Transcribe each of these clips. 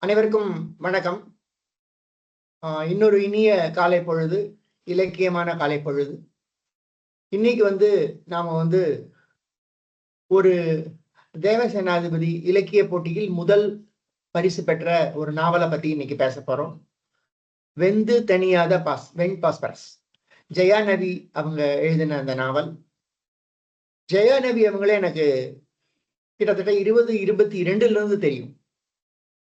அனைவருக்கும் வணக்கம். இன்னொரு இனிய காலை பொழுது, இலக்கியமான காலை பொழுது. இன்னைக்கு நாம ஒரு தேவசேனாதிபதி இலக்கிய போட்டியில் முதல் பரிசு பெற்ற ஒரு நாவலை பத்தி இன்னைக்கு பேச போறோம். வெந்து தணியாத வெண் பாஸ்பரஸ். ஜெயாநவி அவங்க எழுதின அந்த நாவல். ஜெயாநவி அவங்களே எனக்கு கிட்டத்தட்ட 2022 இருந்து தெரியும்.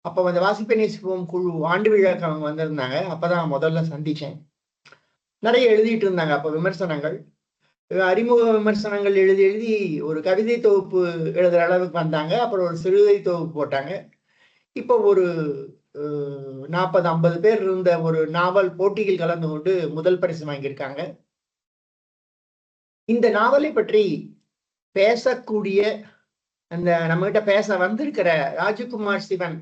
அப்போ அந்த வாசிப்பை நேசிப்போம் குழு ஆண்டு விழாக்கு அவங்க வந்திருந்தாங்க. அப்பதான் முதல்ல சந்திச்சேன். நிறைய எழுதிட்டு இருந்தாங்க அப்போ விமர்சனங்கள், அறிமுக விமர்சனங்கள் எழுதி எழுதி ஒரு கவிதை தொகுப்பு எழுதுற அளவுக்கு வந்தாங்க. அப்புறம் ஒரு சிறுகதை தொகுப்பு போட்டாங்க. இப்போ ஒரு 40-50 பேர் இருந்த ஒரு நாவல் போட்டியில் கலந்து கொண்டு முதல் பரிசு வாங்கியிருக்காங்க. இந்த நாவலை பற்றி பேசக்கூடிய அந்த நம்ம கிட்ட பேச வந்திருக்கிற ராஜகுமார் சிவன்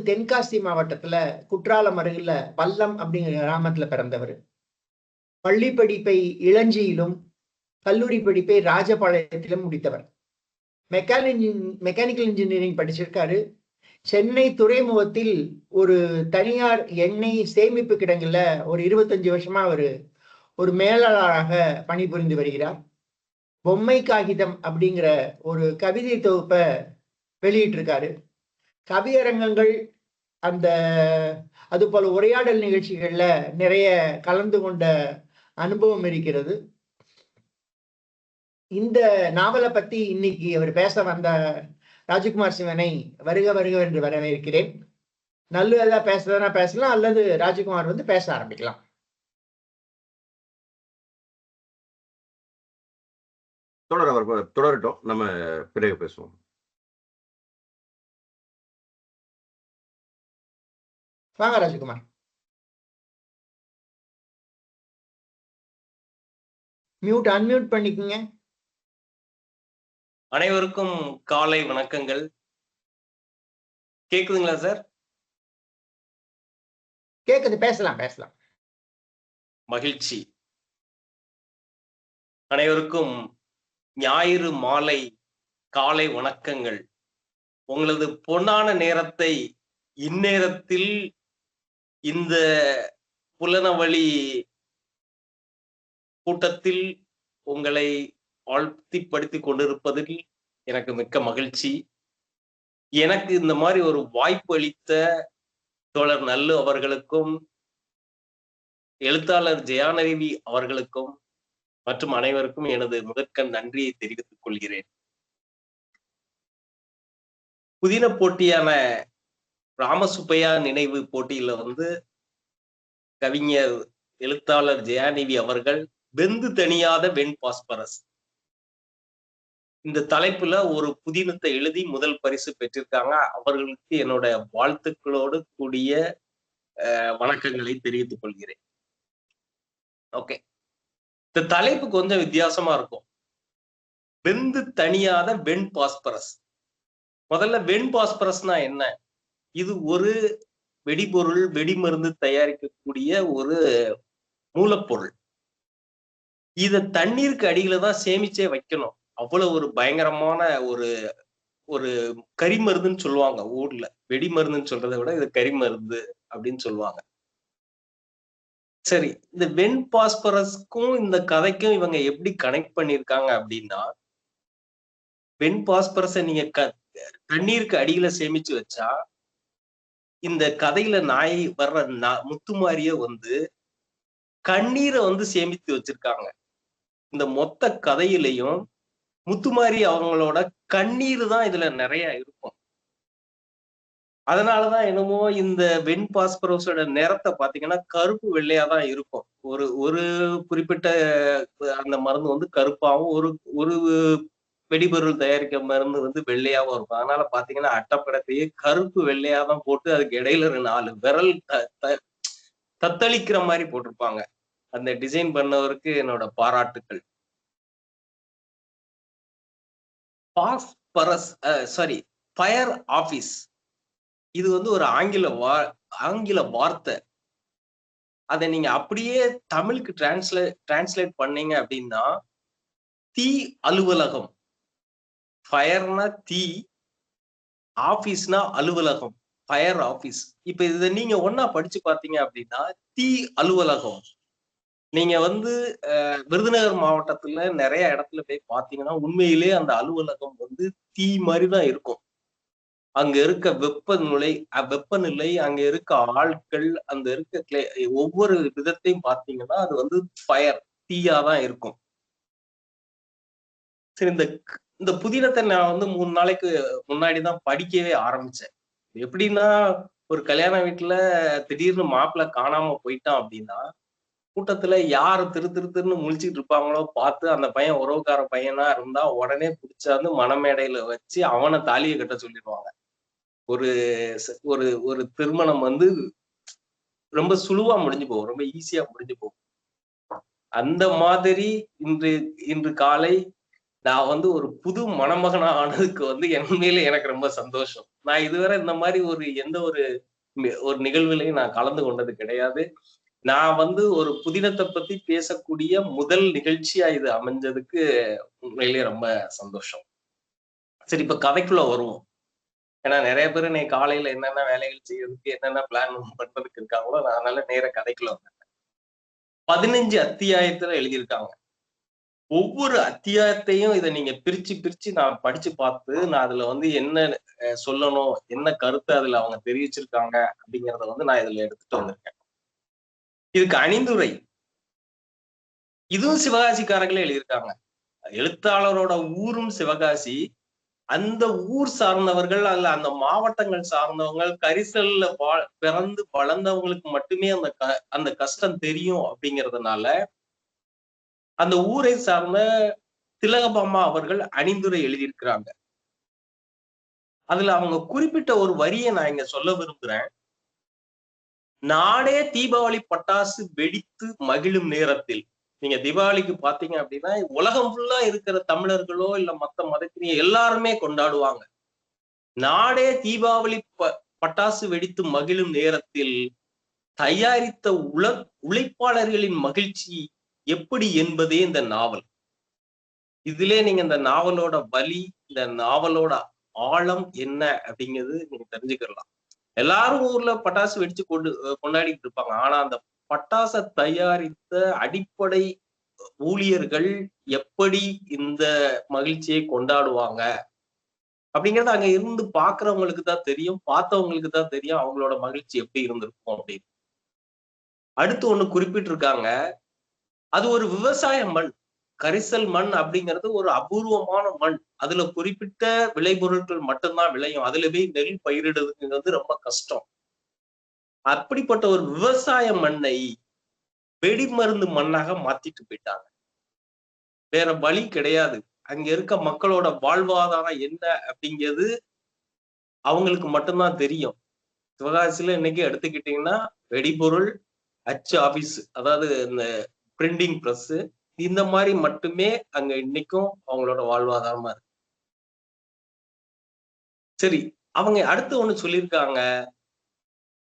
தென்காசி மாவட்டத்துல குற்றாலம் அருகில பல்லம் அப்படிங்கிற கிராமத்துல பிறந்தவர். பள்ளி படிப்பை இளஞ்சியிலும் கல்லூரி படிப்பை ராஜபாளையத்திலும் முடித்தவர். மெக்கானிக்கல் இன்ஜினியரிங் படிச்சிருக்காரு. சென்னை துறைமுகத்தில் ஒரு தனியார் எண்ணெய் சேமிப்பு கிடங்குல ஒரு 25 வருஷமா ஒரு மேலாளராக பணிபுரிந்து வருகிறார். பொம்மை காகிதம் அப்படிங்கிற ஒரு கவிதை தொகுப்பை வெளியிட்டு இருக்காரு. கவியரங்கங்கள் அது போல உரையாடல் நிகழ்ச்சிகள்ல நிறைய கலந்து கொண்ட அனுபவம் இருக்கிறது. இந்த நாவலை பத்தி இன்னைக்கு அவர் பேச வந்த ராஜகுமார் சிவனை வருக வருக என்று வரவேற்கிறேன். நல்லதா பேசுறதுனா பேசலாம், அல்லது ராஜகுமார் பேச ஆரம்பிக்கலாம். தொடரட்டும், நம்ம பிறகு பேசுவோம். வாங்க ராஜகுமார். அன்மியூட் பண்ணிக்கங்க. அனைவருக்கும் காலை வணக்கங்கள். கேக்குதுங்களா சார்? கேக்குது, பேசலாம் பேசலாம். மகிழ்ச்சி. அனைவருக்கும் ஞாயிறு மாலை காலை வணக்கங்கள். உங்களது பொன்னான நேரத்தை இந்நேரத்தில் இந்த புலனவழி கூட்டத்தில் உங்களை வாழ்த்திப்படுத்திக் கொண்டிருப்பதில் எனக்கு மிக்க மகிழ்ச்சி. எனக்கு இந்த மாதிரி ஒரு வாய்ப்பு அளித்த தோழர் நல்லு அவர்களுக்கும், எழுத்தாளர் ஜெயாநவி அவர்களுக்கும் மற்றும் அனைவருக்கும் எனது முதற்கண் நன்றியை தெரிவித்துக் கொள்கிறேன். புதின போட்டியான ராமசுப்பையா நினைவு போட்டியில கவிஞர் எழுத்தாளர் ஜெயாநவி அவர்கள் வெந்து தணியாத வெண் பாஸ்பரஸ் இந்த தலைப்புல ஒரு புதினத்தை எழுதி முதல் பரிசு பெற்றிருக்காங்க. அவர்களுக்கு என்னோட வாழ்த்துக்களோடு கூடிய வணக்கங்களை தெரிவித்துக் கொள்கிறேன். ஓகே, இந்த தலைப்பு கொஞ்சம் வித்தியாசமா இருக்கும். வெந்து தணியாத வெண் பாஸ்பரஸ். முதல்ல வெண் பாஸ்பரஸ்னா என்ன? இது ஒரு வெடிபொருள், வெடிமருந்து தயாரிக்கக்கூடிய ஒரு மூலப்பொருள். இத தண்ணீருக்கு அடியில தான் சேமிச்சே வைக்கணும். அவ்வளவு ஒரு பயங்கரமான ஒரு கரிமருந்துன்னு சொல்லுவாங்க ஊர்ல. வெடிமருந்துன்னு சொல்றதை விட இது கரிமருந்து அப்படின்னு சொல்லுவாங்க. சரி, இந்த வெண் பாஸ்பரஸ்க்கும் இந்த கதைக்கும் இவங்க எப்படி கனெக்ட் பண்ணிருக்காங்க அப்படின்னா, வெண் பாஸ்பரஸை நீங்க தண்ணீருக்கு அடியில சேமிச்சு வச்சா இந்த கதையில நாய் வர்ற முத்துமாரிய கண்ணீரை சேமித்து வச்சிருக்காங்க. இந்த மொத்த கதையிலையும் முத்துமாரி அவங்களோட கண்ணீர் தான் இதுல நிறைய இருக்கும். அதனாலதான் என்னமோ இந்த வெண் பாஸ்பரஸோட நிறத்தை பாத்தீங்கன்னா கருப்பு வெள்ளையாதான் இருக்கும். ஒரு குறிப்பிட்ட அந்த மருந்து கருப்பாவும், ஒரு வெடிபொருள் தயாரிக்க மருந்து வெள்ளையாவும் இருக்கும். அதனால பாத்தீங்கன்னா அட்டப்படத்தையே கருப்பு வெள்ளையாதான் போட்டு அதுக்கு இடையில 4 விரல் தத்தளிக்கிற மாதிரி போட்டிருப்பாங்க. அந்த டிசைன் பண்ணவருக்கு என்னோட பாராட்டுக்கள். ஃபயர் ஆபீஸ் இது ஒரு ஆங்கில வார்த்தை. அதை நீங்க அப்படியே தமிழுக்கு டிரான்ஸ்லேட் பண்ணீங்க அப்படின்னா தீ அலுவலகம். ஃபயர்னா தீ, ஆபீஸ்னா அலுவலகம். Fire office. இப்ப இதை நீங்க ஒன்னா படிச்சு பாத்தீங்க அப்படின்னா, தீ அலுவலகம். நீங்க வந்து விருதுநகர் மாவட்டத்துல நிறைய இடத்துல போய் பாத்தீங்கன்னா உண்மையிலே அந்த அலுவலகம் வந்து தீ மாதிரிதான் இருக்கும். அங்க இருக்க வெப்பநிலை, அங்க இருக்க ஆட்கள், அங்க இருக்க ஒவ்வொரு விதத்தையும் பாத்தீங்கன்னா அது வந்து ஃபயர், தீயாதான் இருக்கும். சரி, இந்த புதினத்தை நான் வந்து 3 நாளைக்கு முன்னாடிதான் படிக்கவே ஆரம்பிச்சேன். எப்படின்னா, ஒரு கல்யாண வீட்டுல திடீர்னு மாப்பிள்ளை காணாம போயிட்டான் அப்படின்னா, கூட்டத்துல யாரு திருன்னு முழிச்சுட்டு இருப்பாங்களோ பார்த்து, அந்த பையன் உறவுக்கார பையனா இருந்தா உடனே பிடிச்சாந்து மணமேடையில வச்சு அவனை தாலியை கட்ட சொல்லிடுவாங்க. ஒரு ஒரு ஒரு திருமணம் வந்து ரொம்ப சுலுவா முடிஞ்சு போகும், ரொம்ப ஈஸியா முடிஞ்சு போகும். அந்த மாதிரி இன்று காலை நான் வந்து ஒரு புது மணமகனா ஆனதுக்கு வந்து உண்மையிலே எனக்கு ரொம்ப சந்தோஷம். நான் இதுவரை இந்த மாதிரி எந்த ஒரு நிகழ்வுலையும் நான் கலந்து கொண்டது கிடையாது. நான் வந்து ஒரு புதினத்தை பத்தி பேசக்கூடிய முதல் நிகழ்ச்சியா இது அமைஞ்சதுக்கு உண்மையிலேயே ரொம்ப சந்தோஷம். சரி, இப்ப கதைக்குள்ள வருவோம். ஏன்னா நிறைய பேர் இன்னைக்கு காலையில என்னென்ன வேலைகள் செய்யறதுக்கு, என்னென்ன பிளான் பண்றதுக்கு இருக்காங்களோ, நான் அதனால நேர கதைக்குள்ள வந்தேன். 15 அத்தியாயத்துல எழுதியிருக்காங்க. ஒவ்வொரு அத்தியாயத்தையும் இதை நீங்க பிரிச்சு நான் படிச்சு பார்த்து, நான் அதுல வந்து என்ன சொல்லணும், என்ன கருத்தை அதுல அவங்க தெரிவிச்சிருக்காங்க அப்படிங்கிறத வந்து நான் இதுல எடுத்துட்டு வந்திருக்கேன். இதுக்கு அணிந்துரை இதுவும் சிவகாசிக்காரங்களே எழுதியிருக்காங்க. எழுத்தாளரோட ஊரும் சிவகாசி. அந்த ஊர் சார்ந்தவர்கள், அல்ல அந்த மாவட்டங்கள் சார்ந்தவங்க, கரிசல்ல பிறந்து வளர்ந்தவங்களுக்கு மட்டுமே அந்த கஷ்டம் தெரியும் அப்படிங்கிறதுனால அந்த ஊரை சார்ந்த திலகபாமா அவர்கள் அணிந்துரை எழுதியிருக்கிறாங்க. அதுல அவங்க குறிப்பிட்ட ஒரு வரியை நான் இங்க சொல்ல விரும்புறேன். நாடே தீபாவளி பட்டாசு வெடித்து மகிழும் நேரத்தில், நீங்க தீபாவளிக்கு பாத்தீங்க அப்படின்னா உலகம் ஃபுல்லா இருக்கிற தமிழர்களோ இல்ல மத்த மதத்தினையோ எல்லாருமே கொண்டாடுவாங்க. நாடே தீபாவளி பட்டாசு வெடித்து மகிழும் நேரத்தில் தயாரித்த உழைப்பாளர்களின் மகிழ்ச்சி எப்படி என்பதே இந்த நாவல். இதுல நீங்க இந்த நாவலோட வலி, இந்த நாவலோட ஆழம் என்ன அப்படிங்கிறது நீங்க தெரிஞ்சுக்கலாம். எல்லாரும் ஊர்ல பட்டாசு வெடிச்சு கொண்டாடிட்டு இருப்பாங்க. ஆனா அந்த பட்டாசை தயாரித்த அடிப்படை ஊழியர்கள் எப்படி இந்த மகிழ்ச்சியை கொண்டாடுவாங்க அப்படிங்கறது அங்க இருந்து பாக்குறவங்களுக்கு தான் தெரியும், பார்த்தவங்களுக்கு தான் தெரியும் அவங்களோட மகிழ்ச்சி எப்படி இருந்திருக்கும் அப்படின்னு. அடுத்து ஒண்ணு குறிப்பிட்டிருக்காங்க, அது ஒரு விவசாய மண். கரிசல் மண் அப்படிங்கிறது ஒரு அபூர்வமான மண். அதுல குறிப்பிட்ட விளைபொருட்கள் மட்டும்தான் விளையும். அதுல போய் நெல் பயிரிடுறதுங்கிறது ரொம்ப கஷ்டம். அப்படிப்பட்ட ஒரு விவசாய மண்ணை வெடிமருந்து மண்ணாக மாத்திட்டு போயிட்டாங்க. வேற வழி கிடையாது. அங்க இருக்க மக்களோட வாழ்வாதாரம் என்ன அப்படிங்கிறது அவங்களுக்கு மட்டும்தான் தெரியும். சிவகாசியில இன்னைக்கு எடுத்துக்கிட்டீங்கன்னா வெடிபொருள், அச்சு ஆபீஸ், அதாவது இந்த பிரிண்டிங் பிரஸ், இந்த மாதிரி மட்டுமே அங்க இன்னைக்கும் அவங்களோட வாழ்வாதாரமா இருக்கு. சரி, அவங்க அடுத்து ஒண்ணு சொல்லியிருக்காங்க,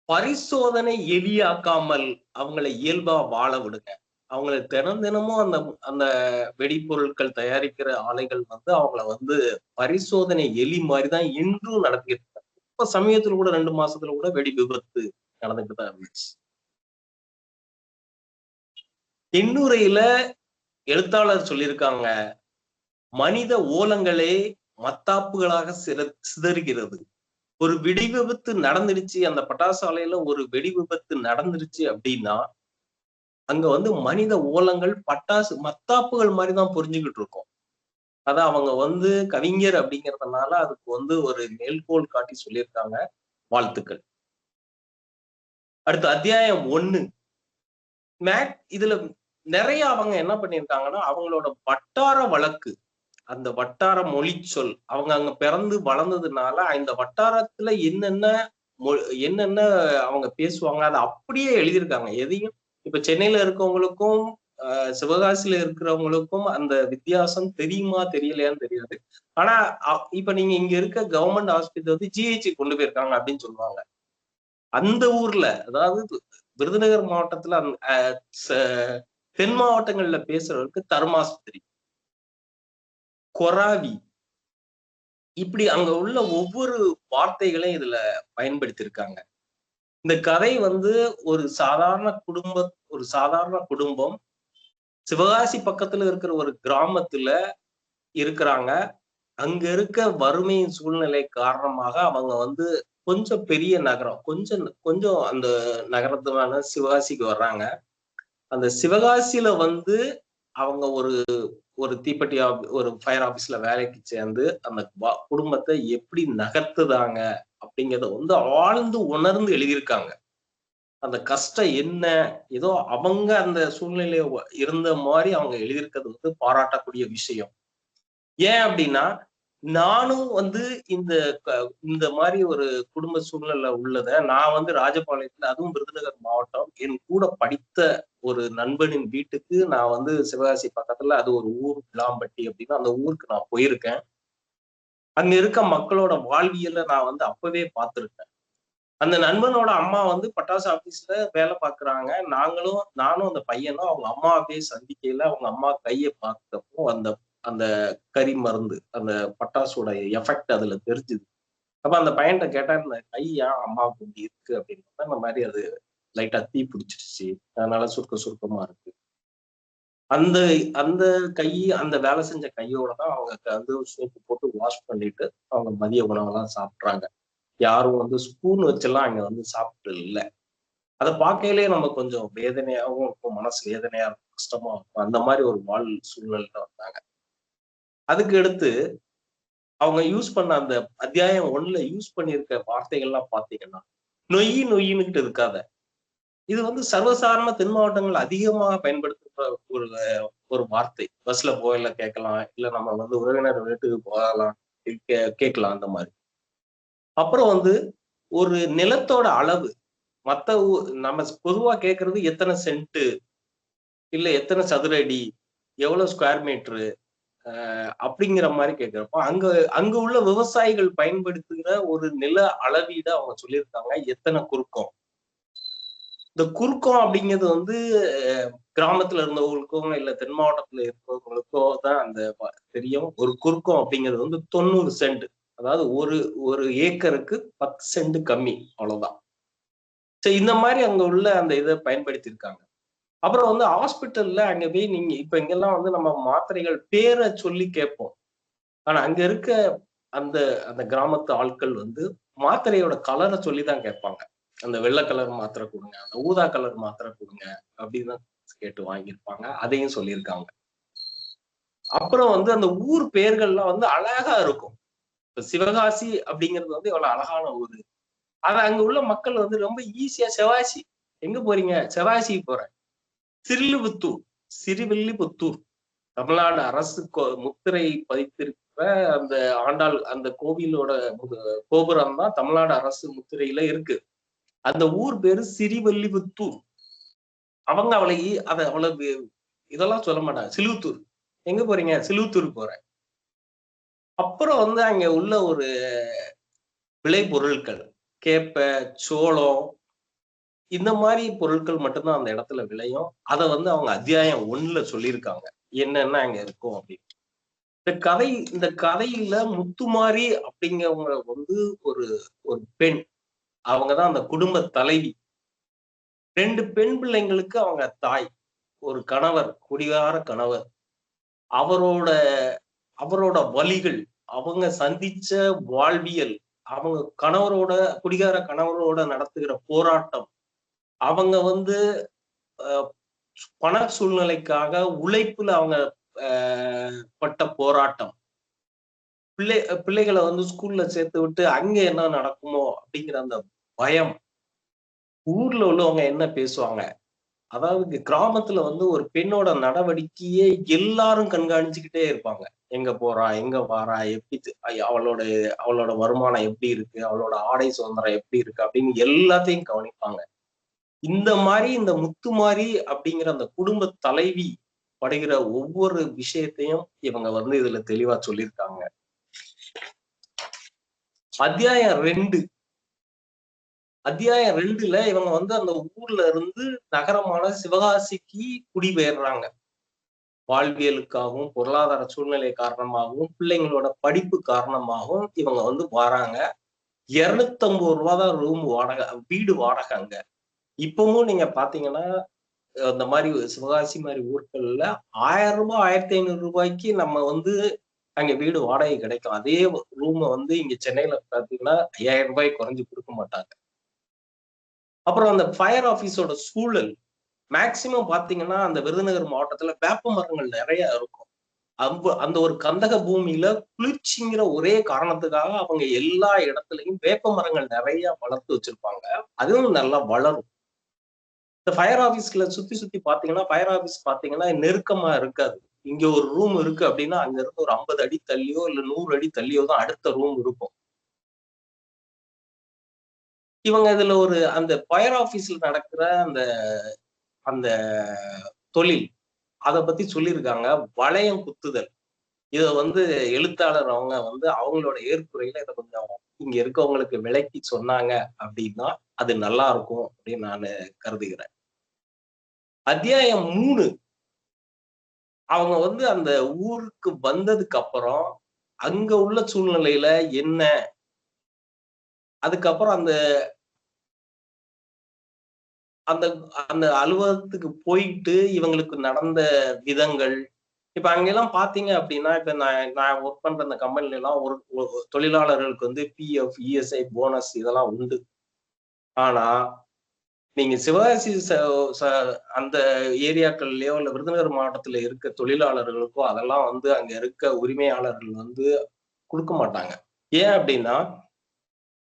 பரிசோதனை எளியாக்காமல் அவங்களை இயல்பா வாழ விடுங்க. அவங்களை தினமும் அந்த அந்த வெடிப்பொருட்கள் தயாரிக்கிற ஆலைகள் வந்து அவங்கள வந்து பரிசோதனை எலி மாதிரிதான் இன்றும் நடத்திட்டு இருக்காங்க. இப்ப சமயத்துல கூட 2 மாசத்துல கூட வெடி விபத்து நடந்துட்டு தான் இருந்துச்சு. இன்னுரையில எழுத்தாளர் சொல்லியிருக்காங்க, மனித ஓலங்களே மத்தாப்புகளாக சிதறுகிறது. ஒரு வெடி விபத்து நடந்துருச்சு, அந்த பட்டாசு ஆலையில ஒரு வெடி விபத்து நடந்துருச்சு அப்படின்னா அங்க வந்து மனித ஓலங்கள் மத்தாப்புகள் மாதிரிதான் புரிஞ்சுக்கிட்டு இருக்கோம். அதான் அவங்க வந்து கவிஞர் அப்படிங்கிறதுனால அதுக்கு வந்து ஒரு மேல்கோள் காட்டி சொல்லியிருக்காங்க. வாழ்த்துக்கள். அடுத்த அத்தியாயம் 1. இதுல நிறைய அவங்க என்ன பண்ணியிருக்காங்கன்னா, அவங்களோட வட்டார வழக்கு, அந்த வட்டார மொழி சொல், அவங்க அங்க பிறந்து வளர்ந்ததுனால இந்த வட்டாரத்துல என்னென்ன அவங்க பேசுவாங்க அதை அப்படியே எழுதியிருக்காங்க. எதையும் இப்ப சென்னையில இருக்கவங்களுக்கும் சிவகாசியில இருக்கிறவங்களுக்கும் அந்த வித்தியாசம் தெரியுமா தெரியலையான்னு தெரியாது. ஆனா இப்ப நீங்க இங்க இருக்க கவர்மெண்ட் ஹாஸ்பிட்டல் வந்து ஜிஹெச் கொண்டு போயிருக்காங்க அப்படின்னு சொல்லுவாங்க. அந்த ஊர்ல, அதாவது விருதுநகர் மாவட்டத்துல தென் மாவட்டங்கள்ல பேசுறவருக்கு தர்மாஸ்பத்திரி, கொராவி, இப்படி அங்க உள்ள ஒவ்வொரு வார்த்தைகளையும் இதுல பயன்படுத்தியிருக்காங்க. இந்த கதை வந்து ஒரு சாதாரண குடும்பம் சிவகாசி பக்கத்துல இருக்கிற ஒரு கிராமத்துல இருக்கிறாங்க. அங்க இருக்க வறுமையின் சூழ்நிலை காரணமாக அவங்க வந்து கொஞ்சம் பெரிய நகரம், கொஞ்சம் கொஞ்சம் அந்த நகரத்துமான சிவகாசிக்கு வர்றாங்க. அந்த சிவகாசியில வந்து அவங்க ஒரு தீப்பெட்டி ஒரு ஃபயர் ஆபீஸ்ல வேலைக்கு சேர்ந்து அந்த குடும்பத்தை எப்படி நகர்த்துதாங்க அப்படிங்கிறத வந்து ஆழ்ந்து உணர்ந்து எழுதியிருக்காங்க. அந்த கஷ்டம் என்ன, ஏதோ அவங்க அந்த சூழ்நிலையில இருந்த மாதிரி அவங்க எழுதியிருக்கிறது வந்து பாராட்டக்கூடிய விஷயம். ஏன் அப்படின்னா, நானும் வந்து இந்த இந்த மாதிரி ஒரு குடும்ப சூழ்நிலை உள்ளத நான் வந்து ராஜபாளையத்துல, அதுவும் விருதுநகர் மாவட்டம், என் கூட படித்த ஒரு நண்பனின் வீட்டுக்கு நான் வந்து சிவகாசி பக்கத்துல அது ஒரு ஊர் விளாம்பட்டி அப்படின்னு அந்த ஊருக்கு நான் போயிருக்கேன். அங்க இருக்க மக்களோட வாழ்வியல நான் வந்து அப்பவே பார்த்திருக்கேன். அந்த நண்பனோட அம்மா வந்து பட்டாசு ஆபீஸ்ல வேலை பார்க்குறாங்க. நானும் அந்த பையனும் அவங்க அம்மாவே சந்திக்கையில அவங்க அம்மா கைய பார்த்தப்போ அந்த அந்த கரி மருந்து, அந்த பட்டாசோட எஃபெக்ட் அதுல தெரிஞ்சுது. அப்ப அந்த பையன்ட்ட கேட்டேன், "இந்த கை ஏன் அம்மாவுக்கு இப்படி இருக்கு?" அப்படின்னா, இந்த மாதிரி அது லைட்டா தீ பிடிச்சிருச்சு. அதனால சுருக்கமா இருக்கு. அந்த அந்த கை அந்த வேலை செஞ்ச கையோட தான் அவங்க வந்து சோப்பு போட்டு வாஷ் பண்ணிட்டு அவங்க மதிய உணவெல்லாம் சாப்பிடுறாங்க. யாரும் வந்து ஸ்பூன் வச்செல்லாம் அங்க வந்து சாப்பிட்டு இல்ல. அத பார்க்கையிலேயே நம்ம கொஞ்சம் வேதனையாவும் இருக்கும். மனசு வேதனையா இருக்கும், கஷ்டமா இருக்கும். அந்த மாதிரி ஒரு சூழ்நிலையில வந்தாங்க. அதுக்கு அடுத்து அவங்க யூஸ் பண்ண அந்த அத்தியாயம் 1ல யூஸ் பண்ணியிருக்க வார்த்தைகள்லாம் பார்த்தீங்கன்னா, நொய்யின்னுட்டு இருக்காத. இது வந்து சர்வசாதாரண தென் மாவட்டங்கள்ல அதிகமாக பயன்படுத்துற ஒரு ஒரு வார்த்தை. பஸ்ல போகையில கேட்கலாம். இல்ல நம்ம வந்து உறவினர் வீட்டுக்கு போகலாம். கேட்கலாம் அந்த மாதிரி. அப்புறம் வந்து ஒரு நிலத்தோட அளவு மத்த நம்ம பொதுவா கேட்கறது எத்தனை சென்ட், இல்ல எத்தனை சதுர அடி, எவ்வளவு ஸ்கொயர் மீட்டர் அப்படிங்கிற மாதிரி கேட்கிறப்போ அங்க அங்க உள்ள விவசாயிகள் பயன்படுத்துகிற ஒரு நில அளவீடு அவங்க சொல்லியிருக்காங்க. எத்தனை குறுக்கம். இந்த குறுக்கம் அப்படிங்கிறது வந்து கிராமத்துல இருந்தவங்களுக்கோ இல்ல தென் மாவட்டத்துல இருக்கிறவங்களுக்கோ தான் அந்த தெரியும். ஒரு குறுக்கம் அப்படிங்கிறது வந்து 90 சென்ட். அதாவது ஒரு ஏக்கருக்கு 10 சென்ட் கம்மி, அவ்வளவுதான். சரி, இந்த மாதிரி அங்க உள்ள அந்த இதை பயன்படுத்தி இருக்காங்க. அப்புறம் வந்து ஹாஸ்பிட்டல்ல அங்க போய் நீங்க இப்ப இங்கெல்லாம் வந்து நம்ம மாத்திரைகள் பேரை சொல்லி கேட்போம். ஆனா அங்க இருக்க அந்த அந்த கிராமத்து ஆட்கள் வந்து மாத்திரையோட கலரை சொல்லிதான் கேட்பாங்க. அந்த வெள்ளை கலர் மாத்திரை கொடுங்க, அந்த ஊதா கலர் மாத்திரை கொடுங்க அப்படின்னு தான் கேட்டு வாங்கியிருப்பாங்க. அதையும் சொல்லியிருக்காங்க. அப்புறம் வந்து அந்த ஊர் பெயர்கள்லாம் வந்து அழகா இருக்கும். இப்ப சிவகாசி அப்படிங்கிறது வந்து எவ்வளவு அழகான ஊரு. ஆனா அங்க உள்ள மக்கள் வந்து ரொம்ப ஈஸியா செவாசி, எங்க போறீங்க? செவாசிக்கு போறேன். சிறுவில்லிபுத்தூர், சிறுவில்லிபுத்தூர் தமிழ்நாடு அரசு முத்திரை பதித்திருக்கிற அந்த ஆண்டாள் அந்த கோவிலோட கோபுரம் தான் தமிழ்நாடு அரசு முத்திரையில இருக்கு. அந்த ஊர் பேரு சிறுவில்லிபுத்தூர். அவங்க அவ்வளவு இதெல்லாம் சொல்ல மாட்டாங்க. சிலுவத்தூர். எங்க போறீங்க? சிலுவத்தூருக்கு போறேன். அப்புறம் வந்து அங்க உள்ள ஒரு விளை பொருட்கள், கேப்பை, சோளம், இந்த மாதிரி பொருட்கள் மட்டும்தான் அந்த இடத்துல விளையும். அதை வந்து அவங்க அத்தியாயம் 1ல சொல்லியிருக்காங்க. என்னென்ன அங்க இருக்கும் அப்படின்னு. இந்த கதையில முத்துமாரி அப்படிங்கிறவங்க வந்து ஒரு ஒரு பெண். அவங்கதான் அந்த குடும்ப தலைவி. 2 பெண் பிள்ளைங்களுக்கு அவங்க தாய். ஒரு கணவர், குடிகார கணவர். அவரோட அவரோட வலிகள், அவங்க சந்திச்ச வாழ்வியல், அவங்க குடிகார கணவரோட நடத்துகிற போராட்டம், அவங்க வந்து பண சூழ்நிலைக்காக உழைப்புல அவங்க பட்ட போராட்டம், பிள்ளைகளை வந்து ஸ்கூல்ல சேர்த்து விட்டு அங்க என்ன நடக்குமோ அப்படிங்கிற அந்த பயம், ஊர்ல உள்ளவங்க என்ன பேசுவாங்க. அதாவது கிராமத்துல வந்து ஒரு பெண்ணோட நடவடிக்கையே எல்லாரும் கண்காணிச்சுக்கிட்டே இருப்பாங்க. எங்க போறா, எங்க வாரா, எப்படி அவளோட அவளோட வருமானம் எப்படி இருக்கு, அவளோட ஆடை சுதந்திரம் எப்படி இருக்கு அப்படின்னு எல்லாத்தையும் கவனிப்பாங்க. இந்த முத்துமாரி அப்படிங்கிற அந்த குடும்ப தலைவி படுகிற ஒவ்வொரு விஷயத்தையும் இவங்க வந்து இதுல தெளிவா சொல்லியிருக்காங்க. அத்தியாயம் 2ல இவங்க வந்து அந்த ஊர்ல இருந்து நகரமான சிவகாசிக்கு குடிபெயர்றாங்க. வாழ்வியலுக்காகவும் பொருளாதார சூழ்நிலை காரணமாகவும் பிள்ளைங்களோட படிப்பு காரணமாகவும் இவங்க வந்து வராங்க. 250 ரூபா தான் ரூம் வாடகை, வீடு வாடகை அங்க. இப்பவும் நீங்க பாத்தீங்கன்னா இந்த மாதிரி சிவகாசி மாதிரி ஊர்கள்ல 1000 ரூபாய் 1500 ரூபாய்க்கு நம்ம வந்து அங்க வீடு வாடகை கிடைக்கும். அதே ரூம் வந்து இங்க சென்னையில பாத்தீங்கன்னா 5000 ரூபாய் குறைஞ்சு கொடுக்க மாட்டாங்க. அப்புறம் அந்த ஃபயர் ஆபீஸோட சூழல் மேக்சிமம் பாத்தீங்கன்னா அந்த விருதுநகர் மாவட்டத்துல வேப்ப மரங்கள் நிறைய இருக்கும். அந்த ஒரு கந்தக பூமியில குளிர்ச்சிங்கிற ஒரே காரணத்துக்காக அவங்க எல்லா இடத்துலயும் வேப்ப மரங்கள் நிறைய வளர்த்து வச்சிருப்பாங்க. அதுவும் நல்லா வளரும். இந்த ஃபயர் ஆபீஸ்ல சுத்தி பாத்தீங்கன்னா ஃபயர் ஆபீஸ் பாத்தீங்கன்னா நெருக்கமா இருக்காது. இங்க ஒரு ரூம் இருக்கு அப்படின்னா அங்க இருந்து ஒரு 50 அடி தள்ளியோ இல்ல 100 அடி தள்ளியோ தான் அடுத்த ரூம் இருக்கும். இவங்க இதுல ஒரு அந்த ஃபயர் ஆபீஸ்ல நடக்கிற அந்த அந்த தொழில் அதை பத்தி சொல்லியிருக்காங்க. வளையம் குத்துதல். இத வந்து எழுத்தாளர் அவங்க வந்து அவங்களோட ஏற்புரையில இதை கொஞ்சம் இங்க இருக்கவங்களுக்கு விளக்கி சொன்னாங்க அப்படின்னா அது நல்லா இருக்கும் அப்படின்னு நான் கருதுகிறேன். அத்தியாயம் 3 அவங்க வந்து அந்த ஊருக்கு வந்ததுக்கு அப்புறம் அங்க உள்ள சூழ்நிலையில என்ன, அதுக்கப்புறம் அந்த அந்த அந்த அலுவலகத்துக்கு போயிட்டு இவங்களுக்கு நடந்த விதங்கள். இப்ப அங்கெல்லாம் பாத்தீங்க அப்படின்னா, இப்ப நான் ஒர்க் பண்ற அந்த கம்பெனில எல்லாம் ஒரு தொழிலாளர்களுக்கு வந்து பிஎஃப், இஎஸ்ஐ, போனஸ் இதெல்லாம் உண்டு. ஆனா நீங்க சிவகாசி அந்த ஏரியாக்கள்லயோ இல்ல விருதுநகர் மாவட்டத்துல இருக்க தொழிலாளர்களுக்கோ அதெல்லாம் வந்து அங்க இருக்க உரிமையாளர்கள் வந்து கொடுக்க மாட்டாங்க. ஏன் அப்படின்னா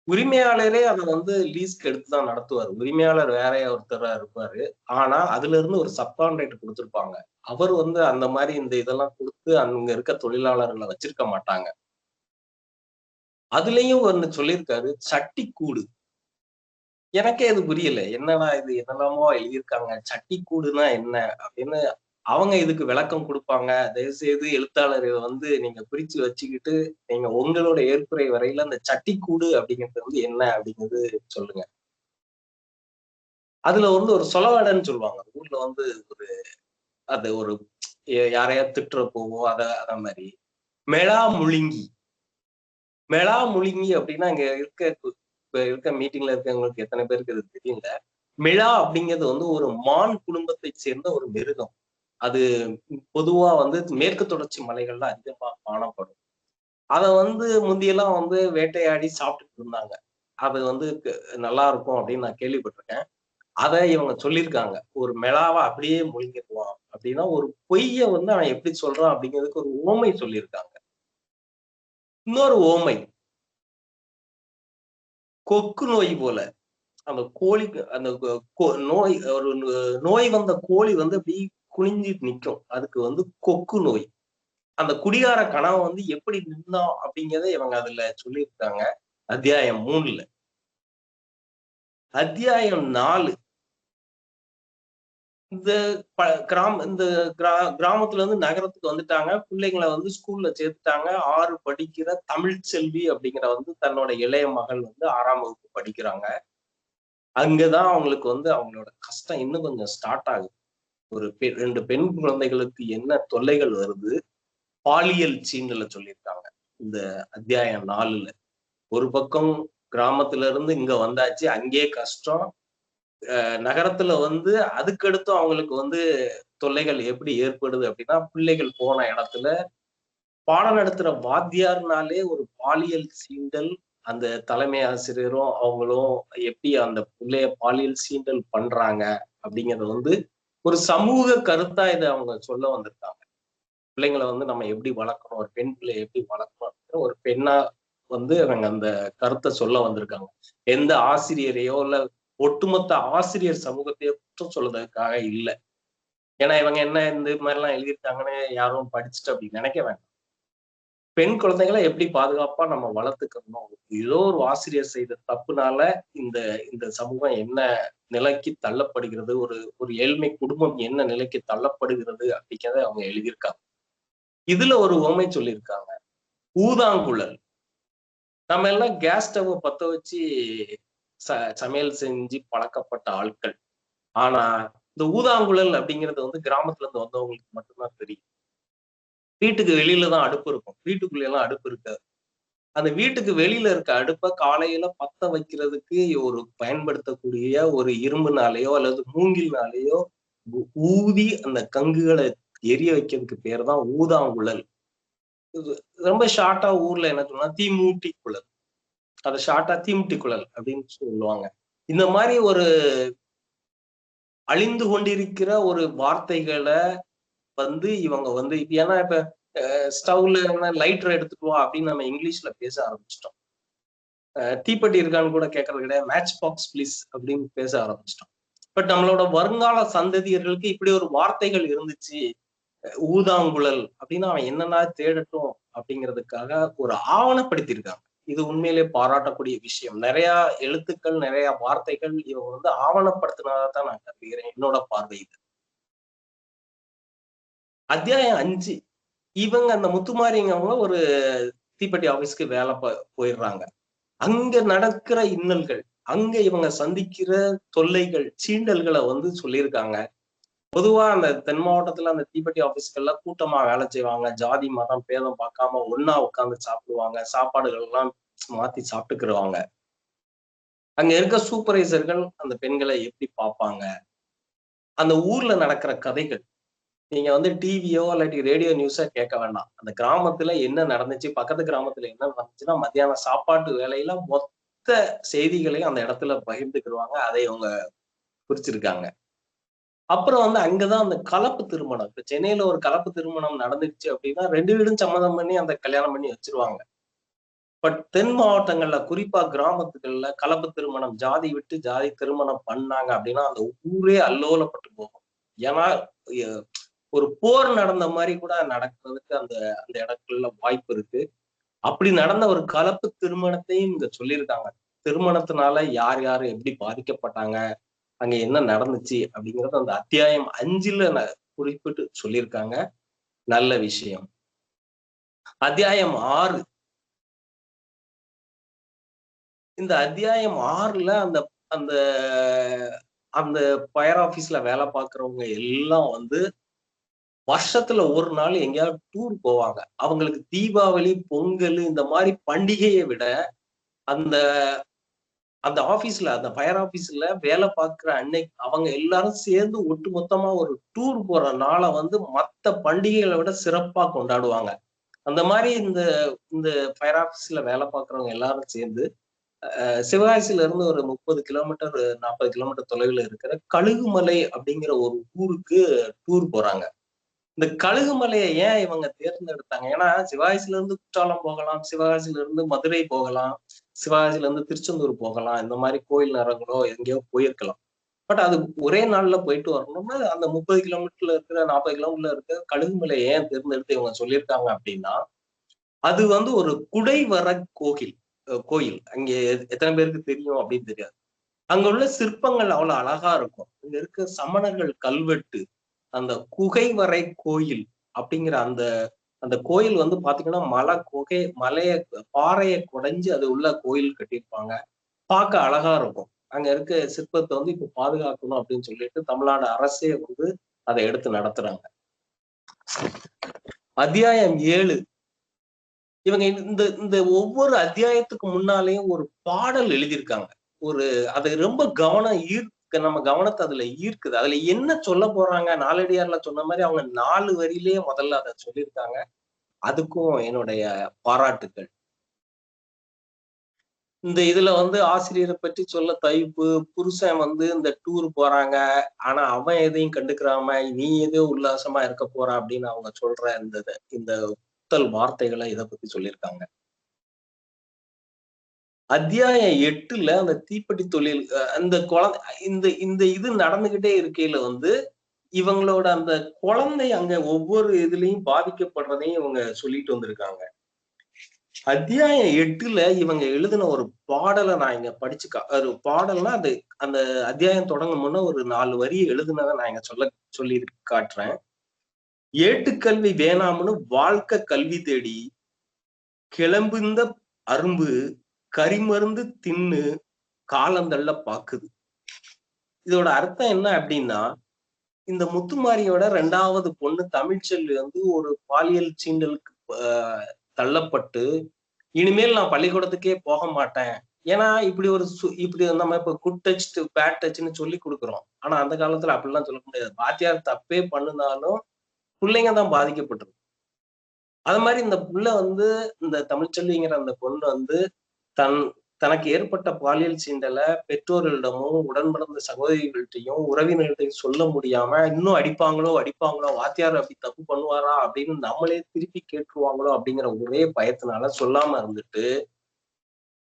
உரிமையாளரே அதை வந்து லீஸ்க்கு எடுத்துதான் நடத்துவார். உரிமையாளர் வேற ஒருத்தரா இருப்பாரு. ஆனா அதுல இருந்து ஒரு சப்கான்ட்ராக்ட் கொடுத்திருப்பாங்க. அவர் வந்து அந்த மாதிரி இந்த இதெல்லாம் கொடுத்து அங்க இருக்க தொழிலாளர்களை வச்சிருக்க மாட்டாங்க. அதுலயும் ஒண்ணு சொல்லியிருக்காரு, சட்டிக்கூடு. எனக்கே இது புரியல. என்னடா இது என்னெல்லாமோ எழுதியிருக்காங்க. சட்டிக்கூடுனா என்ன அப்படின்னு அவங்க இதுக்கு விளக்கம் கொடுப்பாங்க. தயவுசெய்து எழுத்தாளர் இதை வந்து நீங்க பிரிச்சு வச்சுக்கிட்டு நீங்க உங்களோட ஏற்புரை வரையில அந்த சட்டிக்கூடு அப்படிங்கிறது வந்து என்ன அப்படிங்கிறது சொல்லுங்க. அதுல வந்து ஒரு சொலவடைன்னு சொல்லுவாங்க. ஊர்ல வந்து ஒரு அது ஒரு யாரையாவது திட்டுற போவோ அத மாதிரி மெளா முழுங்கி. மெளா முழுங்கி அப்படின்னா இங்க இருக்க மீட்டிங்ல இருக்கவங்களுக்கு எத்தனை பேருக்கு இது தெரியல. மிளா அப்படிங்கிறது வந்து ஒரு மான் குடும்பத்தை சேர்ந்த ஒரு மிருகம். அது பொதுவா வந்து மேற்கு தொடர்ச்சி மலைகள்ல அதிகமா காணப்படும். அதை வந்து முந்தியெல்லாம் வந்து வேட்டையாடி சாப்பிட்டுட்டு இருந்தாங்க. அது வந்து நல்லா இருக்கும் அப்படின்னு நான் கேள்விப்பட்டிருக்கேன். அதை இவங்க சொல்லியிருக்காங்க. ஒரு மெளாவை அப்படியே முழுங்கிடுவான் அப்படின்னா ஒரு பொய்ய வந்து அவன் எப்படி சொல்றான் அப்படிங்கிறதுக்கு ஒரு உவமை சொல்லியிருக்காங்க. இன்னொரு உவமை கொக்கு நோய் போல. அந்த கோழிக்கு அந்த நோய் ஒரு நோய் வந்த கோழி வந்து அப்படி குனிஞ்சு நிற்கும். அதுக்கு வந்து கொக்கு நோய். அந்த குடிகார கணவன் வந்து எப்படி நின்னான் அப்படிங்கிறத இவங்க அதுல சொல்லியிருக்காங்க அத்தியாயம் 3ல. அத்தியாயம் 4 இந்த கிராமத்துல இருந்து நகரத்துக்கு வந்துட்டாங்க. பிள்ளைங்களை வந்து ஸ்கூல்ல சேர்த்துட்டாங்க. 6 படிக்கிற தமிழ் செல்வி அப்படிங்கிற வந்து தன்னோட இளைய மகள் வந்து 6ஆம் வகுப்பு படிக்கிறாங்க. அங்கதான் அவங்களுக்கு வந்து அவங்களோட கஷ்டம் இன்னும் கொஞ்சம் ஸ்டார்ட் ஆகுது. ஒரு 2 பெண் குழந்தைகளுக்கு என்ன தொல்லைகள் வருது, பாலியல் சீண்டலை சொல்லியிருக்காங்க இந்த அத்தியாயம் 4ல. ஒரு பக்கம் கிராமத்துல இருந்து இங்க வந்தாச்சு, அங்கேயே கஷ்டம். நகரத்துல வந்து அதுக்கடுத்து அவங்களுக்கு வந்து தொல்லைகள் எப்படி ஏற்படுது அப்படின்னா, பிள்ளைகள் போன இடத்துல பாடம் நடத்துற வாத்தியார்னாலே ஒரு பாலியல் சீண்டல். அந்த தலைமை ஆசிரியரும் அவங்களும் எப்படி அந்த பிள்ளைய பாலியல் சீண்டல் பண்றாங்க அப்படிங்கறது வந்து ஒரு சமூக கருத்தா இதை அவங்க சொல்ல வந்திருக்காங்க. பிள்ளைங்களை வந்து நம்ம எப்படி வளர்க்கணும், ஒரு பெண் பிள்ளையை எப்படி வளர்க்கணும், ஒரு பெண்ணா வந்து அவங்க அந்த கருத்தை சொல்ல வந்திருக்காங்க. எந்த ஆசிரியரையோ இல்ல ஒட்டுமொத்த ஆசிரியர் சமூகத்தையோ குற்றம் சொல்றதுக்காக இல்லை. ஏன்னா இவங்க என்ன இந்த மாதிரி எல்லாம் எழுதியிருக்காங்கன்னு யாரும் படிச்சுட்டு அப்படி நினைக்க வேண்டாம். பெண் குழந்தைகளை எப்படி பாதுகாப்பா நம்ம வளர்த்துக்கணும், ஏதோ ஒரு ஆசிரியர் செய்த தப்புனால இந்த இந்த சமூகம் என்ன நிலைக்கு தள்ளப்படுகிறது, ஒரு ஏழ்மை குடும்பம் என்ன நிலைக்கு தள்ளப்படுகிறது அப்படிங்கிறத அவங்க எழுதியிருக்காங்க. இதுல ஒரு உவமை சொல்லியிருக்காங்க, ஊதாங்குழல். நம்ம எல்லாம் கேஸ் ஸ்டவ் பத்த வச்சு சமையல் செஞ்சு பழக்கப்பட்ட ஆட்கள். ஆனா இந்த ஊதாங்குழல் அப்படிங்கிறது வந்து கிராமத்துல இருந்து வந்தவங்களுக்கு மட்டும்தான் தெரியும். வீட்டுக்கு வெளியில தான் அடுப்பு இருக்கும், வீட்டுக்குள்ள எல்லாம் அடுப்பு இருக்காது. அந்த வீட்டுக்கு வெளியில இருக்க அடுப்ப காலையில பத்த வைக்கிறதுக்கு ஒரு பயன்படுத்தக்கூடிய ஒரு இரும்புனாலேயோ அல்லது மூங்கில்னாலேயோ ஊதி அந்த கங்குகளை எரிய வைக்கிறதுக்கு பேர் தான் ஊதாங்குழல். ரொம்ப ஷார்ட்டா ஊர்ல என்ன சொன்னா தீமூட்டி குழல், அதை ஷார்ட்டா தீமுட்டி குழல் அப்படின்னு சொல்லுவாங்க. இந்த மாதிரி ஒரு அழிந்து கொண்டிருக்கிற ஒரு வார்த்தைகளை வந்து இவங்க வந்து ஏன்னா இப்ப ஸ்டவ்ல லைட்டர் எடுத்துட்டு வா அப்படின்னு நம்ம இங்கிலீஷ்ல பேச ஆரம்பிச்சிட்டோம். தீப்பெட்டி இருக்கான்னு கூட கேட்கறது கிடையாது, மேட்ச் பாக்ஸ் பிளீஸ் அப்படின்னு பேச ஆரம்பிச்சிட்டோம். பட் நம்மளோட வருங்கால சந்ததியர்களுக்கு இப்படி ஒரு வார்த்தைகள் இருந்துச்சு, ஊதாங்குழல் அப்படின்னு அவன் என்னன்னா தேடட்டும் அப்படிங்கிறதுக்காக ஒரு ஆவணப்படுத்தியிருக்காங்க. இது உண்மையிலே பாராட்டக்கூடிய விஷயம். நிறைய எழுத்துக்கள், நிறைய வார்த்தைகள் இவங்க வந்து ஆவணப்படுத்தினதான் நான் கருதுகிறேன், என்னோட பார்வை இது. அத்தியாயம் 5, இவங்க அந்த முத்துமாரிங்கவங்க ஒரு தீப்பெட்டி ஆபீஸ்க்கு வேலை போயிடுறாங்க. அங்க நடக்கிற இன்னல்கள், அங்க இவங்க சந்திக்கிற தொல்லைகள், சீண்டல்களை வந்து சொல்லியிருக்காங்க. பொதுவா அந்த தென் மாவட்டத்துல அந்த தீப்பெட்டி ஆபீஸ்கள்ல கூட்டமா வேலை செய்வாங்க, ஜாதி மதம் பேதம் பார்க்காம ஒன்னா உட்கார்ந்து சாப்பிடுவாங்க, சாப்பாடுகள் எல்லாம் மாத்தி சாப்பிட்டுக்கிடுவாங்க. அங்க இருக்க சூப்பர்வைசர்கள் அந்த பெண்களை எப்படி பார்ப்பாங்க, அந்த ஊர்ல நடக்கிற கதைகள். நீங்க வந்து டிவியோ இல்லாட்டி ரேடியோ நியூஸோ கேட்க வேண்டாம், அந்த கிராமத்துல என்ன நடந்துச்சு, பக்கத்து கிராமத்துல என்ன நடந்துச்சுன்னா மத்தியான சாப்பாட்டு வேலையில மொத்த செய்திகளையும் அந்த இடத்துல பகிர்ந்துக்கிடுவாங்க. அதை அவங்க குறிச்சிருக்காங்க. அப்புறம் வந்து அங்கதான் அந்த கலப்பு திருமணம், இப்ப சென்னையில ஒரு கலப்பு திருமணம் நடந்துச்சு அப்படின்னா 2 வீடும் சம்மதம் பண்ணி அந்த கல்யாணம் பண்ணி வச்சிருவாங்க. பட் தென் மாவட்டங்கள்ல குறிப்பா கிராமத்துகள்ல கலப்பு திருமணம், ஜாதி விட்டு ஜாதி திருமணம் பண்ணாங்க அப்படின்னா அந்த ஊரே அல்லோலப்பட்டு போகும். ஏன்னா ஒரு போர் நடந்த மாதிரி கூட நடக்கிறதுக்கு அந்த அந்த இடங்கள்ல வாய்ப்பு இருக்கு. அப்படி நடந்த ஒரு கலப்பு திருமணத்தையும் இங்க சொல்லியிருக்காங்க. திருமணத்தினால யார் யாரு எப்படி பாதிக்கப்பட்டாங்க, அங்க என்ன நடந்துச்சு அப்படிங்கறது அந்த அத்தியாயம் 5ல குறிப்பிட்டு சொல்லியிருக்காங்க. நல்ல விஷயம். அத்தியாயம் 6, இந்த அத்தியாயம் 6ல அந்த அந்த அந்த ஃபயர் ஆபீஸ்ல வேலை பார்க்கிறவங்க எல்லாம் வந்து வருஷத்துல ஒரு நாள் எங்கேயாவது டூர் போவாங்க. அவங்களுக்கு தீபாவளி, பொங்கல் இந்த மாதிரி பண்டிகையை விட அந்த அந்த ஆபீஸ்ல, அந்த ஃபயர் ஆபீஸ்ல வேலை பார்க்கிற அன்னைக்கு அவங்க எல்லாரும் சேர்ந்து ஒட்டு மொத்தமா ஒரு டூர் போற நாளை வந்து மத்த பண்டிகைகளை விட சிறப்பா கொண்டாடுவாங்க. அந்த மாதிரி இந்த இந்த ஃபயர் ஆபீஸ்ல வேலை பார்க்கிறவங்க எல்லாரும் சேர்ந்து சிவகாசியில இருந்து ஒரு 30 கிலோமீட்டர் 40 கிலோமீட்டர் தொலைவில் இருக்கிற கழுகுமலை அப்படிங்கிற ஒரு ஊருக்கு டூர் போறாங்க. இந்த கழுகுமலையை ஏன் இவங்க தேர்ந்தெடுத்தாங்க? ஏன்னா சிவகாசியில இருந்து குற்றாலம் போகலாம், சிவகாசியில இருந்து மதுரை போகலாம், சிவகாசியில இருந்து திருச்செந்தூர் போகலாம், இந்த மாதிரி கோயில் நரங்களோ எங்கேயோ போயிருக்கலாம். பட் அது ஒரே நாள்ல போயிட்டு வரணும்னா அந்த 30 கிலோமீட்டர்ல இருக்கிற 40 கிலோமீட்டர்ல இருக்கிற கழுகுமலை ஏன் தேர்ந்தெடுத்து இவங்க சொல்லியிருக்காங்க அப்படின்னா, அது வந்து ஒரு குடைவர கோயில். அங்க எத்தனை பேருக்கு தெரியும் அப்படின்னு தெரியாது. அங்க உள்ள சிற்பங்கள் அவ்வளவு அழகா இருக்கும். இங்க இருக்க சமணர்கள் கல்வெட்டு, அந்த குகைவரை கோயில் அப்படிங்கிற அந்த அந்த கோயில் வந்து பாத்தீங்கன்னா பாறையை குடைஞ்சு அது உள்ள கோயில் கட்டியிருப்பாங்க. பார்க்க அழகா இருக்கும். அங்க இருக்க சிற்பத்தை வந்து இப்ப பாதுகாக்கணும் அப்படின்னு சொல்லிட்டு தமிழ்நாடு அரசே வந்து அதை எடுத்து நடத்துறாங்க. அத்தியாயம் 7, இவங்க இந்த இந்த ஒவ்வொரு அத்தியாயத்துக்கு முன்னாலேயும் ஒரு பாடல் எழுதியிருக்காங்க. அது ரொம்ப நம்ம கவனத்தை அதுல ஈர்க்குது. அதுல என்ன சொல்ல போறாங்க, நாலடியார்ல சொன்ன மாதிரி அவங்க 4 வரியிலேயே முதல்ல அதை சொல்லியிருக்காங்க. அதுக்கும் என்னுடைய பாராட்டுக்கள். இந்த இதுல வந்து ஆசிரியரை பற்றி சொல்ல தவிப்பு, புருஷன் வந்து இந்த டூர் போறாங்க, ஆனா அவன் எதையும் கண்டுக்கிறாம நீ ஏதோ உல்லாசமா இருக்க போற அப்படின்னு அவங்க சொல்ற இந்த புத்தல் வார்த்தைகளை இதை பத்தி சொல்லியிருக்காங்க. அத்தியாயம் 8ல அந்த தீப்பெட்டி தொழில் அந்த குழந்தை இந்த இந்த இது நடந்துகிட்டே இருக்கையில வந்து இவங்களோட அந்த குழந்தை அங்க ஒவ்வொரு இதுலயும் பாதிக்கப்படுறதையும் இவங்க சொல்லிட்டு வந்திருக்காங்க. அத்தியாயம் 8ல இவங்க எழுதின ஒரு பாடலை நான் இங்க ஒரு பாடல்னா அது அந்த அத்தியாயம் தொடங்கும் முன்ன ஒரு 4 வரி எழுதுனதை நான் இங்க சொல்லி காட்டுறேன். ஏட்டுக்கல்வி வேணாம்னு வாழ்க்கை கல்வி தேடி கிளம்புந்த அரும்பு கரிமருந்து தின்னு காலந்தள்ள பாக்குது. இதோட அர்த்தம் என்ன அப்படின்னா, இந்த முத்துமாரியோட 2வது பொண்ணு தமிழ்ச்செல்வி வந்து ஒரு பாலியல் சீண்டலுக்கு தள்ளப்பட்டு, இனிமேல் நான் பள்ளிக்கூடத்துக்கே போக மாட்டேன். ஏன்னா இப்படி நம்ம இப்ப குட் டச் பேட் டச்ன்னு சொல்லி கொடுக்குறோம். ஆனா அந்த காலத்துல அப்படிலாம் சொல்ல முடியாது. வாத்தியார் தப்பே பண்ணுனாலும் பிள்ளைங்க தான் பாதிக்கப்பட்டிருக்கு. அது மாதிரி இந்த புள்ள வந்து இந்த தமிழ்ச்செல்விங்கிற அந்த பொண்ணு வந்து தனக்கு ஏற்பட்ட பாலியல் சீண்டலை பெற்றோர்களிடமும் உடன் பிறந்த சகோதரிகள்கிட்டையும் உறவினர்கள்ட்டையும் சொல்ல முடியாம இன்னும் அடிப்பாங்களோ வாத்தியார் அப்படி தப்பு பண்ணுவாரா அப்படின்னு நம்மளே திருப்பி கேட்டுருவாங்களோ அப்படிங்கிற ஒரே பயத்தினால சொல்லாம இருந்துட்டு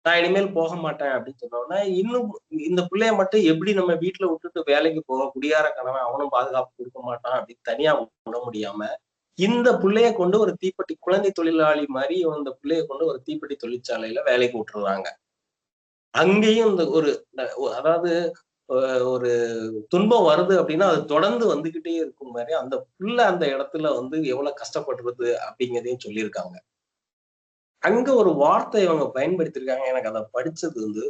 நான் இனிமேல் போக மாட்டேன் அப்படின்னு சொன்னோம்னா இன்னும் இந்த பிள்ளைய மட்டும் எப்படி நம்ம வீட்டுல விட்டுட்டு வேலைக்கு போக குடியார கணவன் அவனும் பாதுகாப்பு கொடுக்க மாட்டான் அப்படின்னு தனியா விட முடியாம இந்த பிள்ளைய கொண்டு ஒரு தீப்பெட்டி குழந்தை தொழிலாளி மாதிரி இந்த பிள்ளைய கொண்டு ஒரு தீப்பெட்டி தொழிற்சாலையில வேலைக்கு விட்டுருவாங்க. அங்கேயும் இந்த அதாவது ஒரு துன்பம் வருது அப்படின்னா அது தொடர்ந்து வந்துகிட்டே இருக்கும் மாதிரி அந்த புள்ள அந்த இடத்துல வந்து எவ்வளவு கஷ்டப்படுறது அப்படிங்கிறதையும் சொல்லியிருக்காங்க. அங்க ஒரு வார்த்தை இவங்க பயன்படுத்திருக்காங்க. எனக்கு அதை படிச்சது வந்து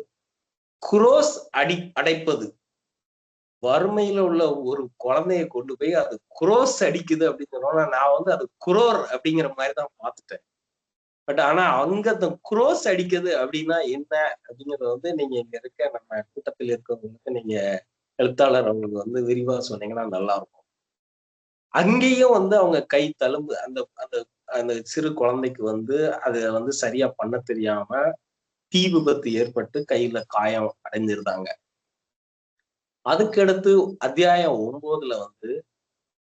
குரோஸ் அடைப்பது. வறுமையில உள்ள ஒரு குழந்தைய கொண்டு போய் அது குரோஸ் அடிக்குது அப்படின்னு சொன்னோம்னா நான் வந்து அது குரோர் அப்படிங்கிற மாதிரிதான் பார்த்துட்டேன். பட் ஆனா அங்க அந்த குரோஸ் அடிக்குது அப்படின்னா என்ன அப்படிங்கறத வந்து நீங்க இங்க இருக்க நம்ம கூட்டத்தில் இருக்கவங்களுக்கு நீங்க எழுத்தாளர் அவங்களுக்கு வந்து விரிவா சொன்னீங்கன்னா நல்லா இருக்கும். அங்கேயும் வந்து அவங்க கை தழும்பு அந்த அந்த அந்த சிறு குழந்தைக்கு வந்து அதை வந்து சரியா பண்ண தெரியாம தீ விபத்து ஏற்பட்டு கையில காயம் அடைஞ்சிருந்தாங்க. அதுக்கடுத்து அத்தியாயம் 9ல வந்து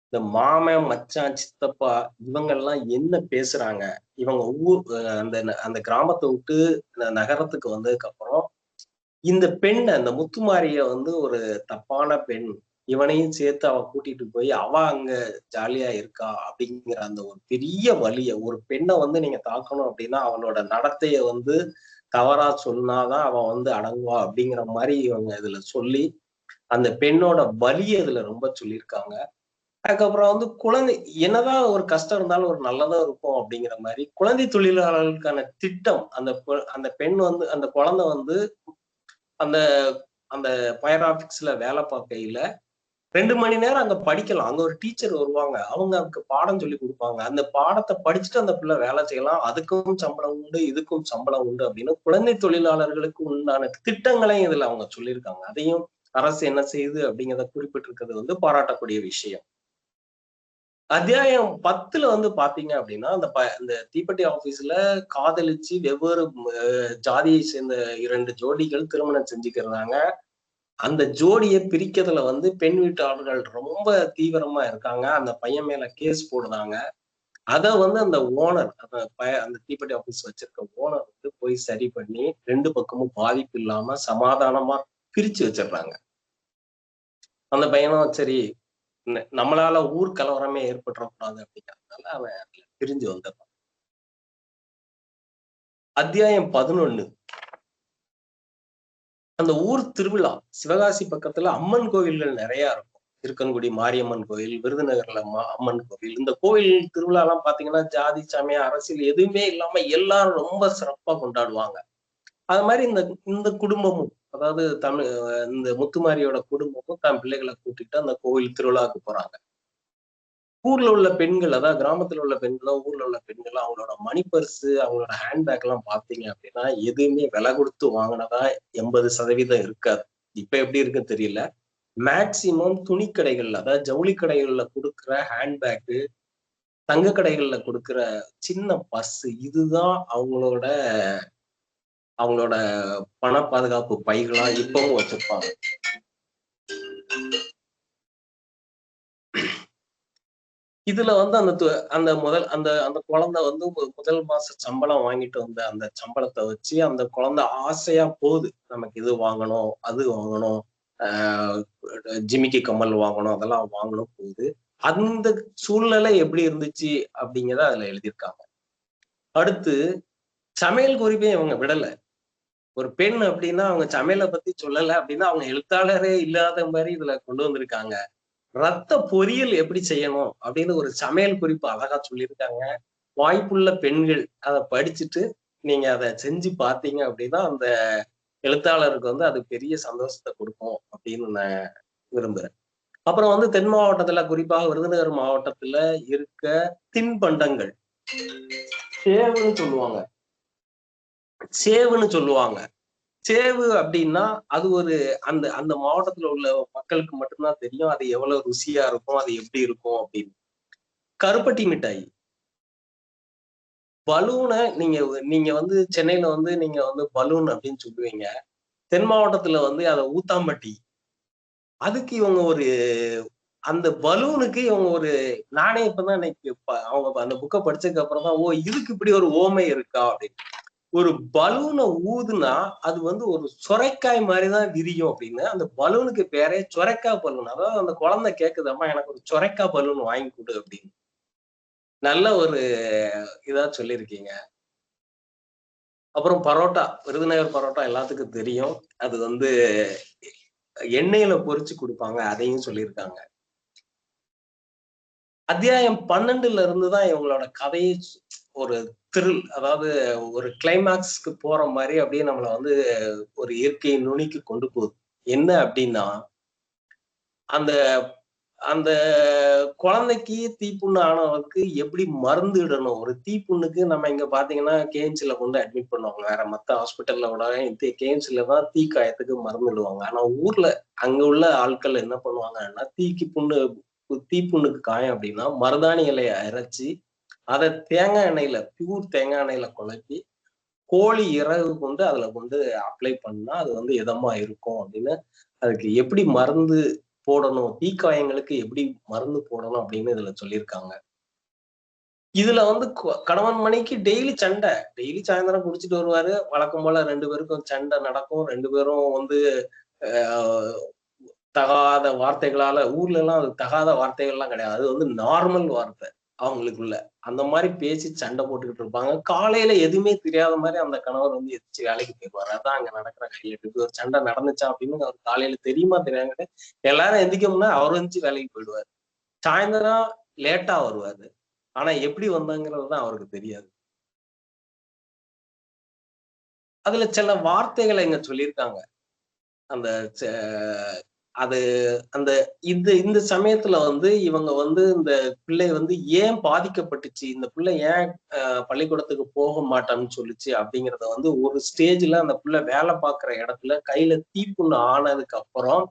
இந்த மாமன், மச்சான், சித்தப்பா இவங்கெல்லாம் என்ன பேசுறாங்க, இவங்க அந்த கிராமத்தை விட்டு நகரத்துக்கு வந்ததுக்கு அப்புறம் இந்த பெண்ணை அந்த முத்துமாரிய வந்து ஒரு தப்பான பெண், இவனையும் சேர்த்து அவ கூட்டிட்டு போய் அவ அங்க ஜாலியா இருக்கா அப்படிங்கிற அந்த ஒரு பெரிய வலிய ஒரு பெண்ணை வந்து நீங்க தாக்கணும் அப்படின்னா அவனோட நடத்தைய வந்து தவறா சொன்னாதான் அவன் வந்து அடங்குவா அப்படிங்கிற மாதிரி இவங்க இதுல சொல்லி அந்த பெண்ணோட வலிய இதுல ரொம்ப சொல்லியிருக்காங்க. அதுக்கப்புறம் வந்து குழந்தை என்னதான் ஒரு கஷ்டம் இருந்தாலும் ஒரு நல்லதா இருக்கும் அப்படிங்கிற மாதிரி குழந்தை தொழிலாளர்களுக்கான திட்டம் அந்த பெண் வந்து அந்த குழந்தை வந்து அந்த அந்த ஃபயர் ஆபீஸ்ல வேலை பார்க்கையில 2 மணி நேரம் அங்க படிக்கலாம். அங்க ஒரு டீச்சர் வருவாங்க. அவங்க அதுக்கு பாடம் சொல்லி கொடுப்பாங்க. அந்த பாடத்தை படிச்சுட்டு அந்த பிள்ளை வேலை செய்யலாம். அதுக்கும் சம்பளம் உண்டு, இதுக்கும் சம்பளம் உண்டு அப்படின்னு குழந்தை தொழிலாளர்களுக்கு உண்டான திட்டங்களையும் இதுல அவங்க சொல்லியிருக்காங்க. அதையும் அரசு என்ன செய்யுது அப்படிங்கிறத குறிப்பிட்டிருக்கிறது வந்து பாராட்டக்கூடிய விஷயம். அத்தியாயம் 10ல வந்து பாத்தீங்க அப்படின்னா இந்த தீப்பெட்டி ஆபீஸ்ல காதலிச்சு வெவ்வேறு ஜாதியை சேர்ந்த 2 ஜோடிகள் திருமணம் செஞ்சுக்கிறாங்க. அந்த ஜோடியை பிரிக்கிறதுல வந்து பெண் வீட்டாளர்கள் ரொம்ப தீவிரமா இருக்காங்க. அந்த பையன் மேல கேஸ் போடுறாங்க. அத வந்து அந்த ஓனர் அந்த தீப்பெட்டி ஆபீஸ் வச்சிருக்க ஓனர் வந்து போய் சரி பண்ணி 2 பக்கமும் பாதிப்பு இல்லாம சமாதானமா பிரிச்சு வச்சிடுறாங்க. அந்த பையனும் சரி நம்மளால ஊர் கலவரமே ஏற்பட்டுறக்கூடாது அப்படிங்கிறதுனால அவன் பிரிஞ்சு வந்துடுறான். அத்தியாயம் 11 அந்த ஊர் திருவிழா. சிவகாசி பக்கத்துல அம்மன் கோவில்கள் நிறைய இருக்கும். இருக்கன்குடி மாரியம்மன் கோயில், விருதுநகர்ல அம்மன் கோவில். இந்த கோவில் திருவிழா எல்லாம் பாத்தீங்கன்னா ஜாதி சமயம் அரசியல் எதுவுமே இல்லாம எல்லாரும் ரொம்ப சிறப்பா கொண்டாடுவாங்க. அது மாதிரி இந்த குடும்பமும் அதாவது இந்த முத்துமாரியோட குடும்பமும் தன் பிள்ளைகளை கூட்டிட்டு அந்த கோவில் திருவிழாவுக்கு போறாங்க. ஊர்ல உள்ள பெண்கள், அதாவது கிராமத்துல உள்ள பெண்களும் ஊர்ல உள்ள பெண்களும் அவங்களோட மணி பர்சு, அவங்களோட ஹேண்ட்பேக் எல்லாம் பாத்தீங்க அப்படின்னா எதுவுமே விலை கொடுத்து வாங்கினதா 80% இருக்காது. இப்ப எப்படி இருக்குன்னு தெரியல. மேக்சிமம் துணிக்கடைகள்ல, அதாவது ஜவுளி கடைகள்ல கொடுக்குற ஹேண்ட்பேக்கு, தங்க கடைகள்ல கொடுக்குற சின்ன பர்ஸ், இதுதான் அவங்களோட பண பாதுகாப்பு பைகளா இப்பவும் வச்சிருப்பாங்க. இதுல வந்து அந்த குழந்தை வந்து முதல் மாச சம்பளம் வாங்கிட்டு வந்த அந்த சம்பளத்தை வச்சு அந்த குழந்தை ஆசையா போகுது. நமக்கு இது வாங்கணும், அது வாங்கணும், ஜிமிக்கி கம்மல் வாங்கணும், அதெல்லாம் வாங்கணும் போகுது. அந்த சூழ்நிலை எப்படி இருந்துச்சு அப்படிங்கிறத அதுல எழுதியிருக்காங்க. அடுத்து சமையல் குறிப்பே இவங்க விடல. ஒரு பெண் அப்படின்னா அவங்க சமையலை பத்தி சொல்லல அப்படின்னா அவங்க எழுத்தாளரே இல்லாத மாதிரி இதுல கொண்டு வந்திருக்காங்க. ரத்த பொரியல் எப்படி செய்யணும் அப்படின்னு ஒரு சமையல் குறிப்பு அழகா சொல்லியிருக்காங்க. வாய்ப்புள்ள பெண்கள் அதை படிச்சுட்டு நீங்க அதை செஞ்சு பார்த்தீங்க அப்படின்னா அந்த எழுத்தாளருக்கு வந்து அது பெரிய சந்தோஷத்தை கொடுக்கும் அப்படின்னு நான் விரும்புறேன். அப்புறம் வந்து தென் மாவட்டத்துல, குறிப்பாக விருதுநகர் மாவட்டத்துல இருக்க தின்பண்டங்கள், சேவுன்னு சொல்லுவாங்க. சேவுன்னு சொல்லுவாங்க. சேவு அப்படின்னா அது ஒரு அந்த அந்த மாவட்டத்துல உள்ள மக்களுக்கு மட்டும்தான் தெரியும். அது எவ்வளவு ருசியா இருக்கும், அது எப்படி இருக்கும் அப்படின்னு. கருப்பட்டி மிட்டாய், பலூன நீங்க நீங்க வந்து சென்னையில வந்து நீங்க வந்து பலூன் அப்படின்னு சொல்லுவீங்க. தென் மாவட்டத்துல வந்து அத ஊத்தாம்பட்டி. அதுக்கு இவங்க ஒரு அந்த பலூனுக்கு இவங்க ஒரு நானே இப்பதான் இன்னைக்கு அவங்க அந்த புக்கை படிச்சதுக்கு அப்புறம் தான், ஓ இதுக்கு இப்படி ஒரு ஓமை இருக்கா அப்படின்னு. ஒரு பலூனை ஊதுனா அது வந்து ஒரு சொரைக்காய் மாதிரிதான் விரியும் அப்படின்னு. அந்த பலூனுக்கு பேரே சொரைக்காய் பலூன். அதாவது அந்த குழந்தை கேக்குதம்மா எனக்கு ஒரு சொரைக்காய் பலூன் வாங்கி கொடு அப்படின்னு. நல்ல ஒரு இதா சொல்லியிருக்கீங்க. அப்புறம் பரோட்டா, விருதுநகர் பரோட்டா எல்லாத்துக்கும் தெரியும். அது வந்து எண்ணெயில பொரிச்சு கொடுப்பாங்க, அதையும் சொல்லியிருக்காங்க. அத்தியாயம் 12ல இருந்துதான் இவங்களோட கதையை ஒரு த்ரில், அதாவது ஒரு கிளைமாக்ஸ்க்கு போற மாதிரி அப்படியே நம்மள வந்து ஒரு இயற்கை நுனிக்கு கொண்டு போகுது. என்ன அப்படின்னா, அந்த அந்த குழந்தைக்கு தீப்புண்ணு ஆனவருக்கு எப்படி மருந்து இடணும். ஒரு தீப்புண்ணுக்கு நம்ம இங்க பாத்தீங்கன்னா கேஎம்சில கொண்டு அட்மிட் பண்ணுவாங்க. வேற மத்த ஹாஸ்பிட்டல்ல விட கேஎம்சில தான் தீக்காயத்துக்கு மருந்து இடுவாங்க. ஆனா ஊர்ல அங்க உள்ள ஆட்கள் என்ன பண்ணுவாங்கன்னா, தீப்புண்ணுக்கு காயம் அப்படின்னா மருதாணி இலையை அரைச்சி அதை தேங்காய் எண்ணெயில, பியூர் தேங்காய் எண்ணெயில குழப்பி கோழி இறகு கொண்டு அதுல கொண்டு அப்ளை பண்ணா அது வந்து இதமா இருக்கும் அப்படின்னு. அதுக்கு எப்படி மருந்து போடணும், தீக்காயங்களுக்கு எப்படி மருந்து போடணும் அப்படின்னு இதுல சொல்லியிருக்காங்க. இதுல வந்து கணவன் மனைவிக்கு டெய்லி சண்டை. டெய்லி சாயந்தரம் குடிச்சிட்டு வருவாரு. வழக்கம் போல 2 பேருக்கும் சண்டை நடக்கும். 2 பேரும் வந்து தகாத வார்த்தைகளால, ஊர்ல எல்லாம் அது தகாத வார்த்தைகள்லாம் கிடையாது. அது வந்து நார்மல் வார்த்தை அவங்களுக்குள்ள. அந்த மாதிரி பேசி சண்டை போட்டுக்கிட்டு இருப்பாங்க. காலையில எதுவுமே தெரியாத மாதிரி அந்த கணவர் வந்து எந்திரிச்சு வேலைக்கு போயிடுவாரு. அதான் அங்க நடக்கிற ஹைலைட். ஒரு சண்டை நடந்துச்சா அப்படின்னு அவர் காலையில தெரியுமா தெரியாங்க எல்லாரும் எந்திரிக்கணும்னா அவர் வந்து வேலைக்கு போயிடுவாரு. சாயந்தரம் லேட்டா வருவாரு. ஆனா எப்படி வந்தாங்கிறது தான் அவருக்கு தெரியாது. அதுல சில வார்த்தைகளை இங்க சொல்லியிருக்காங்க. அந்த அது அந்த இந்த சமயத்துல வந்து இவங்க வந்து இந்த பிள்ளை வந்து ஏன் பாதிக்கப்பட்டுச்சு, இந்த பிள்ளை ஏன் பள்ளிக்கூடத்துக்கு போக மாட்டான்னு சொல்லுச்சு அப்படிங்கிறத வந்து ஒரு ஸ்டேஜ்ல அந்த பிள்ளை வேலை பார்க்குற இடத்துல கையில தீப்புண்ணு ஆனதுக்கு அப்புறம்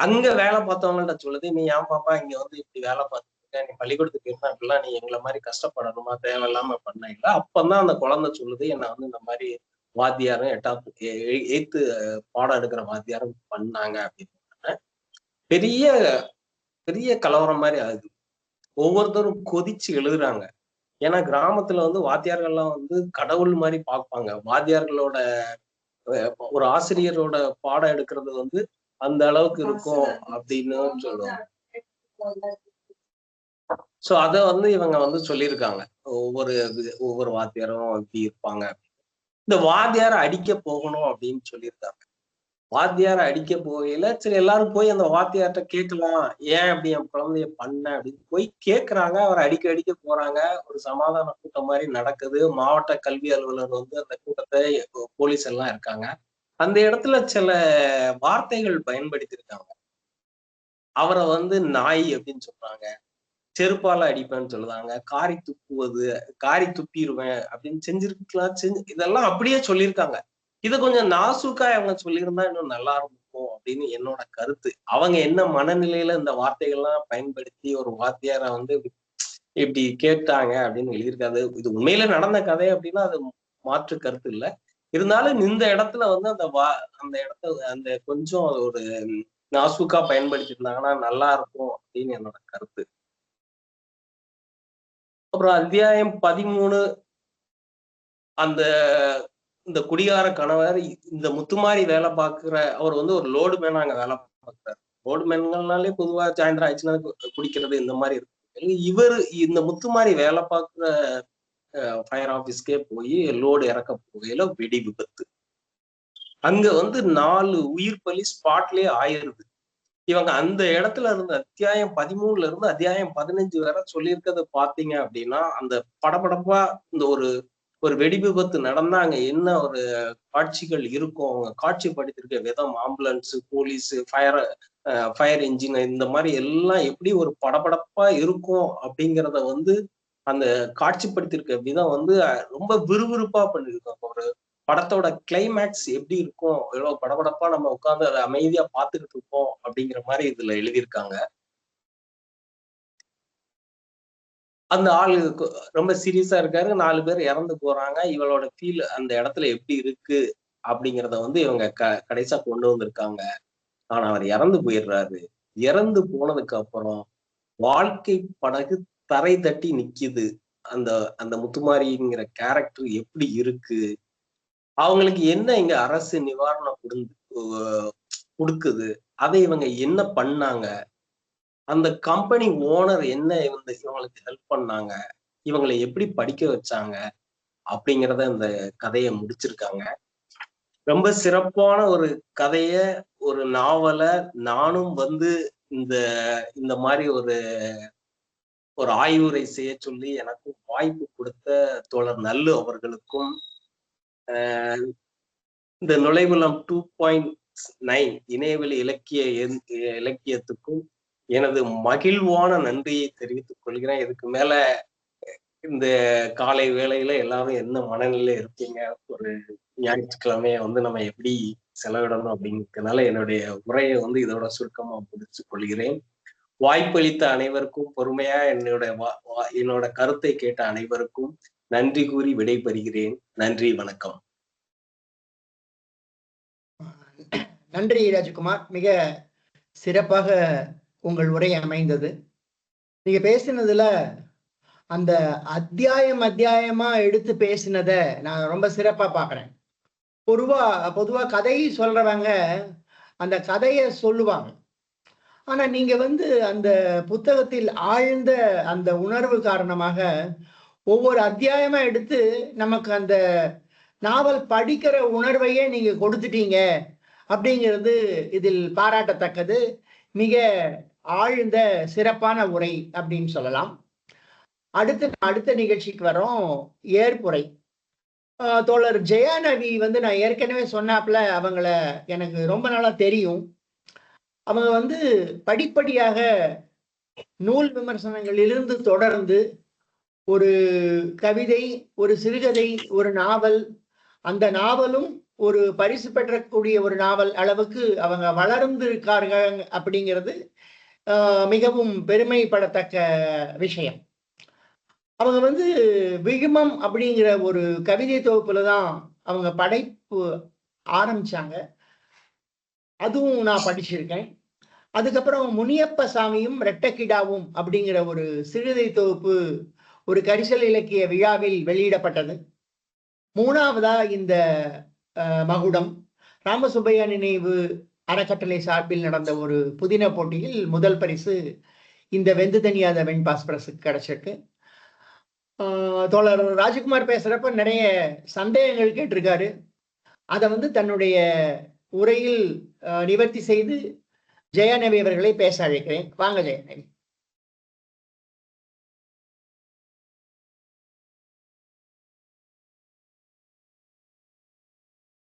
அங்க வேலை பார்த்தவங்கள்ட்ட சொல்லுது, நீ ஏன் பாப்பா இங்க வந்து இப்படி வேலை பார்த்துருக்க, நீ பள்ளிக்கூடத்துக்கு இருந்தா இப்படிலாம் நீ எங்களை மாதிரி கஷ்டப்படணுமா, தேவையில்லாம பண்ண இல்லை. அப்பதான் அந்த குழந்தை சொல்லுது, என்னை வந்து இந்த மாதிரி வாத்தியாரும் 8th பாடம் எடுக்கிற வாத்தியாரும் பண்ணாங்க அப்படின்னு. பெரிய பெரிய கலவரம் மாதிரி ஆகுது. ஒவ்வொருத்தரும் கொதிச்சு எழுதுறாங்க. ஏன்னா கிராமத்துல வந்து வாத்தியார்கள்லாம் வந்து கடவுள் மாதிரி பார்ப்பாங்க. வாத்தியார்களோட ஒரு ஆசிரியரோட பாடம் எடுக்கிறது வந்து அந்த அளவுக்கு இருக்கும் அப்படின்னு சொல்லுவாங்க. சோ அத வந்து இவங்க வந்து சொல்லியிருக்காங்க. ஒவ்வொரு வாத்தியாரும் இப்படி இருப்பாங்க. இந்த வாத்தியாரை அடிக்க போகணும் அப்படின்னு சொல்லியிருக்காங்க. வாத்தியார அடிக்க போகையில சரி எல்லாரும் போய் அந்த வாத்தியார்ட்ட கேட்கலாம், ஏன் அப்படி என் குழந்தைய பண்ண அப்படின்னு போய் கேட்கறாங்க. அவர் அடிக்க போறாங்க. ஒரு சமாதான கூட்டம் மாதிரி நடக்குது. மாவட்ட கல்வி அலுவலர் வந்து அந்த கூட்டத்தை, போலீஸ் எல்லாம் இருக்காங்க. அந்த இடத்துல சில வார்த்தைகள் பயன்படுத்தியிருக்காங்க. அவரை வந்து நாய் அப்படின்னு சொல்றாங்க, செருப்பால அடிப்பேன்னு சொல்லுவாங்க, காரி துப்பிடுவேன் அப்படின்னு செஞ்சிருக்கலாம். இதெல்லாம் அப்படியே சொல்லியிருக்காங்க. இத கொஞ்சம் நாசூக்கா அவங்க சொல்லியிருந்தா இன்னும் நல்லா இருக்கும் அப்படின்னு என்னோட கருத்து. அவங்க என்ன மனநிலையில இந்த வார்த்தைகள்லாம் பயன்படுத்தி ஒரு வாத்தியாரை வந்து இப்படி கேட்டாங்க அப்படின்னு எழுதியிருக்காது. இது உண்மையில நடந்த கதை அப்படின்னா அது மாற்று கருத்து இல்ல. இருந்தாலும் இந்த இடத்துல வந்து அந்த இடத்த அந்த கொஞ்சம் ஒரு நாசூக்கா பயன்படுத்தி இருந்தாங்கன்னா நல்லா இருக்கும் அப்படின்னு என்னோட கருத்து. அப்புறம் அத்தியாயம் 13 அந்த இந்த குடிகார கணவர் இந்த முத்துமாரி வேலை பார்க்கிற அவர் வந்து ஒரு லோடு மேனா அங்க வேலை பார்க்கிறாரு. லோடு மேன்கள்னாலே பொதுவா சாயந்தரம் ஆயிடுச்சுன்னா குடிக்கிறது இந்த மாதிரி இருக்கு. இவர் இந்த முத்துமாரி வேலை பார்க்கிற ஃபயர் ஆபீஸ்க்கே போய் லோடு இறக்க போகையில வெடி விபத்து. அங்க வந்து 4 உயிர் பலி ஸ்பாட்லயே ஆயிருது. இவங்க அந்த இடத்துல இருந்து அத்தியாயம் 13ல இருந்து அத்தியாயம் 15 வரை சொல்லியிருக்கிறது பாத்தீங்க அப்படின்னா, அந்த படபடப்பா இந்த ஒரு வெடி விபத்து நடந்தா அங்க என்ன ஒரு காட்சிகள் இருக்கும், அவங்க காட்சிப்படுத்திருக்க விதம், ஆம்புலன்ஸ், போலீஸ், ஃபயர் இன்ஜின் இந்த மாதிரி எல்லாம் எப்படி ஒரு படபடப்பா இருக்கும் அப்படிங்கிறத வந்து அந்த காட்சிப்படுத்திருக்க விதம் வந்து ரொம்ப விறுவிறுப்பா பண்ணிருக்கோம். ஒரு படத்தோட கிளைமேக்ஸ் எப்படி இருக்கும், எவ்வளவு படபடப்பா நம்ம உட்கார்ந்து அதை அமைதியா பார்த்துக்கிட்டு இருப்போம் அப்படிங்கிற மாதிரி இதுல எழுதியிருக்காங்க. அந்த ஆளு ரொம்ப சீரியஸா இருக்காரு, 4 பேர் இறந்து போறாங்க. இவளோட ஃபீல் அந்த இடத்துல எப்படி இருக்கு அப்படிங்கிறத வந்து இவங்க கடைசியா கொண்டு வந்திருக்காங்க. ஆனா அவர் இறந்து போயிடுறாரு. இறந்து போனதுக்கு அப்புறம் வாழ்க்கை படகு தரை தட்டி நிக்குது. அந்த அந்த முத்துமாரிங்கிற கேரக்டர் எப்படி இருக்கு, அவங்களுக்கு என்ன இங்க அரசு நிவாரணம் கொடுக்குது, அதை இவங்க என்ன பண்ணாங்க, அந்த கம்பெனி ஓனர் என்ன இவங்களுக்கு ஹெல்ப் பண்ணாங்க, இவங்களை எப்படி படிக்க வச்சாங்க அப்படிங்கிறத இந்த கதையை முடிச்சிருக்காங்க. ரொம்ப சிறப்பான ஒரு கதைய, ஒரு நாவல நானும் வந்து இந்த இந்த மாதிரி ஒரு ஆய்வுரை செய்ய சொல்லி எனக்கு வாய்ப்பு கொடுத்த தோழர் நல்லு அவர்களுக்கும், இந்த நுழைவுலம் 2.9 இணையவெளி இலக்கியத்துக்கும் எனது மகிழ்வான நன்றியை தெரிவித்துக் கொள்கிறேன். இதுக்கு மேல இந்த காலை வேளையில எல்லாரும் என்ன மனநிலையில இருப்பீங்க, ஒரு ஞாயிற்றுக்கிழமைய வந்து நம்ம எப்படி செலவிடணும் அப்படிங்கிறதுனால என்னுடைய உரையை வந்து இதோட சுருக்கமா முடித்துக் கொள்கிறேன். வாய்ப்பளித்த அனைவருக்கும், பொறுமையா என்னோட கருத்தை கேட்ட அனைவருக்கும் நன்றி கூறி விடைபெறுகிறேன். நன்றி, வணக்கம். நன்றி ராஜகுமார், மிக சிறப்பாக உங்கள் உரை அமைந்தது. நீங்க பேசினதுல அந்த அத்தியாயமா எடுத்து பேசினத நான் ரொம்ப சிறப்பா பாக்குறேன். பொதுவா கதை சொல்றவங்க அந்த கதையை சொல்லுவாங்க. ஆனா நீங்க வந்து அந்த புத்தகத்தில் ஆழ்ந்த அந்த உணர்வு காரணமாக ஒவ்வொரு அத்தியாயமா எடுத்து நமக்கு அந்த நாவல் படிக்கிற உணர்வையே நீங்க கொடுத்துட்டீங்க அப்படிங்கிறது இதில் பாராட்டத்தக்கது. மிக ஆழ்ந்த சிறப்பான உரை அப்படின்னு சொல்லலாம். அடுத்த நிகழ்ச்சிக்கு வரோம், ஏற்புரை. தோழர் ஜெயாநவி வந்து நான் ஏற்கனவே சொன்னாப்புல அவங்கள எனக்கு ரொம்ப நாளா தெரியும். அவங்க வந்து படிப்படியாக நூல் விமர்சனங்களிலிருந்து தொடர்ந்து ஒரு கவிதை, ஒரு சிறுகதை, ஒரு நாவல், அந்த நாவலும் ஒரு பரிசு பெற்றக்கூடிய ஒரு நாவல் அளவுக்கு அவங்க வளர்ந்து இருக்கார்கள் அப்படிங்கிறது மிகவும் பெருமைப்படத்தக்க விஷயம். அவங்க வந்து விழுமம் அப்படிங்கிற ஒரு கவிதை தொகுப்புல தான் அவங்க படைப்பு ஆரம்பிச்சாங்க. அதுவும் நான் படிச்சிருக்கேன். அதுக்கப்புறம் முனியப்ப சாமியும் ரெட்டக்கிடாவும் அப்படிங்கிற ஒரு சிறுகதை தொகுப்பு ஒரு கரிசல் இலக்கிய விழாவில் வெளியிடப்பட்டது. 3வதா இந்த மகுடம் ராமசுப்பையா நினைவு அறக்கட்டளை சார்பில் நடந்த ஒரு புதின போட்டியில் முதல் பரிசு இந்த வெந்து தனியாத வெண்பாஸ் பிரஸுக்கு கிடைச்சிருக்கு. தோழர் ராஜகுமார் பேசுறப்ப நிறைய சந்தேகங்கள் கேட்டிருக்காரு. அதை வந்து தன்னுடைய உரையில் நிவர்த்தி செய்து ஜெயாநவி அவர்களை பேச அழைக்கிறேன். வாங்க ஜெயாநவி.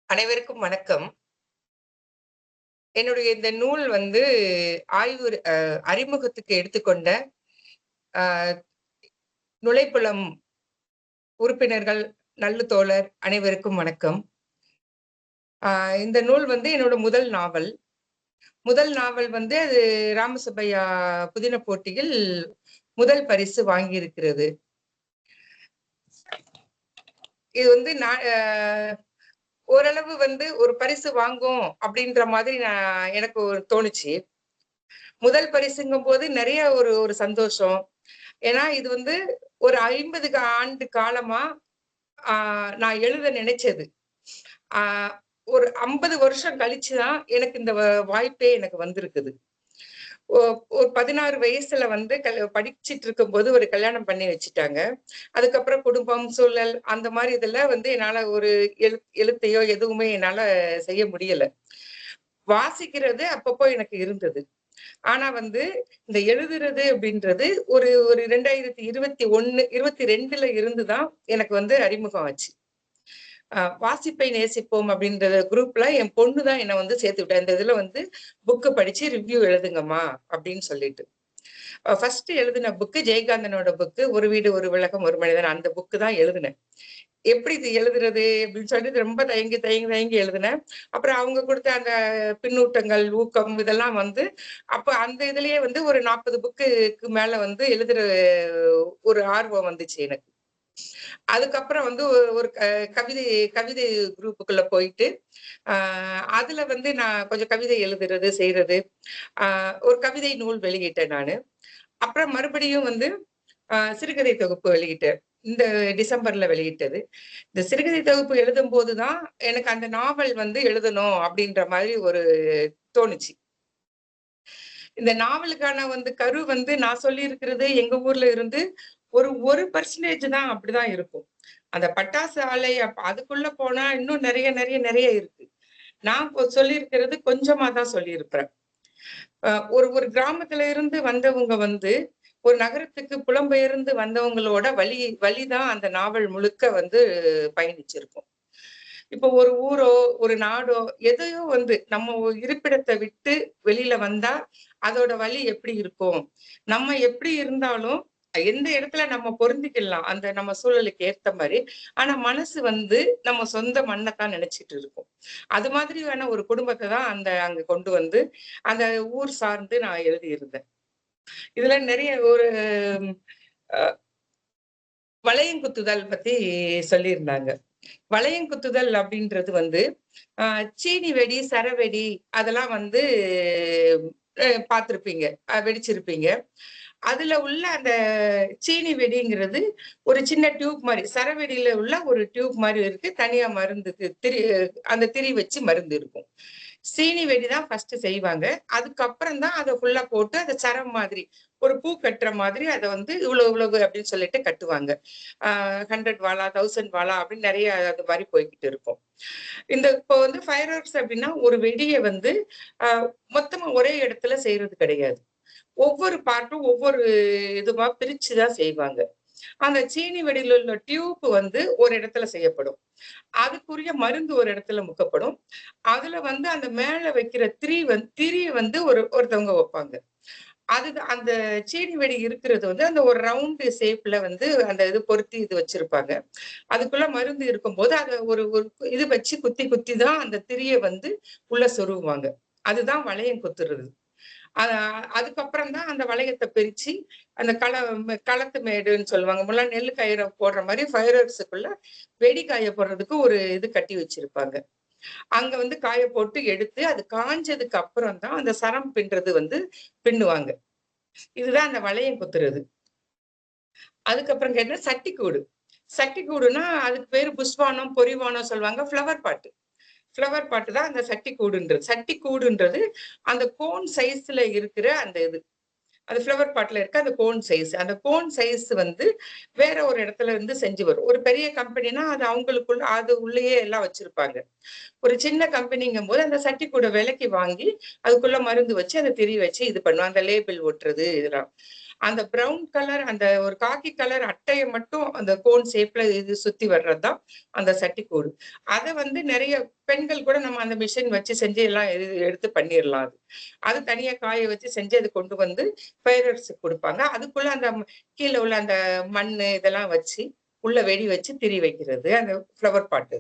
அனைவருக்கும் வணக்கம். என்னுடைய இந்த நூல் வந்து ஆய்வு அறிமுகத்துக்கு எடுத்துக்கொண்ட நுழைப்புலம் உறுப்பினர்கள், நல்லு தோழர் அனைவருக்கும் வணக்கம். இந்த நூல் வந்து என்னோட முதல் நாவல் வந்து அது ராமசுப்பையா புதின போட்டியில் முதல் பரிசு வாங்கி இருக்கிறது. இது வந்து ஓரளவு வந்து ஒரு பரிசு வாங்கும் அப்படின்ற மாதிரி எனக்கு தோணுச்சு. முதல் பரிசுங்கும் போது நிறைய ஒரு சந்தோஷம். ஏன்னா இது வந்து ஒரு 50 ஆண்டு காலமா நான் எழுத நினைச்சது. ஒரு 50 வருஷம் கழிச்சுதான் எனக்கு இந்த வாய்ப்பே எனக்கு வந்திருக்குது. ஒரு 16 வயசுல வந்து படிச்சுட்டு இருக்கும் போது ஒரு கல்யாணம் பண்ணி வச்சுட்டாங்க. அதுக்கப்புறம் குடும்பம், சூழல் அந்த மாதிரி இதெல்லாம் வந்து என்னால ஒரு எழுத்தையோ எதுவுமே என்னால செய்ய முடியல. வாசிக்கிறது அப்பப்போ எனக்கு இருந்தது. ஆனா வந்து இந்த எழுதுறது அப்படின்றது ஒரு 2021, 22ல இருந்துதான் எனக்கு வந்து அறிமுகம் ஆச்சு. வாசிப்பை நேசிப்போம் அப்படின்ற குரூப்ல என் பொண்ணு தான் என்னை வந்து சேர்த்து விட்டேன். இந்த இதுல வந்து புக்கு படிச்சு ரிவ்யூ எழுதுங்கம்மா அப்படின்னு சொல்லிட்டு. ஃபர்ஸ்ட் எழுதின புக்கு ஜெயகாந்தனோட புக்கு ஒரு வீடு ஒரு விளக்கம் ஒரு மனிதன். அந்த புக்கு தான் எழுதினேன். எப்படி இது எழுதுறது அப்படின்னு சொல்லிட்டு ரொம்ப தயங்கி எழுதினேன். அப்புறம் அவங்க கொடுத்த அந்த பின்னூட்டங்கள், ஊக்கம் இதெல்லாம் வந்து அப்ப அந்த இதுலயே வந்து ஒரு 40 புக்குக்கு மேல வந்து எழுதுற ஒரு ஆர்வம் வந்துச்சு எனக்கு. அதுக்கப்புறம் வந்து ஒரு கவிதை கவிதை குரூப்புக்குள்ள போயிட்டு அதுல வந்து நான் கொஞ்சம் கவிதை எழுதுறது செய்யறது. ஒரு கவிதை நூல் வெளியிட்டேன் நானு. அப்புறம் மறுபடியும் வந்து சிறுகதை தொகுப்பு வெளியிட்டேன். இந்த டிசம்பர்ல வெளியிட்டது. இந்த சிறுகதை தொகுப்பு எழுதும் போதுதான் எனக்கு அந்த நாவல் வந்து எழுதணும் அப்படின்ற மாதிரி ஒரு தோணுச்சு. இந்த நாவலுக்கான வந்து கரு வந்து நான் சொல்லி இருக்கிறது எங்க ஊர்ல இருந்து ஒரு 1% தான் அப்படிதான் இருக்கும். அந்த பட்டாசு ஆலை அதுக்குள்ள போனா இன்னும் நிறைய நிறைய நிறைய இருக்கு. நான் சொல்லியிருக்கிறது கொஞ்சமா தான் சொல்லியிருப்பேன். ஒரு ஒரு கிராமத்துல இருந்து வந்தவங்க வந்து ஒரு நகரத்துக்கு புலம்பெயர்ந்து வந்தவங்களோட வழிதான் அந்த நாவல் முழுக்க வந்து பயணிச்சிருக்கும். இப்போ ஒரு ஊரோ ஒரு நாடோ எதையோ வந்து நம்ம இருப்பிடத்தை விட்டு வெளியில வந்தா அதோட வழி எப்படி இருக்கும், நம்ம எப்படி இருந்தாலும் எந்த இடத்துல நம்ம பொருந்திக்கலாம் அந்த நம்ம சூழலுக்கு ஏத்த மாதிரி. ஆனா மனசு வந்து நம்ம சொந்த மண்ணைத்தான் நினைச்சிட்டு இருக்கும். அது மாதிரியான ஒரு குடும்பத்தை தான் அங்க கொண்டு வந்து அந்த ஊர் சார்ந்து நான் எழுதியிருந்தேன். இதுல நிறைய ஒரு வளையங்குத்துதல் பத்தி சொல்லியிருந்தாங்க. வளையங்குத்துதல் அப்படின்றது வந்து சீனி வெடி, சரவெடி அதெல்லாம் வந்து பார்த்திருப்பீங்க, வெடிச்சிருப்பீங்க. அதுல உள்ள அந்த சீனி வெடிங்கிறது ஒரு சின்ன டியூப் மாதிரி, சரவெடியில உள்ள ஒரு டியூப் மாதிரி இருக்கு. தனியா மருந்து அந்த திரி வச்சு மருந்து இருக்கும். சீனி வெடிதான் ஃபர்ஸ்ட் செய்வாங்க. அதுக்கப்புறம் தான் அதை ஃபுல்லா போட்டு அதை சரம் மாதிரி ஒரு பூ கட்டுற மாதிரி அதை வந்து இவ்வளவு அப்படின்னு சொல்லிட்டு கட்டுவாங்க. 100 வாலா 1000 வாலா அப்படின்னு நிறைய அது மாதிரி போய்கிட்டு இருக்கும். இப்போ வந்து ஃபயர் ஒர்க்ஸ் அப்படின்னா ஒரு வெடியை வந்து மொத்தமா ஒரே இடத்துல செய்யறது கிடையாது. ஒவ்வொரு பார்ட்டும் ஒவ்வொரு இதுவா பிரிச்சுதான் செய்வாங்க. அந்த சீனி வெடியில உள்ள டியூப் வந்து ஒரு இடத்துல செய்யப்படும். அதுக்குரிய மருந்து ஒரு இடத்துல முக்கப்படும். அதுல வந்து அந்த மேல வைக்கிற திரிய வந்து ஒருத்தவங்க வைப்பாங்க. அந்த சீனி வெடி இருக்கிறது வந்து அந்த ஒரு ரவுண்ட் ஷேப்ல வந்து அந்த இது பொருத்தி இது வச்சிருப்பாங்க. அதுக்குள்ள மருந்து இருக்கும்போது அதை ஒரு இது வச்சு குத்தி குத்தி தான் அந்த திரிய வந்து உள்ள சொருகுவாங்க. அதுதான் வளையம் குத்துறது. அதுக்கப்புறம் தான் அந்த வளையத்தை பிரிச்சு அந்த களத்து மேடுன்னு சொல்லுவாங்க. முன்னாடி நெல்லு கயிறை போடுற மாதிரி ஃபயர் ஒர்க்ஸுக்குள்ள வெடி காய போடுறதுக்கு ஒரு இது கட்டி வச்சிருப்பாங்க. அங்க வந்து காய போட்டு எடுத்து அது காஞ்சதுக்கு அப்புறம் தான் அந்த சரம் பின்றது வந்து பின்னுவாங்க. இதுதான் அந்த வளையம் குத்துறது. அதுக்கப்புறம் கேட்டா சட்டிக்கூடு. சட்டிக்கூடுனா அதுக்கு பேரு புஷ்வானம், பொறிவானம் சொல்லுவாங்க. ஃப்ளவர் பாட்டு தான் அந்த சட்டிக்கூடுன்றது அந்த கோன் சைஸ்ல இருக்கிற அந்த இது. அது ஃப்ளவர் பாட்ல இருக்க அந்த கோன் சைஸ். அந்த கோன் சைஸ் வந்து வேற ஒரு இடத்துல இருந்து செஞ்சு வரும். ஒரு பெரிய கம்பெனினா அது அவங்களுக்குள்ள அது உள்ளேயே எல்லாம் வச்சிருப்பாங்க. ஒரு சின்ன கம்பெனிங்கும் போது அந்த சட்டி கூட விலைக்கு வாங்கி அதுக்குள்ள மருந்து வச்சு அந்த திரி வச்சு இது பண்ணுவாங்க. அந்த லேபிள் ஒட்டுறது இதெல்லாம். அந்த பிரவுன் கலர் அந்த ஒரு காக்கி கலர் அட்டையை மட்டும் அந்த கோன் ஷேப்ல இது சுத்தி வர்றதுதான் அந்த சட்டிக்கூடு. அதை வந்து நிறைய பெண்கள் கூட நம்ம அந்த மிஷின் வச்சு செஞ்சு எல்லாம் எடுத்து பண்ணிடலாம். அது தனியா காய வச்சு செஞ்சு அது கொண்டு வந்து ஃபயர்ஸ் கொடுப்பாங்க. அதுக்குள்ள அந்த கீழே உள்ள அந்த மண்ணு இதெல்லாம் வச்சு உள்ள வெடி வச்சு திரி வைக்கிறது அந்த ஃப்ளவர் பாட்டு.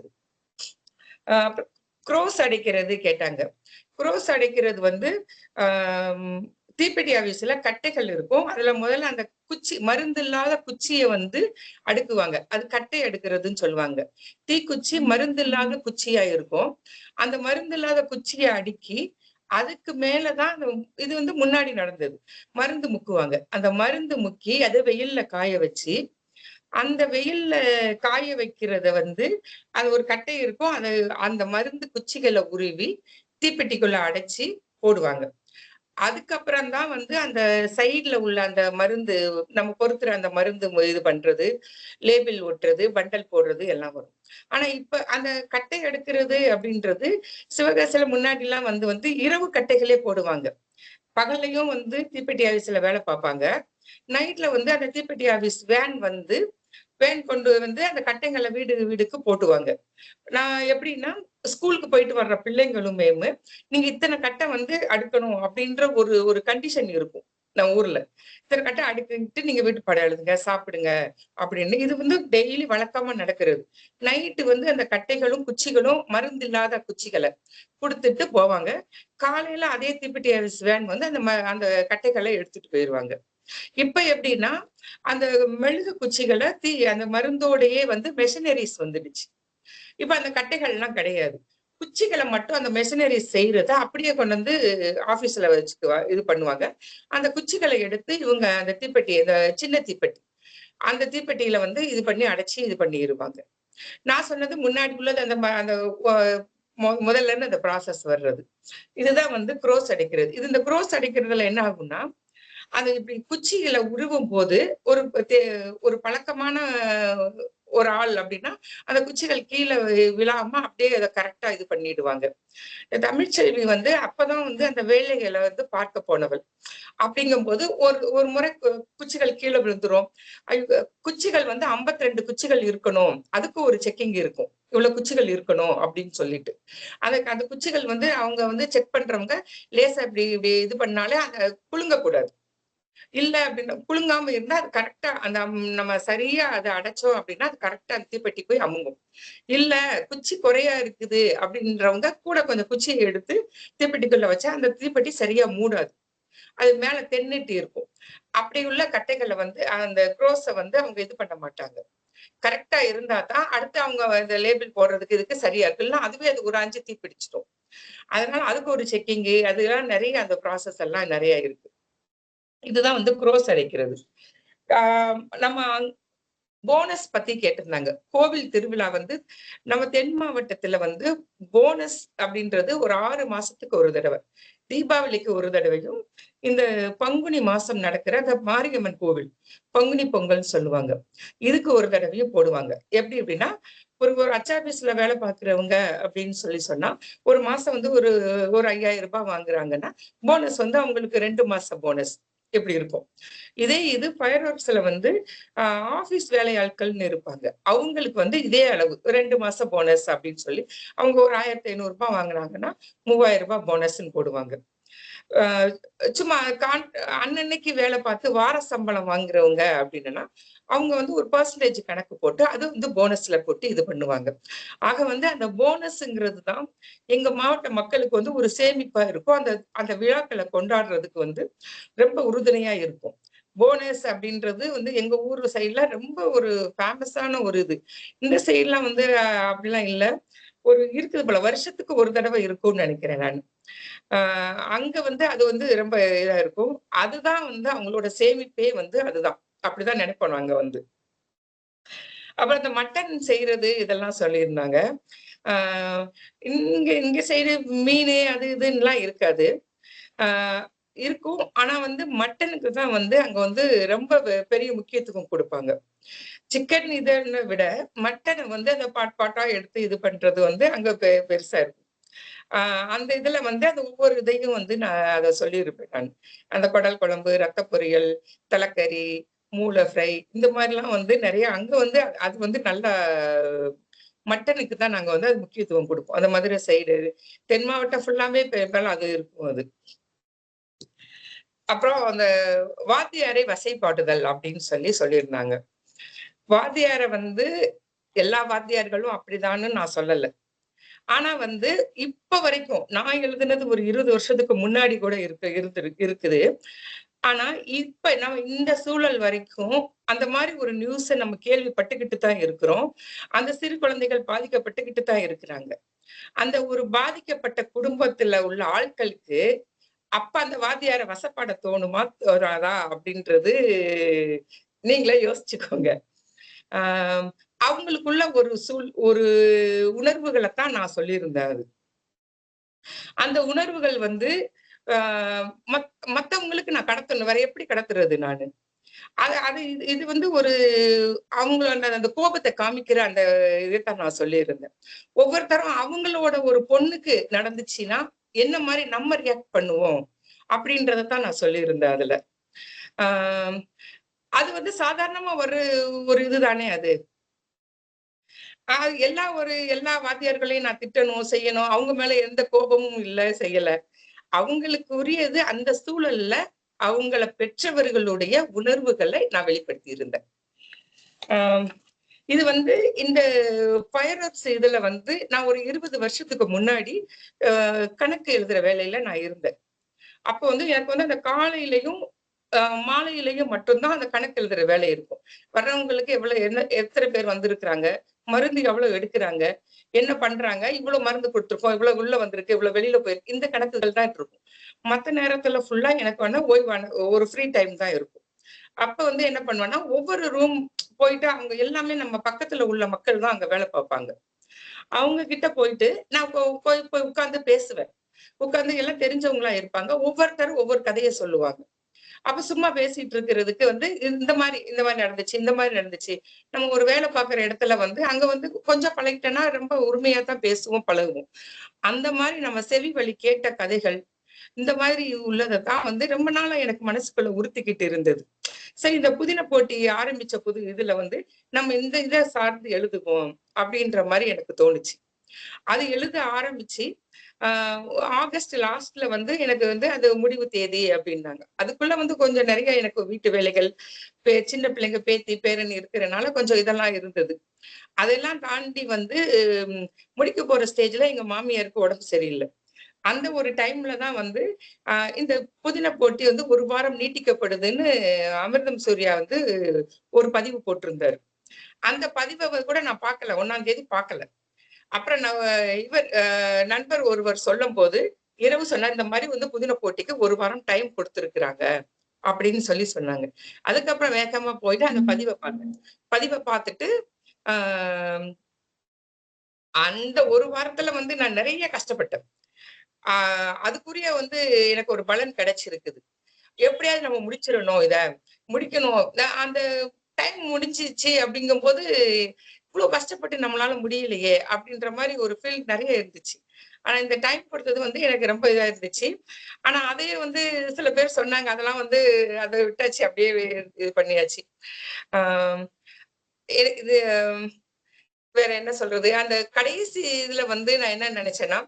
அது குரோஸ் அடைக்கிறது கேட்டாங்க. குரோஸ் அடைக்கிறது வந்து தீப்பெட்டி ஆபீஸ்ல கட்டைகள் இருக்கும். அதுல முதல்ல அந்த குச்சி மருந்து இல்லாத குச்சியை வந்து அடுக்குவாங்க. அது கட்டை அடுக்கிறதுன்னு சொல்லுவாங்க. தீக்குச்சி மருந்து இல்லாத குச்சியா இருக்கும். அந்த மருந்து இல்லாத குச்சியை அடுக்கி அதுக்கு மேலதான் இது வந்து முன்னாடி நடந்தது. மருந்து முக்குவாங்க. அந்த மருந்து முக்கி அதை வெயில்ல காய வச்சு அந்த வெயில்ல காய வைக்கிறத வந்து அது ஒரு கட்டை இருக்கும். அந்த மருந்து குச்சிகளை உருவி தீப்பெட்டிக்குள்ள அடைச்சி போடுவாங்க. அதுக்கப்புறம் தான் வந்து அந்த சைட்ல உள்ள அந்த மருந்து நம்ம பொறுத்துற அந்த மருந்து இது பண்றது, லேபிள் ஒட்டுறது, பண்டல் போடுறது எல்லாம் வரும். ஆனா இப்ப அந்த கட்டை எடுக்கிறது அப்படின்றது சிவகாசியில முன்னாடி எல்லாம் வந்து இரவு கட்டைகளே போடுவாங்க. பகல்லையும் வந்து தீப்பெட்டி ஆபீஸ்ல வேலை பார்ப்பாங்க. நைட்ல வந்து அந்த தீப்பெட்டி ஆபீஸ் வேன் வந்து வேன் கொண்டு வந்து அந்த கட்டைங்களை வீடு வீடுக்கு போட்டுவாங்க. நான் எப்படின்னா ஸ்கூலுக்கு போயிட்டு வர்ற பிள்ளைங்களுமே நீங்க இத்தனை கட்டை வந்து அடுக்கணும் அப்படின்ற ஒரு ஒரு கண்டிஷன் இருக்கும் நம்ம ஊர்ல. இத்தனை கட்டை அடுக்கிட்டு நீங்க வீட்டு பாடம் எழுதுங்க, சாப்பிடுங்க அப்படின்னு. இது வந்து டெய்லி வழக்கமா நடக்கிறது. நைட்டு வந்து அந்த கட்டைகளும் குச்சிகளும் மருந்து இல்லாத குச்சிகளை கொடுத்துட்டு போவாங்க. காலையில அதே தீப்பெட்டி வேன் வந்து அந்த கட்டைகளை எடுத்துட்டு போயிருவாங்க. இப்ப எப்படின்னா அந்த மெழுகு குச்சிகளை அந்த மருந்தோடையே வந்து மெஷினரிஸ் வந்துடுச்சு. இப்ப அந்த கட்டைகள் எல்லாம் கிடையாது. குச்சிகளை மட்டும் அந்த மெஷினரி செய்யறத அப்படியே கொண்டு வந்து ஆபீஸ்ல வச்சுக்குவா இது பண்ணுவாங்க. அந்த குச்சிகளை எடுத்து இவங்க அந்த தீப்பெட்டி, அந்த சின்ன தீப்பெட்டி, அந்த தீப்பெட்டியில வந்து இது பண்ணி அடைச்சி இது பண்ணிடுவாங்க. நான் சொன்னது முன்னாடி உள்ளது அந்த முதல்ல இருந்து அந்த ப்ராசஸ் வர்றது. இதுதான் வந்து குரோஸ் அடிக்கிறது. இது இந்த குரோஸ் அடிக்கிறதுல என்ன ஆகும்னா அது இப்படி குச்சிகளை உருவும் போது ஒரு பழக்கமான ஒரு ஆள் அப்படின்னா அந்த குச்சிகள் கீழே விழாம அப்படியே அதை கரெக்டா இது பண்ணிடுவாங்க. தமிழ்ச்செல்வி வந்து அப்பதான் வந்து அந்த வேலைகளை வந்து பார்க்க போனவள். அப்படிங்கும்போது ஒரு முறை குச்சிகள் கீழே விழுந்துரும். குச்சிகள் வந்து 52 குச்சிகள் இருக்கணும், அதுக்கு ஒரு செக்கிங் இருக்கும், இவ்வளவு குச்சிகள் இருக்கணும் அப்படின்னு சொல்லிட்டு. அந்த குச்சிகள் வந்து அவங்க வந்து செக் பண்றவங்க லேசா இப்படி இப்படி இது பண்ணாலே அந்த குலுங்க கூடாது. இல்ல அப்படின்னா குலுங்காம இருந்தா அது கரெக்டா அந்த நம்ம சரியா அதை அடைச்சோம் அப்படின்னா அது கரெக்டா அந்த தீப்பெட்டி போய் அமுங்கும். இல்ல குச்சி குறையா இருக்குது அப்படின்றவங்க கூட கொஞ்சம் குச்சியை எடுத்து தீப்பெட்டிக்குள்ள வச்சா அந்த தீப்பெட்டி சரியா மூடாது, அது மேல தென்னிட்டு இருக்கும். அப்படி உள்ள கட்டைகளை வந்து அந்த குரோஸை வந்து அவங்க இது பண்ண மாட்டாங்க. கரெக்டா இருந்தா தான் அடுத்து அவங்க அந்த லேபிள் போடுறதுக்கு இதுக்கு சரியா இருக்கு. இல்லைன்னா அதுவே அது ஒரு 5 தீப்பிடிச்சிடும். அதனால அதுக்கு ஒரு செக்கிங்கு அதெல்லாம் நிறைய அந்த ப்ராசஸ் எல்லாம் நிறைய இருக்கு. இதுதான் வந்து குரோஸ் அடைக்கிறது. நம்ம போனஸ் பத்தி கேட்டிருந்தாங்க. கோவில் திருவிழா வந்து நம்ம தென் மாவட்டத்துல வந்து போனஸ் அப்படின்றது ஒரு 6 மாசத்துக்கு ஒரு தடவை, தீபாவளிக்கு ஒரு தடவையும், இந்த பங்குனி மாசம் நடக்கிற அந்த மாரியம்மன் கோவில் பங்குனி பொங்கல் சொல்லுவாங்க, இதுக்கு ஒரு தடவையும் போடுவாங்க. எப்படி அப்படின்னா ஒரு அச்சாபீஸ்ல வேலை பார்க்கிறவங்க அப்படின்னு சொன்னா ஒரு மாசம் வந்து ஒரு 5000 ரூபாய் வாங்குறாங்கன்னா போனஸ் வந்து அவங்களுக்கு 2 மாசம் போனஸ் எப்படி இருக்கும். இதே இது ஃபயர் ஒர்க்ஸ்ல வந்து ஆபீஸ் வேலையாட்கள்னு இருப்பாங்க, அவங்களுக்கு வந்து இதே அளவு 2 மாசம் போனஸ் அப்படின்னு சொல்லி அவங்க ஒரு 1500 ரூபாய் வாங்குனாங்கன்னா 3000 ரூபாய் போனஸ்ன்னு போடுவாங்க. சும்மா அன்னன்னைக்கு வேலை பார்த்து வார சம்பளம் வாங்குறவங்க அப்படின்னா அவங்க வந்து ஒரு பெர்சன்டேஜ் கணக்கு போட்டு அது வந்து போனஸ்ல போட்டு இது பண்ணுவாங்க. ஆக வந்து அந்த போனஸ்ங்கிறது தான் எங்க மாவட்ட மக்களுக்கு வந்து ஒரு சேமிப்பா இருக்கும். அந்த விழாக்களை கொண்டாடுறதுக்கு வந்து ரொம்ப உறுதுணையா இருக்கும். போனஸ் அப்படின்றது வந்து எங்க ஊர் சைட்ல ரொம்ப ஒரு ஃபேமஸான ஒரு இது. இந்த சைட்லாம் வந்து அப்படிலாம் இல்லை, ஒரு இருக்குது போல, வருஷத்துக்கு ஒரு தடவை இருக்கும்னு நினைக்கிறேன் நான். அங்க வந்து அது வந்து ரொம்ப இதா இருக்கும். அதுதான் வந்து அவங்களோட சேமிப்பே வந்து அதுதான், அப்படிதான் நினைப்போம் நாங்க வந்து. அப்புறம் இந்த மட்டன் செய்யறது இதெல்லாம் சொல்லியிருந்தாங்க. இங்க சைடு மீன் அது இதுன்னுலாம் இருக்காது. இருக்கும். ஆனா வந்து மட்டனுக்கு தான் வந்து அங்க வந்து ரொம்ப பெரிய முக்கியத்துவம் கொடுப்பாங்க. சிக்கன் இதனை விட மட்டனை வந்து அந்த பாட்டா எடுத்து இது பண்றது வந்து அங்க பெருசா இருக்கும். அந்த இதுல வந்து அந்த ஒவ்வொரு இதையும் வந்து நான் அதை சொல்லியிருப்பேன் நான். அந்த குடல் குழம்பு, ரத்த பொரியல், தலைக்கறி, மூளை ஃப்ரை, இந்த மாதிரிலாம் வந்து நிறைய அங்க வந்து அது வந்து நல்லா மட்டனுக்கு தான் நாங்க வந்து அது முக்கியத்துவம் கொடுப்போம். அந்த மதுரை சைடு தென் மாவட்டம் ஃபுல்லாமே பெரும்பாலும் அது இருக்கும். அது அப்புறம் அந்த வாத்தியாரை வசைப்பாட்டுதல் அப்படின்னு சொல்லியிருந்தாங்க. வாத்தியாரை வந்து எல்லா வாத்தியார்களும் அப்படிதான்னு நான் சொல்லல. ஆனா வந்து இப்ப வரைக்கும் நான் எழுதுனது ஒரு 20 வருஷத்துக்கு முன்னாடி கூட இருக்குது. ஆனா இப்ப நம்ம இந்த சூழல் வரைக்கும் அந்த மாதிரி ஒரு நியூஸை நம்ம கேள்விப்பட்டுக்கிட்டு தான் இருக்கிறோம். அந்த சிறு குழந்தைகள் பாதிக்கப்பட்டுக்கிட்டு தான் இருக்கிறாங்க. அந்த ஒரு பாதிக்கப்பட்ட குடும்பத்துல உள்ள ஆட்களுக்கு அப்ப அந்த வாத்தியார வசப்பாட தோணுமா தோறாதா அப்படின்றது நீங்களே யோசிச்சுக்கோங்க. அவங்களுக்குள்ள ஒரு உணர்வுகளைத்தான் நான் சொல்லியிருந்தேன். அது அந்த உணர்வுகள் வந்து மத்தவங்களுக்கு நான் கடத்தணும், வேற எப்படி கடத்துறது நானு? அது இது வந்து ஒரு அவங்களோட அந்த கோபத்தை காமிக்கிற அந்த இதைத்தான் நான் சொல்லியிருந்தேன். ஒவ்வொருத்தரும் அவங்களோட ஒரு பொண்ணுக்கு நடந்துச்சுன்னா என்ன மாதிரி நம்ம ரியாக்ட் பண்ணுவோம் அப்படின்றதான் நான் சொல்லியிருந்தேன் அதுல. அது வந்து சாதாரணமா ஒரு இதுதானே அது. எல்லா வாத்தியார்களையும் நான் திட்டணும், செய்யணும். அவங்க மேல எந்த கோபமும் இல்ல, செய்யல. அவங்களுக்கு உரியது அந்த சூழல்ல அவங்கள பெற்றவர்களுடைய உணர்வுகளை நான் வெளிப்படுத்தி இருந்தேன். இது வந்து இந்த ஃபயர் ஒர்க்ஸ் இதுல வந்து நான் ஒரு 20 வருஷத்துக்கு முன்னாடி கணக்கு எழுதுற வேலையில நான் இருந்தேன். அப்போ வந்து எனக்கு வந்து அந்த காலையிலையும் மாலையிலையும் மட்டும்தான் அந்த கணக்கு எழுதுற வேலை இருக்கும். வர்றவங்களுக்கு எத்தனை பேர் வந்திருக்கிறாங்க, மருந்து எவ்வளவு எடுக்கிறாங்க, என்ன பண்றாங்க, இவ்வளவு மருந்து கொடுத்துருக்கோம், இவ்வளவு உள்ள வந்திருக்கு, இவ்வளவு வெளியில போயிருக்கு, இந்த கணக்குகள் தான் இருக்கும். மத்த நேரத்துல ஃபுல்லா எனக்கு வந்து ஓய்வான ஒரு ஃப்ரீ டைம் தான் இருக்கும். அப்ப வந்து என்ன பண்ணுவேன்னா, ஒவ்வொரு ரூம் போயிட்டு அவங்க எல்லாமே நம்ம பக்கத்துல உள்ள மக்கள் தான் அங்க வேலை பார்ப்பாங்க. அவங்க கிட்ட போயிட்டு நான் போய் போய் உட்கார்ந்து பேசுவேன். உட்கார்ந்து எல்லாம் தெரிஞ்சவங்களா இருப்பாங்க. ஒவ்வொருத்தரும் ஒவ்வொரு கதைய சொல்லுவாங்க. அப்ப சும்மா பேசிட்டு இருக்கிறதுக்கு வந்து இந்த மாதிரி நடந்துச்சு, இந்த மாதிரி நடந்துச்சு. நம்ம ஒரு வேலை பார்க்குற இடத்துல வந்து அங்க வந்து கொஞ்சம் பழகிட்டேன்னா ரொம்ப உரிமையா தான் பேசுவோம், பழகுவோம். அந்த மாதிரி நம்ம செவி வழி கேட்ட கதைகள், இந்த மாதிரி உள்ளதான் வந்து ரொம்ப நாளா எனக்கு மனசுக்குள்ள உறுத்திக்கிட்டு இருந்தது. சரி, இந்த புதின போட்டி ஆரம்பிச்ச இதுல வந்து நம்ம இந்த இதை சார்ந்து எழுதுவோம் அப்படின்ற மாதிரி எனக்கு தோணுச்சு. அது எழுத ஆரம்பிச்சு ஆகஸ்ட் லாஸ்ட்ல வந்து எனக்கு வந்து அது முடிவு தேதி அப்படின்னாங்க. அதுக்குள்ள வந்து கொஞ்சம் நிறைய எனக்கு வீட்டு வேலைகள், சின்ன பிள்ளைங்க, பேத்தி பேரன் இருக்கிறனால கொஞ்சம் இதெல்லாம் இருந்தது. அதெல்லாம் தாண்டி வந்து முடிக்க போற ஸ்டேஜ்ல எங்க மாமியாருக்கு உடம்பு சரியில்லை. அந்த ஒரு டைம்ல தான் வந்து இந்த புதின போட்டி வந்து 1 வாரம் நீட்டிக்கப்படுதுன்னு அமிர்தம் சூர்யா வந்து ஒரு பதிவு போட்டிருந்தாரு. அந்த பதிவை கூட நான் பார்க்கல. 1ஆம் தேதி பார்க்கல. அப்புறம் நண்பர் ஒருவர் சொல்லும்போது இரவு சொன்னார், இந்த மாதிரி வந்து புதின போட்டிக்கு 1 வாரம் டைம் கொடுத்திருக்கிறாங்க அப்படின்னு சொன்னாங்க. அதுக்கப்புறம் வேகமா போயிட்டு அந்த பதிவை பார்த்தேன். பதிவை பார்த்துட்டு அந்த 1 வாரத்துல வந்து நான் நிறைய கஷ்டப்பட்டேன். அதுக்குரிய வந்து எனக்கு ஒரு பலன் கிடைச்சிருக்குது. எப்படியாவது நம்ம முடிக்கணும். அந்த டைம் முடிஞ்சிச்சு அப்படிங்கும் போது இவ்வளவு கஷ்டப்பட்டு நம்மளால முடியலையே அப்படின்ற மாதிரி ஒரு ஃபீல் நிறைய இருந்துச்சு. ஆனா இந்த டைம் கொடுத்தது வந்து எனக்கு ரொம்ப இதா இருந்துச்சு. ஆனா அதே வந்து சில பேர் சொன்னாங்க, அதெல்லாம் வந்து அதை விட்டாச்சு, அப்படியே இது பண்ணியாச்சு. ஆஹ் இது வேற என்ன சொல்றது, அந்த கடைசி இதுல வந்து நான் என்ன நினைச்சேன்னா,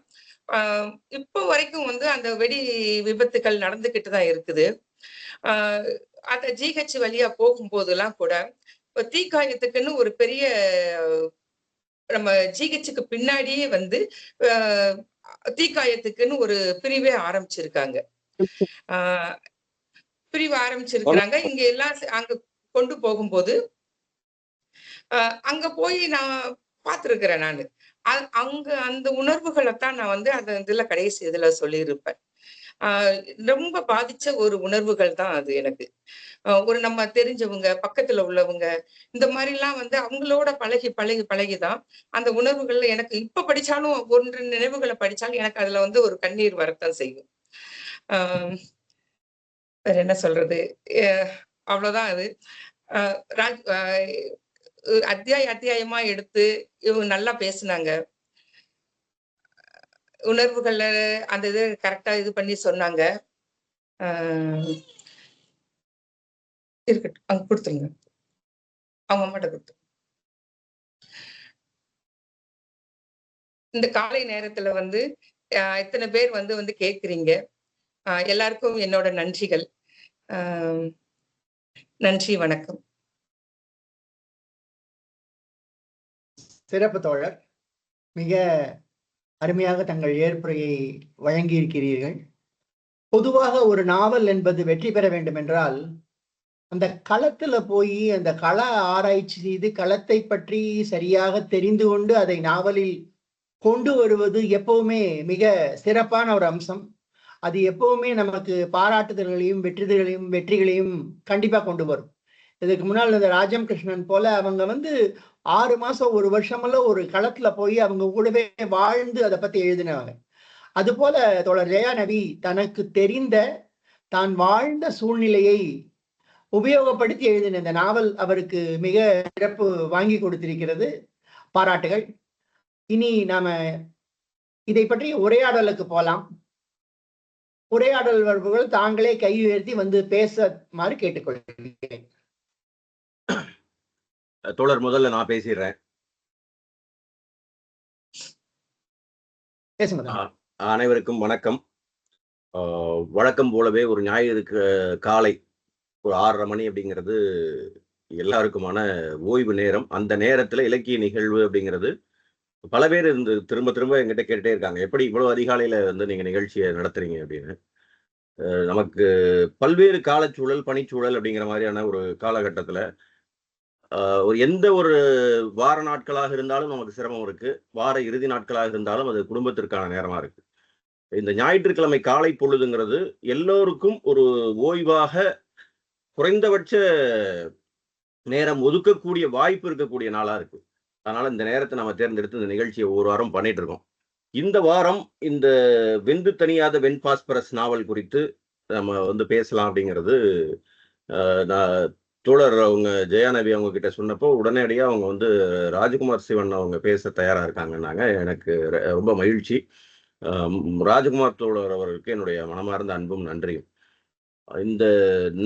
இப்போ வரைக்கும் வந்து அந்த வெடி விபத்துகள் நடந்துகிட்டு தான் இருக்குது. அந்த ஜிஹெச் வழியா போகும்போதெல்லாம் கூட தீக்காயத்துக்குன்னு ஒரு பெரிய நம்ம ஜிஹெச்சுக்கு பின்னாடியே வந்து தீக்காயத்துக்குன்னு ஒரு பிரிவே ஆரம்பிச்சிருக்காங்க. பிரிவு ஆரம்பிச்சிருக்கிறாங்க. இங்க எல்லாம் அங்க கொண்டு போகும்போது அங்க போய் நான் பார்த்திருக்கிறேன் நானு. அங்க அந்த உணர்வுகளைத்தான் நான் வந்து அந்த இதுல கடைசி இதுல சொல்லியிருப்பேன். ரொம்ப பாதிச்ச ஒரு உணர்வுகள் தான் அது எனக்கு. ஒரு நம்ம தெரிஞ்சவங்க, பக்கத்துல உள்ளவங்க, இந்த மாதிரி எல்லாம் வந்து அவங்களோட பழகிதான் அந்த உணர்வுகள்ல எனக்கு இப்ப படிச்சாலும் 1 நினைவுகளை படிச்சாலும் எனக்கு அதுல வந்து ஒரு கண்ணீர் வரத்தான் செய்யும். வேற என்ன சொல்றது, அவ்வளவுதான் அது. அத்தியாயமா எடுத்து இவங்க நல்லா பேசுனாங்க. உணர்வுகள்ல அந்த இது கரெக்டா இது பண்ணி சொன்னாங்க. இருக்கட்டும், அங்க கொடுத்துருங்க, அவங்க அம்மாட்ட கொடுத்து. இந்த காலை நேரத்துல வந்து இத்தனை பேர் வந்து கேக்குறீங்க. எல்லாருக்கும் என்னோட நன்றிகள். நன்றி, வணக்கம். சிறப்பு தோழர், மிக அருமையாக தங்கள் ஏற்புரையை வழங்கி இருக்கிறீர்கள். பொதுவாக ஒரு நாவல் என்பது வெற்றி பெற வேண்டும் என்றால் அந்த களத்துல போய் அந்த கள ஆராய்ச்சி செய்து களத்தை பற்றி சரியாக தெரிந்து கொண்டு அதை நாவலில் கொண்டு வருவது எப்பவுமே மிக சிறப்பான ஒரு அம்சம். அது எப்பவுமே நமக்கு பாராட்டுதல்களையும் வெற்றிகளையும் கண்டிப்பா கொண்டு வரும். இதுக்கு முன்னால் இந்த ராஜம் கிருஷ்ணன் போல அவங்க வந்து 6 மாசம் 1 வருஷமெல்லாம் ஒரு களத்துல போய் அவங்க கூடவே வாழ்ந்து அதை பத்தி எழுதினவங்க. அது போல தோழர் ஜெயா நவி தனக்கு தெரிந்த தான் வாழ்ந்த சூழ்நிலையை உபயோகப்படுத்தி எழுதின இந்த நாவல் அவருக்கு மிக சிறப்பு வாங்கி கொடுத்திருக்கிறது. பாராட்டுகள். இனி நாம இதை பற்றி உரையாடலுக்கு போலாம். உரையாடல் வருபவர்கள் தாங்களே கை உயர்த்தி வந்து பேசுமாறு கேட்டுக்கொள்கிறேன். தோழர் முதல்ல நான் பேசிடுறேன். பேசுங்க. அனைவருக்கும் வணக்கம். வழக்கம் போலவே ஒரு ஞாயிறு காலை ஒரு 6:30 மணி அப்படிங்கிறது எல்லாருக்குமான ஓய்வு நேரம். அந்த நேரத்துல இலக்கிய நிகழ்வு அப்படிங்கிறது பல பேர் இருந்து திரும்ப திரும்ப எங்கிட்ட கேட்டுட்டே இருக்காங்க, எப்படி இவ்வளவு அதிகாலையில வந்து நீங்க நிகழ்ச்சியை நடத்துறீங்க அப்படின்னு. நமக்கு பல்வேறு காலச்சூழல், பணிச்சூழல் அப்படிங்கிற மாதிரியான ஒரு காலகட்டத்துல ஒரு எந்த ஒரு வார நாட்களாக இருந்தாலும் நமக்கு சிரமம் இருக்கு. வார இறுதி நாட்களாக இருந்தாலும் அது குடும்பத்திற்கான நேரமா இருக்கு. இந்த ஞாயிற்றுக்கிழமை காலை பொழுதுங்கிறது எல்லோருக்கும் ஒரு ஓய்வாக குறைந்தபட்ச நேரம் ஒதுக்கக்கூடிய வாய்ப்பு இருக்கக்கூடிய நாளா இருக்கு. அதனால இந்த நேரத்தை நம்ம தேர்ந்தெடுத்து இந்த நிகழ்ச்சியை ஒரு வாரம் பண்ணிட்டு இருக்கோம். இந்த வாரம் இந்த வெந்து தணியாத வெண்பாஸ்பரஸ் நாவல் குறித்து நம்ம வந்து பேசலாம் அப்படிங்கிறது நான் தோழர் அவங்க ஜெயாநவி அவங்க கிட்ட சொன்னப்போ உடனடியா அவங்க வந்து ராஜகுமார் சிவன் அவங்க பேச தயாரா இருக்காங்கன்னாங்க. எனக்கு ரொம்ப மகிழ்ச்சி. ராஜகுமார் தோழர் அவர்களுக்கு என்னுடைய மனமார்ந்த அன்பும் நன்றியும். இந்த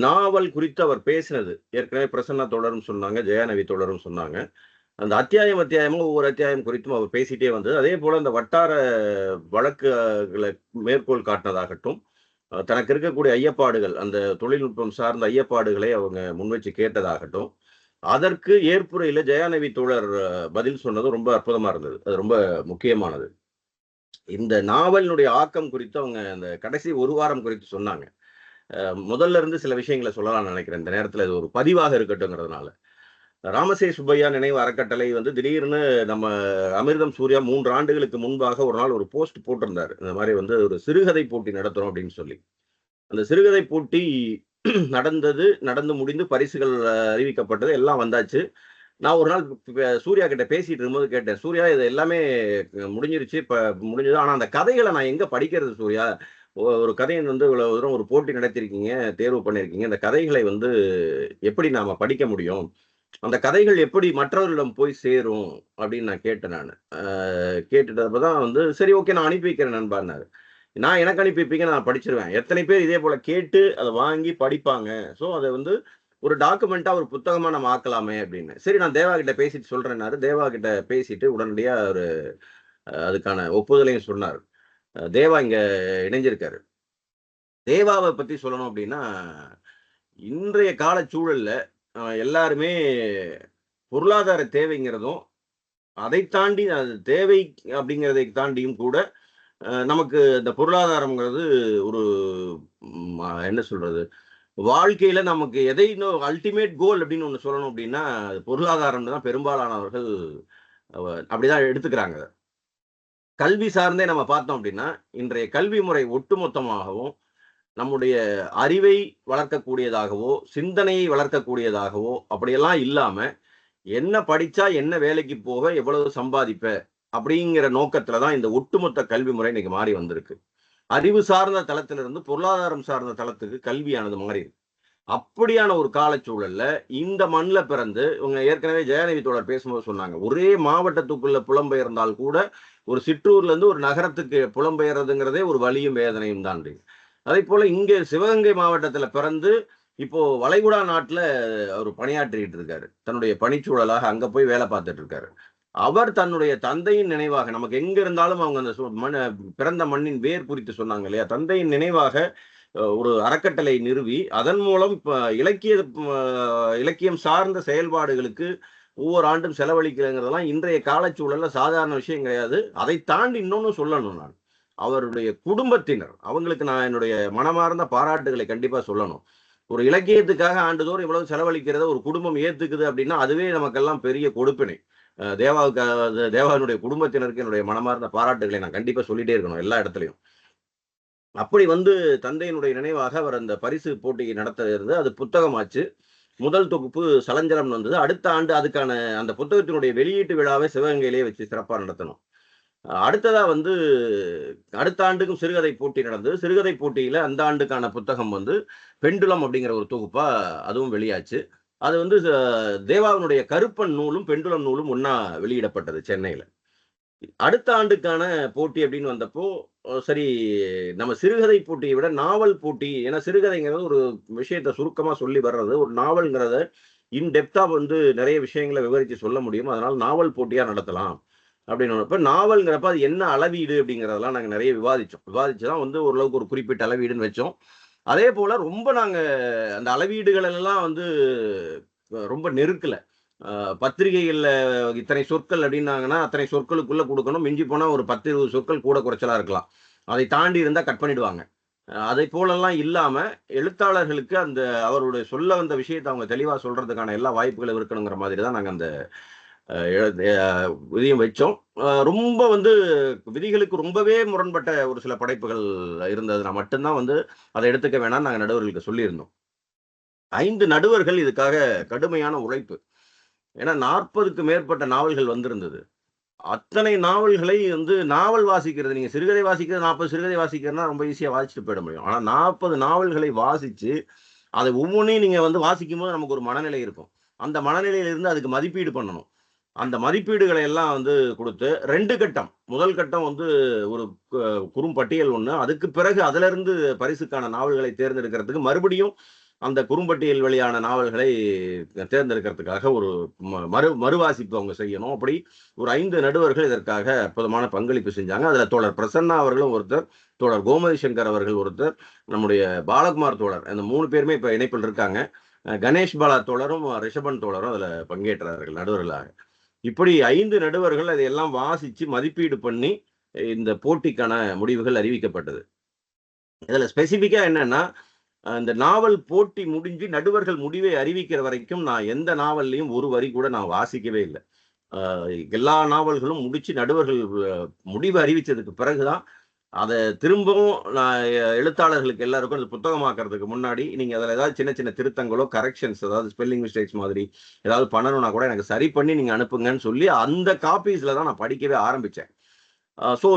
நாவல் குறித்து அவர் பேசினது ஏற்கனவே பிரசன்னா தோழரும் சொன்னாங்க, ஜெயாநவி தோழரும் சொன்னாங்க. அந்த அத்தியாயமா ஒவ்வொரு அத்தியாயம் குறித்தும் அவர் பேசிட்டே வந்தது. அதே போல இந்த வட்டார வழக்குகளை மேற்கோள் காட்டினதாகட்டும், தனக்கு இருக்கக்கூடிய ஐயப்பாடுகள், அந்த தொழில்நுட்பம் சார்ந்த ஐயப்பாடுகளை அவங்க முன்வச்சு கேட்டதாகட்டும், அதற்கு ஏற்புரையில ஜெயாநவி தோழர் பதில் சொன்னது ரொம்ப அற்புதமா இருந்தது. அது ரொம்ப முக்கியமானது. இந்த நாவலினுடைய ஆக்கம் குறித்து அவங்க அந்த கடைசி ஒரு வாரம் குறித்து சொன்னாங்க. முதல்ல இருந்து சில விஷயங்களை சொல்லலாம்னு நினைக்கிறேன். இந்த நேரத்துல இது ஒரு பதிவாக இருக்கட்டும்ங்கிறதுனால. ராமசே சுப்பையா நினைவு அறக்கட்டளை வந்து திடீர்னு நம்ம அமிர்தம் சூர்யா 3 ஆண்டுகளுக்கு முன்பாக ஒரு நாள் ஒரு போஸ்ட் போட்டிருந்தாரு. இந்த மாதிரி வந்து ஒரு சிறுகதை போட்டி நடத்துறோம் அப்படின்னு சொல்லி. அந்த சிறுகதை போட்டி நடந்து முடிந்து பரிசுகள் அறிவிக்கப்பட்டது, எல்லாம் வந்தாச்சு. நான் ஒரு நாள் சூர்யா கிட்ட பேசிட்டு இருக்கும்போது கேட்டேன், சூர்யா இது எல்லாமே முடிஞ்சிருச்சு, இப்ப முடிஞ்சது, ஆனா அந்த கதைகளை நான் எங்க படிக்கிறது சூர்யா? ஒரு கதையை வந்து இவ்வளவு தூரம் ஒரு போட்டி நடத்திருக்கீங்க, தேர்வு பண்ணிருக்கீங்க, இந்த கதைகளை வந்து எப்படி நாம படிக்க முடியும், அந்த கதைகள் எப்படி மற்றவர்களிடம் போய் சேரும் அப்படின்னு நான் கேட்டேன். நான் கேட்டுட்டப்பதான் வந்து சரி ஓகே நான் அனுப்பி வைக்கிறேன் நண்பான்னாரு. நான் எனக்கு அனுப்பி வைப்பீங்க, நான் படிச்சிருவேன். எத்தனை பேர் இதே போல கேட்டு அதை வாங்கி படிப்பாங்க, ஸோ அதை வந்து ஒரு டாக்குமெண்டா ஒரு புத்தகமா நம்ம ஆக்கலாமே அப்படின்னு. சரி நான் தேவா கிட்ட பேசிட்டு சொல்றேன்னாரு. தேவா கிட்ட பேசிட்டு உடனடியா ஒரு அதுக்கான ஒப்புதலையும் சொன்னார். தேவா இங்க இணைஞ்சிருக்காரு. தேவாவை பத்தி சொல்லணும் அப்படின்னா, இன்றைய கால சூழல்ல எல்லாருமே பொருளாதார தேவைங்கிறதும், அதை தாண்டி அது தேவை அப்படிங்கிறதை தாண்டியும் கூட நமக்கு இந்த பொருளாதாரம்ங்கிறது ஒரு என்ன சொல்றது, வாழ்க்கையில நமக்கு எதை அல்டிமேட் கோல் அப்படின்னு ஒண்ணு சொல்லணும் அப்படின்னா அது பொருளாதாரம்னு தான் பெரும்பாலானவர்கள் அப்படிதான் எடுத்துக்கிறாங்க. கல்வி சார்ந்தே நம்ம பார்த்தோம் அப்படின்னா இன்றைய கல்வி முறை ஒட்டுமொத்தமாகவும் நம்முடைய அறிவை வளர்க்கக்கூடியதாகவோ, சிந்தனையை வளர்க்கக்கூடியதாகவோ அப்படியெல்லாம் இல்லாம, என்ன படிச்சா என்ன வேலைக்கு போக எவ்வளவு சம்பாதிப்ப அப்படிங்கிற நோக்கத்துல தான் இந்த ஒட்டுமொத்த கல்வி முறை இன்னைக்கு மாறி வந்திருக்கு. அறிவு சார்ந்த தளத்திலிருந்து பொருளாதாரம் சார்ந்த தளத்துக்கு கல்வியானது மாறி இருக்கு. அப்படியான ஒரு காலச்சூழல்ல இந்த மண்ல பிறந்து இவங்க ஏற்கனவே ஜெயநவி தோழர் பேசும்போது சொன்னாங்க, ஒரே மாவட்டத்துக்குள்ள புலம்பெயர்ந்தால் கூட ஒரு சிற்றூர்ல இருந்து ஒரு நகரத்துக்கு புலம்பெயர்றதுங்கிறதே ஒரு வலியும் வேதனையும் தான். அதே போல இங்க சிவகங்கை மாவட்டத்துல பிறந்து இப்போ வளைகுடா நாட்டுல அவர் பணியாற்றிட்டு இருக்காரு. தன்னுடைய பணிச்சூழலாக அங்க போய் வேலை பார்த்துட்டு இருக்காரு. அவர் தன்னுடைய தந்தையின் நினைவாக, நமக்கு எங்க இருந்தாலும் அவங்க அந்த பிறந்த மண்ணின் வேர் குறித்து சொன்னாங்க இல்லையா, தந்தையின் நினைவாக ஒரு அறக்கட்டளை நிறுவி அதன் மூலம் இலக்கியம் சார்ந்த செயல்பாடுகளுக்கு ஒவ்வொரு ஆண்டும் செலவழிக்கிறதுங்கிறதெல்லாம் இன்றைய காலச்சூழல்ல சாதாரண விஷயம் கிடையாது. அதை தாண்டி இன்னொன்னு சொல்லணும், நான் அவருடைய குடும்பத்தினர் அவங்களுக்கு நான் என்னுடைய மனமார்ந்த பாராட்டுகளை கண்டிப்பா சொல்லணும். ஒரு இலக்கியத்துக்காக ஆண்டுதோறும் இவ்வளவு செலவழிக்கிறத ஒரு குடும்பம் ஏத்துக்குது அப்படின்னா அதுவே நமக்கெல்லாம் பெரிய கொடுப்பினை. தேவாவினுடைய குடும்பத்தினருக்கு என்னுடைய மனமார்ந்த பாராட்டுகளை நான் கண்டிப்பா சொல்லிட்டே இருக்கணும் எல்லா இடத்துலையும். அப்படி வந்து தந்தையினுடைய நினைவாக அவர் அந்த பரிசு போட்டியை நடத்த இருந்து அது புத்தகமாச்சு. முதல் தொகுப்பு சலஞ்சலம் வந்தது. அடுத்த ஆண்டு அதுக்கான அந்த புத்தகத்தினுடைய வெளியீட்டு விழாவை சிவகங்கையிலேயே வச்சு சிறப்பா நடத்தணும். அடுத்ததா வந்து அடுத்த ஆண்டுக்கும் சிறுகதை போட்டி நடந்தது. சிறுகதை போட்டியில அந்த ஆண்டுக்கான புத்தகம் வந்து பெண்டுலம் அப்படிங்கிற ஒரு தொகுப்பா அதுவும் வெளியாச்சு. அது வந்து தேவாவினுடைய கருப்பன் நூலும் பெண்டுலம் நூலும் ஒன்னா வெளியிடப்பட்டது சென்னையில. அடுத்த ஆண்டுக்கான போட்டி அப்படின்னு வந்தப்போ சரி நம்ம சிறுகதை போட்டியை விட நாவல் போட்டி, ஏன்னா சிறுகதைங்கிறது ஒரு விஷயத்த சுருக்கமா சொல்லி வர்றது, ஒரு நாவல்ங்கிறத இன்டெப்தா வந்து நிறைய விஷயங்களை விவரித்து சொல்ல முடியும். அதனால நாவல் போட்டியா நடத்தலாம் அப்படின்னு. இப்ப நாவல்ங்கிறப்ப அது என்ன அளவீடு அப்படிங்கிறதெல்லாம் நாங்க நிறைய விவாதிச்சுதான் வந்து ஓரளவுக்கு ஒரு குறிப்பிட்ட அளவீடுன்னு வச்சோம். அதே போல ரொம்ப நாங்க அந்த அளவீடுகள் எல்லாம் வந்து ரொம்ப நெருக்கல. பத்திரிகைகள்ல இத்தனை சொற்கள் அப்படின்னாங்கன்னா அத்தனை சொற்களுக்குள்ள கொடுக்கணும். மிஞ்சி போனா ஒரு 10, 20 சொற்கள் கூட குறைச்சலா இருக்கலாம். அதை தாண்டி இருந்தா கட் பண்ணிடுவாங்க. அதை போலலாம் இல்லாம எழுத்தாளர்களுக்கு அந்த அவருடைய சொல்ல வந்த விஷயத்தை அவங்க தெளிவா சொல்றதுக்கான எல்லா வாய்ப்புகளும் இருக்கணுங்கிற மாதிரி தான் நாங்க அந்த விதியும் வச்சோம். ரொம்ப வந்து விதிகளுக்கு ரொம்பவே முரண்பட்ட ஒரு சில படைப்புகள் இருந்ததுன்னா மட்டும்தான் வந்து அதை எடுத்துக்க வேணாம்னு நாங்க நடுவர்களுக்கு சொல்லியிருந்தோம். 5 நடுவர்கள் இதுக்காக கடுமையான உழைப்பு. ஏன்னா 40க்கு மேற்பட்ட நாவல்கள் வந்திருந்தது. அத்தனை நாவல்களை வந்து நாவல் வாசிக்கிறது, நீங்க சிறுகதை வாசிக்கிறது 40 சிறுகதை வாசிக்கிறதுனா ரொம்ப ஈஸியா வாசிச்சுட்டு போயிட முடியும். ஆனா 40 நாவல்களை வாசிச்சு அதை ஒவ்வொன்றையும் நீங்க வந்து வாசிக்கும்போது நமக்கு ஒரு மனநிலை இருக்கும். அந்த மனநிலையில இருந்து அதுக்கு மதிப்பீடு பண்ணணும். அந்த மதிப்பீடுகளை எல்லாம் வந்து கொடுத்து 2 கட்டம். முதல் கட்டம் வந்து ஒரு குறும்பட்டியல் ஒண்ணு. அதுக்கு பிறகு அதிலிருந்து பரிசுக்கான நாவல்களை தேர்ந்தெடுக்கிறதுக்கு மறுபடியும் அந்த குறும்பட்டியல் வழியான நாவல்களை தேர்ந்தெடுக்கிறதுக்காக ஒரு மறுவாசிப்பு அவங்க செய்யணும். அப்படி ஒரு 5 நடுவர்கள் இதற்காக அற்புதமான பங்களிப்பு செஞ்சாங்க. அதுல தோழர் பிரசன்னா அவர்களும் ஒருத்தர், தோழர் கோமதி சங்கர் அவர்கள் ஒருத்தர், நம்முடைய பாலகுமார் தோழர், அந்த 3 பேருமே இப்ப இணைப்பில் இருக்காங்க. கணேஷ் பாலா தோழரும் ரிஷபன் தோழரும் அதுல பங்கேற்றார்கள் நடுவர்களாக. இப்படி 5 நடுவர்கள் அதையெல்லாம் வாசிச்சு மதிப்பீடு பண்ணி இந்த போட்டிக்கான முடிவுகள் அறிவிக்கப்பட்டது. இதுல ஸ்பெசிபிக்கா என்னன்னா, இந்த நாவல் போட்டி முடிஞ்சு நடுவர்கள் முடிவை அறிவிக்கிற வரைக்கும் நான் எந்த நாவல்லையும் ஒரு வரி கூட நான் வாசிக்கவே இல்லை. எல்லா நாவல்களும் முடிச்சு நடுவர்கள் முடிவு அறிவிச்சதுக்கு பிறகுதான் அதை திரும்பவும் நான் எழுத்தாளர்களுக்கு எல்லாருக்கும் அது புத்தகமாக்குறதுக்கு முன்னாடி நீங்க அதில் ஏதாவது சின்ன சின்ன திருத்தங்களோ கரெக்ஷன்ஸ், அதாவது ஸ்பெல்லிங் மிஸ்டேக்ஸ் மாதிரி ஏதாவது பண்ணணும்னா கூட எனக்கு சரி பண்ணி நீங்க அனுப்புங்கன்னு சொல்லி அந்த காப்பீஸ்ல தான் நான் படிக்கவே ஆரம்பிச்சேன். ஸோ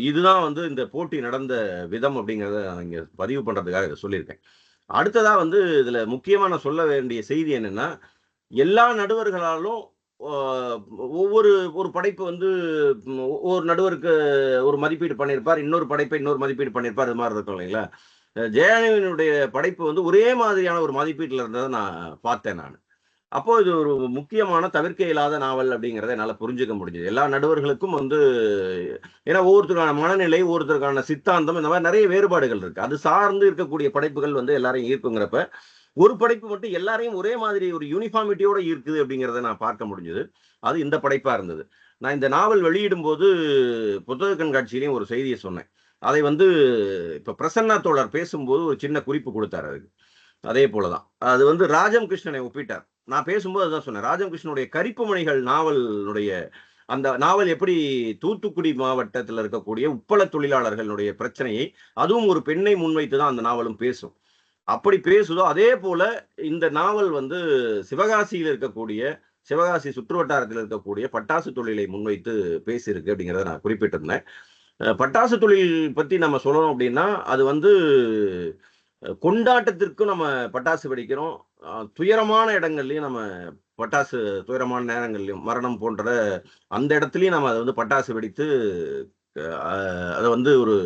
இதுதான் வந்து இந்த போட்டி நடந்த விதம் அப்படிங்கிறத நான் இங்க பதிவு பண்றதுக்காக இதை சொல்லியிருக்கேன். அடுத்ததா வந்து இதுல முக்கியமா நான் சொல்ல வேண்டிய செய்தி என்னன்னா, எல்லா நடுவர்களாலும் ஒரு படைப்பு வந்து ஒரு நடுவருக்கு ஒரு மதிப்பீடு பண்ணியிருப்பார், இன்னொரு படைப்பை இன்னொரு மதிப்பீடு பண்ணியிருப்பார். இது மாதிரி இருக்கும் இல்லைங்களா? ஜெயலலிதாவினுடைய படைப்பு வந்து ஒரே மாதிரியான ஒரு மதிப்பீட்டில் இருந்ததை நான் பார்த்தேன் நான். அப்போ இது ஒரு முக்கியமான தவிர்க்க இயலாத நாவல் அப்படிங்கிறத என்னால் புரிஞ்சுக்க முடிஞ்சது. எல்லா நடுவர்களுக்கும் வந்து ஏன்னா ஒவ்வொருத்தருக்கான மனநிலை, ஒவ்வொருத்தருக்கான சித்தாந்தம், இந்த மாதிரி நிறைய வேறுபாடுகள் இருக்கு. அது சார்ந்து இருக்கக்கூடிய படைப்புகள் வந்து எல்லாரையும் ஈர்க்குங்கிறப்ப ஒரு படைப்பு மட்டும் எல்லாரையும் ஒரே மாதிரி ஒரு யூனிஃபார்மிட்டியோட இருக்குது அப்படிங்கிறத நான் பார்க்க முடிஞ்சது. அது இந்த படைப்பா இருந்தது. நான் இந்த நாவல் வெளியிடும் போது புத்தக கண்காட்சியிலையும் ஒரு செய்தியை சொன்னேன். அதை வந்து இப்ப பிரசன்னா தோழர் பேசும்போது ஒரு சின்ன குறிப்பு கொடுத்தாரு அதுக்கு. அதே போலதான் அது வந்து ராஜம் கிருஷ்ணனை ஒப்பிட்டார். நான் பேசும்போது அதான் சொன்னேன். ராஜம் கிருஷ்ணனுடைய கரிப்பு மணிகள் நாவலுடைய அந்த நாவல் எப்படி தூத்துக்குடி மாவட்டத்தில் இருக்கக்கூடிய உப்பள தொழிலாளர்களுடைய பிரச்சனையை அதுவும் ஒரு பெண்ணை முன்வைத்து தான் அந்த நாவலும் பேசும். அப்படி பேசுதோ அதே போல இந்த நாவல் வந்து சிவகாசியில் இருக்கக்கூடிய, சிவகாசி சுற்று வட்டாரத்தில் இருக்கக்கூடிய பட்டாசு தொழிலை முன்வைத்து பேசியிருக்கு அப்படிங்கிறத நான் குறிப்பிட்டிருந்தேன். பட்டாசு தொழில் பத்தி நம்ம சொல்லணும் அப்படின்னா அது வந்து கொண்டாட்டத்திற்கும் நம்ம பட்டாசு வெடிக்கிறோம். துயரமான இடங்கள்லயும் நம்ம பட்டாசு, துயரமான நேரங்கள்லயும் மரணம் போன்ற அந்த இடத்துலயும் நம்ம அதை வந்து பட்டாசு வெடித்து அதை வந்து ஒரு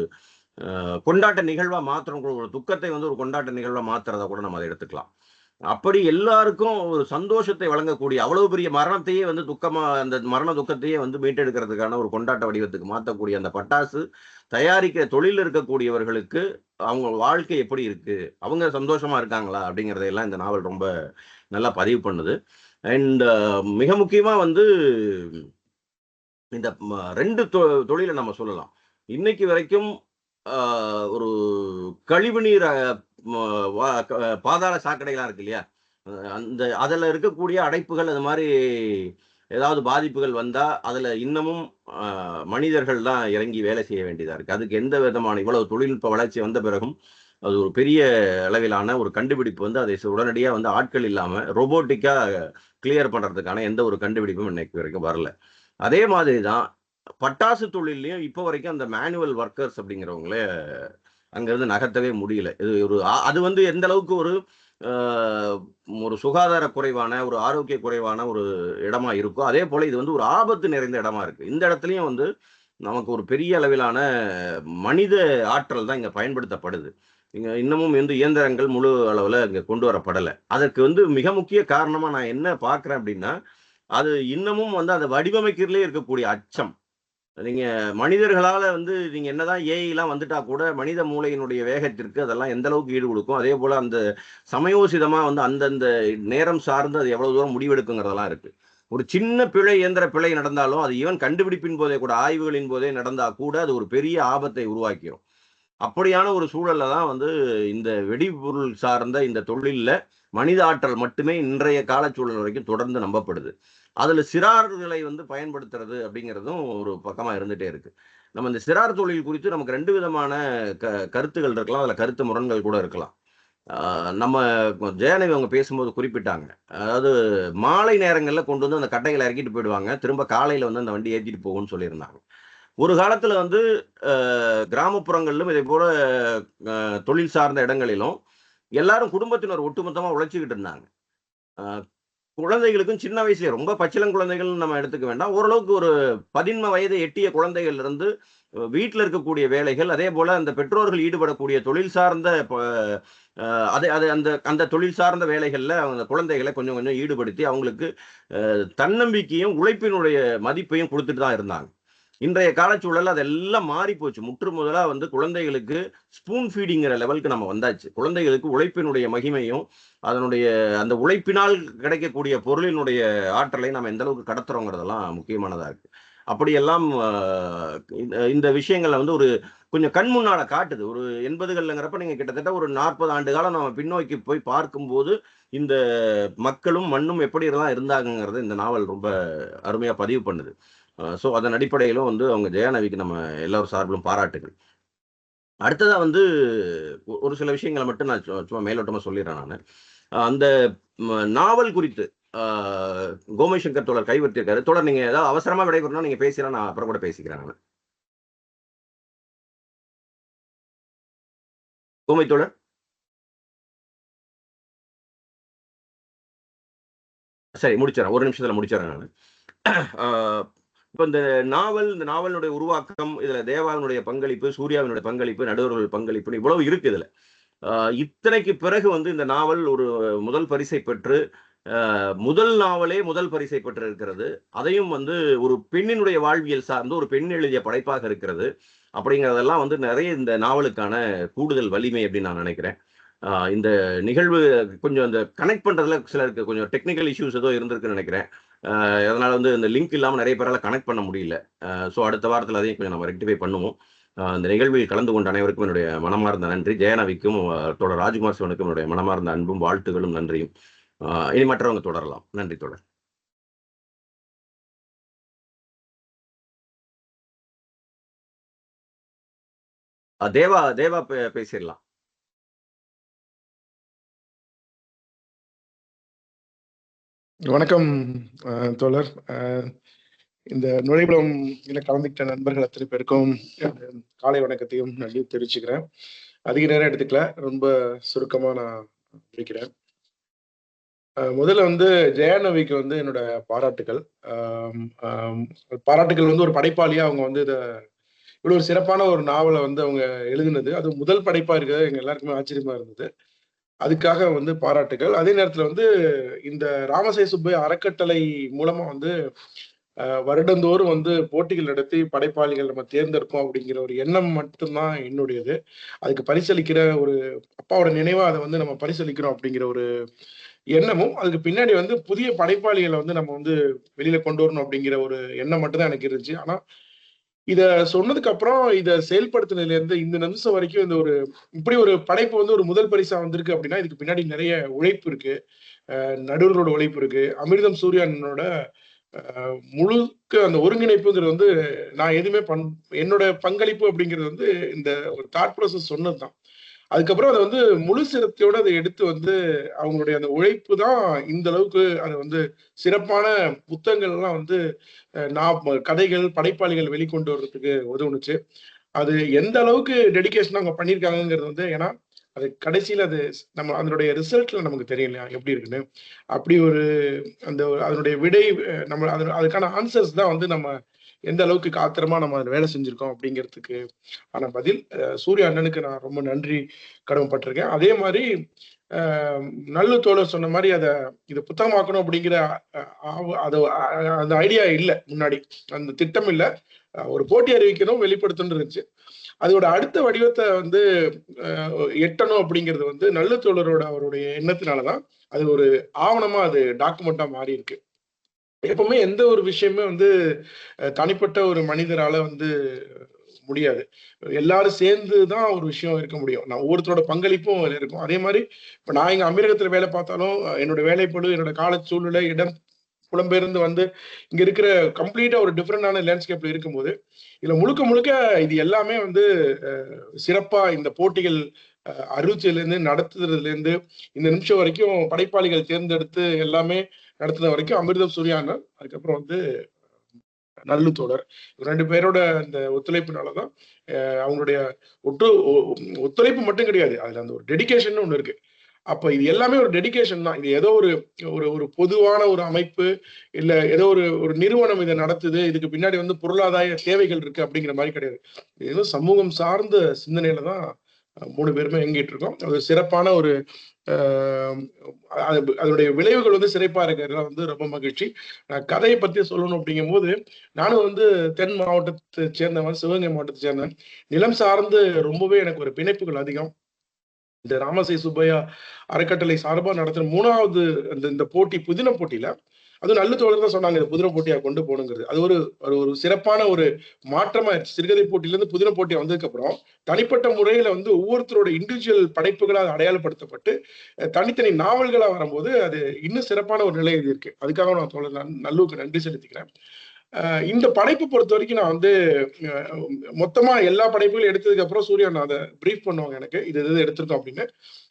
கொண்டாட்ட நிகழ்வா மாத்திரம், ஒரு துக்கத்தை வந்து ஒரு கொண்டாட்ட நிகழ்வா மாத்துறதா கூட நம்ம அதை எடுத்துக்கலாம். அப்படி எல்லாருக்கும் ஒரு சந்தோஷத்தை வழங்கக்கூடிய அவ்வளவு பெரிய மரணத்தையே வந்து துக்கமா, அந்த மரண துக்கத்தையே வந்து மீட்டெடுக்கிறதுக்கான ஒரு கொண்டாட்ட வடிவத்துக்கு மாற்றக்கூடிய அந்த பட்டாசு தயாரிக்கிற தொழில் இருக்கக்கூடியவர்களுக்கு அவங்க வாழ்க்கை எப்படி இருக்கு, அவங்க சந்தோஷமா இருக்காங்களா அப்படிங்கிறதையெல்லாம் இந்த நாவல் ரொம்ப நல்லா பதிவு பண்ணுது. அண்ட் மிக முக்கியமா வந்து இந்த 2 தொழிலை நம்ம சொல்லலாம். இன்னைக்கு வரைக்கும் ஒரு கழிவுநீர் பாதாள சாக்கடைகளா இருக்கு இல்லையா? அந்த அதுல இருக்கக்கூடிய அடைப்புகள், அது மாதிரி ஏதாவது பாதிப்புகள் வந்தா அதுல இன்னமும் மனிதர்கள் தான் இறங்கி வேலை செய்ய வேண்டியதா இருக்கு. அதுக்கு எந்த விதமான இவ்வளவு தொழில்நுட்ப வளர்ச்சி வந்த பிறகும் அது ஒரு பெரிய அளவிலான ஒரு கண்டுபிடிப்பு வந்து அதை உடனடியா வந்து ஆட்கள் இல்லாம ரோபோட்டிக்கா கிளியர் பண்றதுக்கான எந்த ஒரு கண்டுபிடிப்பும் இன்னைக்கு வரைக்கும் வரல. அதே மாதிரி தான் பட்டாசு தொழிலையும் இப்போ வரைக்கும் அந்த மேனுவல் ஒர்க்கர்ஸ் அப்படிங்கிறவங்களே அங்கிருந்து நகர்த்தவே முடியல. இது ஒரு அது வந்து எந்த அளவுக்கு ஒரு சுகாதார குறைவான, ஒரு ஆரோக்கிய குறைவான ஒரு இடமா இருக்கோ அதே போல இது வந்து ஒரு ஆபத்து நிறைந்த இடமா இருக்கு. இந்த இடத்துலயும் வந்து நமக்கு ஒரு பெரிய அளவிலான மனித ஆற்றல் தான் இங்க பயன்படுத்தப்படுது. இன்னமும் வந்து இயந்திரங்கள் முழு அளவில் இங்கே கொண்டு வரப்படலை. அதற்கு வந்து மிக முக்கிய காரணமாக நான் என்ன பார்க்குறேன் அப்படின்னா, அது இன்னமும் வந்து அதை வடிவமைக்கிறதுலே இருக்கக்கூடிய அச்சம். நீங்க மனிதர்களால வந்து நீங்க என்னதான் ஏஐலாம் வந்துட்டா கூட மனித மூளையினுடைய வேகத்திற்கு அதெல்லாம் எந்த அளவுக்கு ஈடு கொடுக்கும். அதே போல அந்த சமயோசிதமா வந்து அந்தந்த நேரம் சார்ந்து அது எவ்வளவு தூரம் முடிவெடுக்குங்கிறதெல்லாம் இருக்கு. ஒரு சின்ன பிழை, இயந்திர பிழை நடந்தாலும் அது ஈவன் கண்டுபிடிப்பின் போதே கூட, ஆய்வுகளின் போதே நடந்தா கூட அது ஒரு பெரிய ஆபத்தை உருவாக்கிரும். அப்படியான ஒரு சூழல்ல தான் வந்து இந்த வெடிபொருள் சார்ந்த இந்த தொழில்ல மனித ஆற்றல் மட்டுமே இன்றைய காலச்சூழல் வரைக்கும் தொடர்ந்து நம்பப்படுது. அதுல சிறார்களை வந்து பயன்படுத்துறது அப்படிங்கிறதும் ஒரு பக்கமா இருந்துட்டே இருக்கு. நம்ம இந்த சிறார் தொழில் குறித்து நமக்கு 2 விதமான கருத்துகள் இருக்கலாம். அதுல கருத்து முரண்கள் கூட இருக்கலாம். நம்ம ஜெயநவி அவங்க பேசும்போது குறிப்பிட்டாங்க. அதாவது மாலை நேரங்கள்ல கொண்டு வந்து அந்த கட்டைகள இறக்கிட்டு போயிடுவாங்க. திரும்ப காலையில வந்து அந்த வண்டி ஏத்திட்டு போகும்னு சொல்லியிருந்தாங்க. ஒரு காலத்துல வந்து கிராமப்புறங்களிலும் இதே போல தொழில் சார்ந்த இடங்களிலும் எல்லாரும் குடும்பத்தினர் ஒட்டுமொத்தமா உழைச்சுக்கிட்டு இருந்தாங்க. குழந்தைகளுக்கும் சின்ன வயசுல ரொம்ப பச்சிளங்குழந்தைகள் நம்ம எடுத்துக்க வேண்டாம். ஓரளவுக்கு ஒரு 13 வயதை எட்டிய குழந்தைகள் இருந்து வீட்டில் இருக்கக்கூடிய வேலைகள், அதே போல அந்த பெற்றோர்கள் ஈடுபடக்கூடிய தொழில் சார்ந்த அதே அது அந்த அந்த தொழில் சார்ந்த வேலைகள்ல அவங்க குழந்தைகளை கொஞ்சம் கொஞ்சம் ஈடுபடுத்தி அவங்களுக்கு தன்னம்பிக்கையும் உழைப்பினுடைய மதிப்பையும் கொடுத்துட்டு தான் இருந்தாங்க. இன்றைய காலச்சூழல் அதெல்லாம் மாறி போச்சு. முற்று முதலா வந்து குழந்தைகளுக்கு ஸ்பூன் ஃபீடிங்கிற லெவலுக்கு நம்ம வந்தாச்சு. குழந்தைகளுக்கு உழைப்பினுடைய மகிமையும் அதனுடைய அந்த உழைப்பினால் கிடைக்கக்கூடிய பொருளினுடைய ஆற்றலை நம்ம எந்த அளவுக்கு கடத்துறோங்கிறதெல்லாம் முக்கியமானதா இருக்கு. அப்படியெல்லாம் இந்த விஷயங்கள்ல வந்து ஒரு கொஞ்சம் கண் முன்னால காட்டுது. ஒரு 80கள்ங்கிறப்ப நீங்க கிட்டத்தட்ட ஒரு 40 ஆண்டு காலம் நம்ம பின்னோக்கி போய் பார்க்கும்போது இந்த மக்களும் மண்ணும் எப்படி எல்லாம் இருந்தாங்கிறத இந்த நாவல் ரொம்ப அருமையா பதிவு பண்ணுது. ஸோ அதன் அடிப்படையிலும் வந்து அவங்க ஜெயாநவிக்கு நம்ம எல்லாரும் சார்பிலும் பாராட்டுகள். அடுத்ததா வந்து ஒரு சில விஷயங்களை மட்டும் நான் சும்மா மேலோட்டமா சொல்லிடுறேன் நானு. அந்த நாவல் குறித்து கோமதி சங்கர் தோழர் கைவர்த்திருக்காரு. தோழர் நீங்க ஏதாவது அவசரமா விடைபெறணும் நீங்க பேசுறேன், நான் அப்புறம் கூட பேசிக்கிறேன் நான். கோமதி தோழர். சரி முடிச்சிடறேன், ஒரு நிமிஷத்துல முடிச்சிடறேன் நான். இப்போ இந்த நாவலுடைய உருவாக்கம், இதுல தேவாவினுடைய பங்களிப்பு, சூர்யாவினுடைய பங்களிப்பு, நடுவர்கள் பங்களிப்பு இவ்வளவு இருக்கு இதுல. இத்தனைக்கு பிறகு வந்து இந்த நாவல் ஒரு முதல் பரிசை பெற்று முதல் நாவலே முதல் பரிசை பெற்று இருக்கிறது. அதையும் வந்து ஒரு பெண்ணினுடைய வாழ்வியல் சார்ந்து ஒரு பெண் எழுதிய படைப்பாக இருக்கிறது. அப்படிங்கிறதெல்லாம் வந்து நிறைய இந்த நாவலுக்கான கூடுதல் வலிமை அப்படின்னு நான் நினைக்கிறேன். இந்த நிகழ்வு கொஞ்சம் அந்த கனெக்ட் பண்றதுல சிலருக்கு கொஞ்சம் டெக்னிக்கல் இஷ்யூஸ் ஏதோ இருந்திருக்குன்னு நினைக்கிறேன். அதனால வந்து இந்த லிங்க் இல்லாமல் நிறைய பேரால கனெக்ட் பண்ண முடியல. ஸோ அடுத்த வாரத்தில் அதையும் கொஞ்சம் நம்ம ரெக்டிஃபை பண்ணுவோம். இந்த நிகழ்வில் கலந்து கொண்ட அனைவருக்கும் என்னுடைய மனமார்ந்த நன்றி. ஜெயநவிக்கும் தோழர் ராஜ்குமார் சிவனுக்கும் என்னுடைய மனமார்ந்த அன்பும் வாழ்த்துகளும் நன்றியும். இனி மற்றவங்க தொடரலாம். நன்றி தோழர். தேவா பேசிடலாம். வணக்கம் தோழர். இந்த நுழைவுலம் கலந்துக்கிட்ட நண்பர்கள் அத்தனை பேருக்கும் காலை வணக்கத்தையும் நன்றி தெரிவிச்சுக்கிறேன். அதிக நேரம் எடுத்துக்கல, ரொம்ப சுருக்கமா நான் முடிக்கிறேன். முதல்ல வந்து ஜெயாநவிக்கு வந்து என்னோட பாராட்டுகள். பாராட்டுகள் வந்து ஒரு படைப்பாளியா அவங்க வந்து இதை இவ்வளவு ஒரு சிறப்பான ஒரு நாவலை வந்து அவங்க எழுதினது, அது முதல் படைப்பா இருக்கிறது எங்க எல்லாருக்குமே ஆச்சரியமா இருந்தது. அதுக்காக வந்து பாராட்டுகள். அதே நேரத்துல வந்து இந்த ராமசாமி சுப்பையா அறக்கட்டளை மூலமா வந்து வருடந்தோறும் வந்து போட்டிகள் நடத்தி படைப்பாளிகள் நம்ம தேர்ந்தெடுப்போம் அப்படிங்கிற ஒரு எண்ணம் மட்டும்தான் என்னுடையது. அதுக்கு பரிசளிக்கிற ஒரு அப்பாவோட நினைவா அதை வந்து நம்ம பரிசளிக்கிறோம் அப்படிங்கிற ஒரு எண்ணமும், அதுக்கு பின்னாடி வந்து புதிய படைப்பாளிகளை வந்து நம்ம வந்து வெளியில கொண்டு வரணும் அப்படிங்கிற ஒரு எண்ணம் மட்டும்தான் எனக்கு இருந்துச்சு. ஆனா இத சொன்னதுக்கு அப்புறம் இதை செயல்படுத்தினதுல இருந்து இந்த நிமிஷம் வரைக்கும் இந்த ஒரு இப்படி ஒரு படைப்பு வந்து ஒரு முதல் பரிசா வந்திருக்கு அப்படின்னா இதுக்கு பின்னாடி நிறைய உழைப்பு இருக்கு. நடுவர்களோட உழைப்பு இருக்கு. அமிர்தம் சூர்யானோட முழுக்க அந்த ஒருங்கிணைப்புங்கிறது வந்து நான் எதுவுமே என்னோட பங்களிப்பு அப்படிங்கிறது வந்து இந்த ஒரு தாட் ப்ராசஸ் சொன்னதுதான். அதுக்கப்புறம் அதை வந்து முழு சிரத்தையோட அதை எடுத்து வந்து அவங்களுடைய அந்த உழைப்பு தான் இந்த அளவுக்கு அதை வந்து சிறப்பான புத்தகங்கள்லாம் வந்து கதைகள் படைப்பாளிகள் வெளிக்கொண்டு வர்றதுக்கு உதவுனுச்சு. அது எந்த அளவுக்கு டெடிகேஷன் அவங்க பண்ணியிருக்காங்கிறது வந்து, ஏன்னா அது கடைசியில் அது நம்ம அதனுடைய ரிசல்ட்ல நமக்கு தெரியலையா எப்படி இருக்குன்னு. அப்படி ஒரு அந்த அதனுடைய விடை நம்ம அதுக்கான ஆன்சர்ஸ் தான் வந்து நம்ம எந்த அளவுக்கு காத்திரமா நம்ம அதில் வேலை செஞ்சிருக்கோம் அப்படிங்கிறதுக்கு ஆன பதில். சூர்யா அண்ணனுக்கு நான் ரொம்ப நன்றி கடமைப்பட்டிருக்கேன். அதே மாதிரி நல்லு தோழர் சொன்ன மாதிரி இதை புத்தகமாக்கணும் அப்படிங்கிற அந்த ஐடியா இல்லை, முன்னாடி அந்த திட்டம் இல்லை. ஒரு போட்டி அறிவிக்கணும், வெளிப்படுத்தணும் இருந்துச்சு. அதோட அடுத்த வடிவத்தை வந்து எட்டணும் அப்படிங்கிறது வந்து நல்லு தோழரோட அவருடைய எண்ணத்தினாலதான் அது ஒரு ஆவணமா, அது டாக்குமெண்டா மாறி இருக்கு. எப்பவுமே எந்த ஒரு விஷயமே வந்து தனிப்பட்ட ஒரு மனிதரால வந்து முடியாது. எல்லாரும் சேர்ந்துதான் ஒரு விஷயம் இருக்க முடியும். நான் ஒவ்வொருத்தரோட பங்களிப்பும் இருக்கும். அதே மாதிரி இப்ப நான் இங்க அமீரகத்துல வேலை பார்த்தாலும் என்னோட வேலைப்பளு, என்னோட கால சூழ்நிலை, இடம் புலம்பெயர்ந்து வந்து இங்க இருக்கிற கம்ப்ளீட்டா ஒரு டிஃப்ரெண்டான லேண்ட்ஸ்கேப்ல இருக்கும்போது இதுல முழுக்க முழுக்க இது எல்லாமே வந்து சிறப்பா இந்த போட்டிகள் அறிவிச்சதுல இருந்து நடத்துறதுல இருந்து இந்த நிமிஷம் வரைக்கும் படைப்பாளிகள் தேர்ந்தெடுத்து எல்லாமே நடத்துன வரைக்கும் அமிர்தம் சூர்யானன், அதுக்கப்புறம் வந்து நல்லு தோழர், ரெண்டு பேரோட இந்த ஒத்துழைப்புனாலதான் அவங்களுடைய ஒத்துழைப்பு மட்டும் கிடையாது, அதுல அந்த ஒரு டெடிகேஷன் ஒண்ணு இருக்கு. அப்ப இது எல்லாமே ஒரு டெடிகேஷன் தான். இது ஏதோ ஒரு பொதுவான ஒரு அமைப்பு இல்ல ஏதோ ஒரு நிறுவனம் இதை நடத்துது, இதுக்கு பின்னாடி வந்து பொருளாதார தேவைகள் இருக்கு அப்படிங்கிற மாதிரி கிடையாது. ஏதோ சமூகம் சார்ந்த சிந்தனையில தான் 3 பேருமே இயங்கிட்டு இருக்கோம். அது சிறப்பான ஒரு அதனுடைய விளைவுகள் வந்து சிறப்பா இருக்கிறதுல வந்து ரொம்ப மகிழ்ச்சி. கதையை பத்தி சொல்லணும் அப்படிங்கும் போது நானும் வந்து தென் மாவட்டத்தை சேர்ந்தவன், சிவகங்கை மாவட்டத்தை சேர்ந்தவன். நிலம் சார்ந்து ரொம்பவே எனக்கு ஒரு பிணைப்புகள் அதிகம். இந்த ராமசை சுப்பையா அறக்கட்டளை சார்பா நடத்துற 3வது இந்த போட்டி புதின போட்டியில அது நல்ல தோழர் தான் சொன்னாங்க, இந்த புதின போட்டியா கொண்டு போகணுங்கிறது. அது ஒரு சிறப்பான ஒரு மாற்றமா சிறுகதை போட்டியிலிருந்து புதின போட்டியா வந்ததுக்கு அப்புறம் தனிப்பட்ட முறையில வந்து ஒவ்வொருத்தரோட இண்டிவிஜுவல் படைப்புகளாக அடையாளப்படுத்தப்பட்டு தனித்தனி நாவல்களா வரும்போது அது இன்னும் சிறப்பான ஒரு நிலை இருக்கு. அதுக்காக நான் தோழர் நல்லுக்கு நன்றி செலுத்திக்கிறேன். இந்த படைப்பு பொறுத்த வரைக்கும் நான் வந்து மொத்தமா எல்லா படைப்புகளும் எடுத்ததுக்கு அப்புறம் சூர்யா நான் அதை பிரீஃப் பண்ணுவாங்க எனக்கு இது எடுத்திருக்கோம் அப்படின்னு.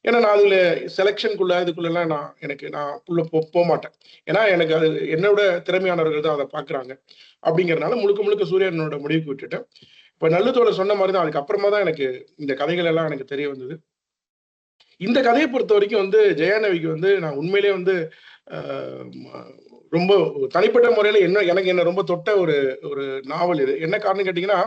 ஏன்னா நான் அதுல செலெக்ஷனுக்குள்ள இதுக்குள்ளெல்லாம் நான் உள்ள போக மாட்டேன். ஏன்னா எனக்கு அது என்னோட திறமையானவர்கள் தான் அதை பாக்குறாங்க அப்படிங்கறதுனால முழுக்க முழுக்க சூர்யானோட முடிவுக்கு விட்டுட்டேன். இப்ப நல்லதோட சொன்ன மாதிரிதான் அதுக்கப்புறமா தான் எனக்கு இந்த கதைகள் எல்லாம் எனக்கு தெரிய வந்தது. இந்த கதையை பொறுத்த வரைக்கும் வந்து ஜெயாநவிக்கு வந்து நான் உண்மையிலேயே வந்து ரொம்ப தனிப்பட்ட முறையில எனக்கு ரொம்ப தொட்ட ஒரு நாவல் இது. என்ன காரணம் கேட்டீங்கன்னா,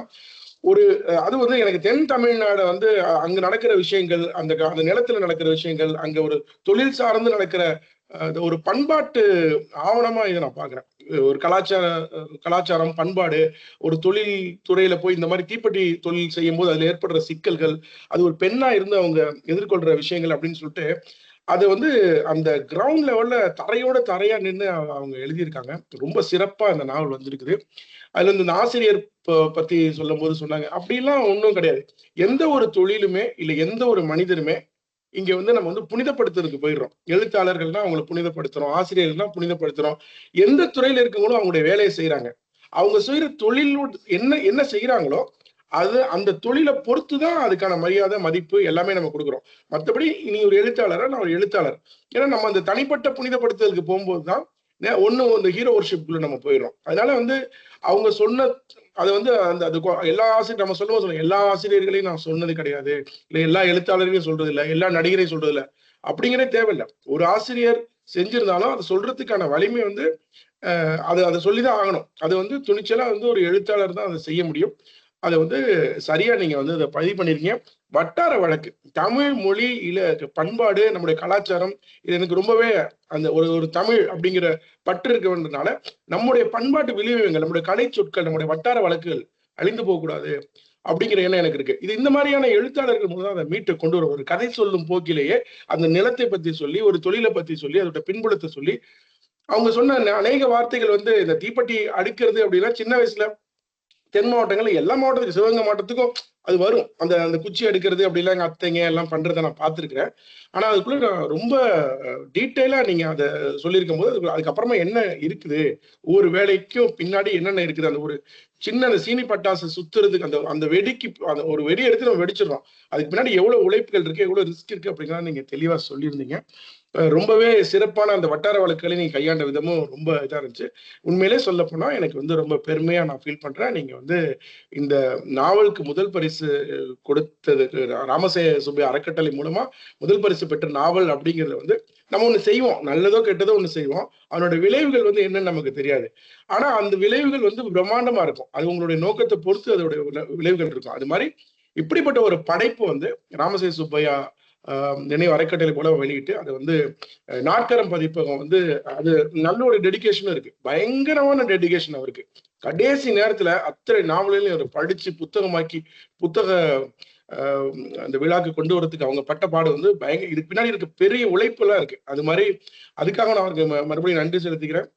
அது வந்து எனக்கு தென் தமிழ்நாடு வந்து அங்க நடக்கிற விஷயங்கள், அந்த நிலத்துல நடக்கிற விஷயங்கள், அங்க ஒரு தொழில் சார்ந்து நடக்கிற ஒரு பண்பாட்டு ஆவணமா இதை நான் பாக்குறேன். ஒரு கலாச்சாரம், பண்பாடு, ஒரு தொழில் துறையில போய் இந்த மாதிரி தீப்பெட்டி தொழில் செய்யும் போது அதுல ஏற்படுற சிக்கல்கள், அது ஒரு பெண்ணா இருந்து அவங்க எதிர்கொள்ற விஷயங்கள் அப்படின்னு சொல்லிட்டு அது வந்து அந்த கிரவுண்ட் லெவல்ல தரையா நின்று அவங்க எழுதியிருக்காங்க. ரொம்ப சிறப்பா அந்த நாவல் வந்திருக்குது. அதுல இந்த ஆசிரியர் பத்தி சொல்லும் போது சொன்னாங்க, அப்படிலாம் ஒன்றும் கிடையாது. எந்த ஒரு தொழிலுமே இல்ல எந்த ஒரு மனிதனுமே இங்க வந்து நம்ம வந்து புனிதப்படுத்துறதுக்கு போயிடுறோம். எழுத்தாளர்கள்னா அவங்களை புனிதப்படுத்துறோம், ஆசிரியர்கள்னா புனிதப்படுத்துறோம். எந்த துறையில இருக்கவங்களும் அவங்களுடைய வேலையை செய்யறாங்க. அவங்க செய்யற தொழில் என்ன செய்யறாங்களோ அது அந்த தொழிலை பொறுத்துதான் அதுக்கான மரியாதை, மதிப்பு எல்லாமே நம்ம கொடுக்குறோம். மற்றபடி நீ ஒரு எழுத்தாளரா, நான் ஒரு எழுத்தாளர். ஏன்னா நம்ம அந்த தனிப்பட்ட புனிதப்படுத்துதலுக்கு போகும்போதுதான் இந்த ஹீரோ ஒர்ஷிப்குள்ள நம்ம போயிடுறோம். அதனால வந்து அவங்க சொன்ன அதை வந்து அது எல்லா ஆசிரியர் நம்ம சொல்லுவோம் எல்லா ஆசிரியர்களையும் நான் சொன்னது கிடையாது, இல்ல எல்லா எழுத்தாளர்களையும் சொல்றது இல்லை, எல்லா நடிகரையும் சொல்றது இல்லை அப்படிங்கிறதே தேவையில்லை. ஒரு ஆசிரியர் செஞ்சிருந்தாலும் அதை சொல்றதுக்கான வலிமை வந்து அதை சொல்லிதான் ஆகணும். அது வந்து துணிச்சலா வந்து ஒரு எழுத்தாளர் தான் அதை செய்ய முடியும். அதை வந்து சரியா நீங்க வந்து அதை பதிவு பண்ணிருக்கீங்க. வட்டார வழக்கு, தமிழ் மொழி பண்பாடு, நம்முடைய கலாச்சாரம், இது எனக்கு ரொம்பவே அந்த ஒரு தமிழ் அப்படிங்கிற பற்று இருக்க வேண்டியதுனால நம்முடைய பண்பாட்டு விளைவுகள், நம்முடைய கலை சொற்கள், நம்முடைய வட்டார வழக்குகள் அழிந்து போகக்கூடாது அப்படிங்கிற எண்ணம் எனக்கு இருக்கு. இது இந்த மாதிரியான எழுத்தாளர்கள் மூலம் அதை மீட்டு கொண்டு வர ஒரு கதை சொல்லும் போக்கிலேயே அந்த நிலத்தை பத்தி சொல்லி, ஒரு தொழிலை பத்தி சொல்லி, அதோட பின்புலத்தை சொல்லி, அவங்க சொன்ன அநேக வார்த்தைகள் வந்து இந்த தீப்பெட்டி அடுக்கிறது அப்படின்னா சின்ன வயசுல தென் மாவட்டங்கள்ல எல்லா மாவட்டத்துக்கும், சிவகங்கை மாவட்டத்துக்கும் அது வரும். அந்த குச்சி எடுக்கிறது அப்படிலாம் எங்க அத்தைங்க எல்லாம் பண்றதை நான் பார்த்துருக்கிறேன். ஆனா அதுக்குள்ள நான் ரொம்ப டீட்டெயிலா நீங்க அதை சொல்லியிருக்கும் போது அதுக்கப்புறமா என்ன இருக்குது, ஒவ்வொரு வேலைக்கும் பின்னாடி என்னென்ன இருக்குது, அந்த ஒரு சின்ன அந்த சீனி பட்டாசு சுத்துறதுக்கு அந்த வெடிக்கு அந்த ஒரு வெடி எடுத்து நம்ம வெடிச்சிடறோம், அதுக்கு பின்னாடி எவ்வளவு உழைப்புகள் இருக்கு, எவ்வளவு ரிஸ்க் இருக்கு அப்படிங்கிறத நீங்க தெளிவா சொல்லியிருந்தீங்க. ரொம்பவே சிறப்பான அந்த வட்டார வழக்குகளை நீங்க கையாண்ட விதமும் ரொம்ப இதா இருந்துச்சு. உண்மையிலே சொல்ல போனா எனக்கு வந்து ரொம்ப பெருமையா நான் ஃபீல் பண்றேன். நீங்க வந்து இந்த நாவலுக்கு முதல் பரிசு கொடுத்ததுக்கு ராமசே சுப்பையா அறக்கட்டளை மூலமா முதல் பரிசு பெற்ற நாவல் அப்படிங்கிறத வந்து நம்ம ஒண்ணு செய்வோம், நல்லதோ கெட்டதோ ஒண்ணு செய்வோம். அதனோட விளைவுகள் வந்து என்னன்னு நமக்கு தெரியாது. ஆனா அந்த விளைவுகள் வந்து பிரம்மாண்டமா இருக்கும். அது உங்களுடைய நோக்கத்தை பொறுத்து அதோட விளைவுகள் இருக்கும். அது மாதிரி இப்படிப்பட்ட ஒரு படைப்பு வந்து ராமசே சுப்பையா நினைவு அறக்கட்டளை போல வெளியிட்டு அதை வந்து நாற்கரம் பதிப்பகம் வந்து அது நல்ல ஒரு டெடிகேஷனும் இருக்கு, பயங்கரமான டெடிகேஷன் அவருக்கு. கடைசி நேரத்துல அத்தனை நாவலையும் அவர் படிச்சு புத்தகமாக்கி புத்தக அந்த விழாக்கு கொண்டு வரதுக்கு அவங்க பட்ட பாடு வந்து பயங்கர. இதுக்கு பின்னாடி இருக்க பெரிய உழைப்பு எல்லாம் இருக்கு. அது மாதிரி அதுக்காக நான் அவருக்கு மறுபடியும் நன்றி செலுத்திக்கிறேன்.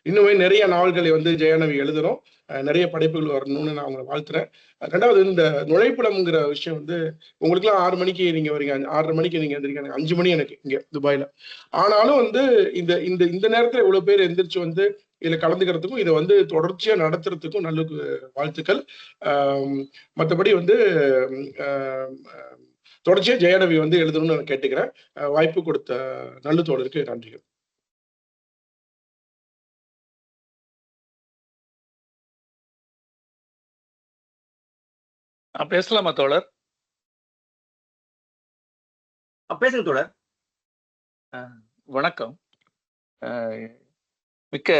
இன்னுமே நிறைய நாவல்களை வந்து ஜெயானவி எழுதணும், நிறைய படைப்புகள் வரணும்னு நான் அவங்களை வாழ்த்துறேன். ரெண்டாவது, இந்த நுழைப்புலம்ங்கிற விஷயம் வந்து உங்களுக்குலாம் 6 மணிக்கு நீங்க வரீங்க, 6:30 மணிக்கு நீங்க எந்திரிக்க, 5 மணி எனக்கு இங்க துபாயில. ஆனாலும் வந்து இந்த இந்த இந்த நேரத்துல இவ்வளவு பேர் எந்திரிச்சு வந்து இதுல கலந்துக்கிறதுக்கும் இதை வந்து தொடர்ச்சியா நடத்துறதுக்கும் நல்ல வாழ்த்துக்கள். மற்றபடி வந்து தொடர்ச்சியா ஜெயானவி வந்து எழுதணும்னு நான் கேட்டுக்கிறேன். வாய்ப்பு கொடுத்த நல்ல தோழருக்கு நன்றிகள். பேசலாமா தோழர்? பேசுங்க தோழர். வணக்கம். மிக்க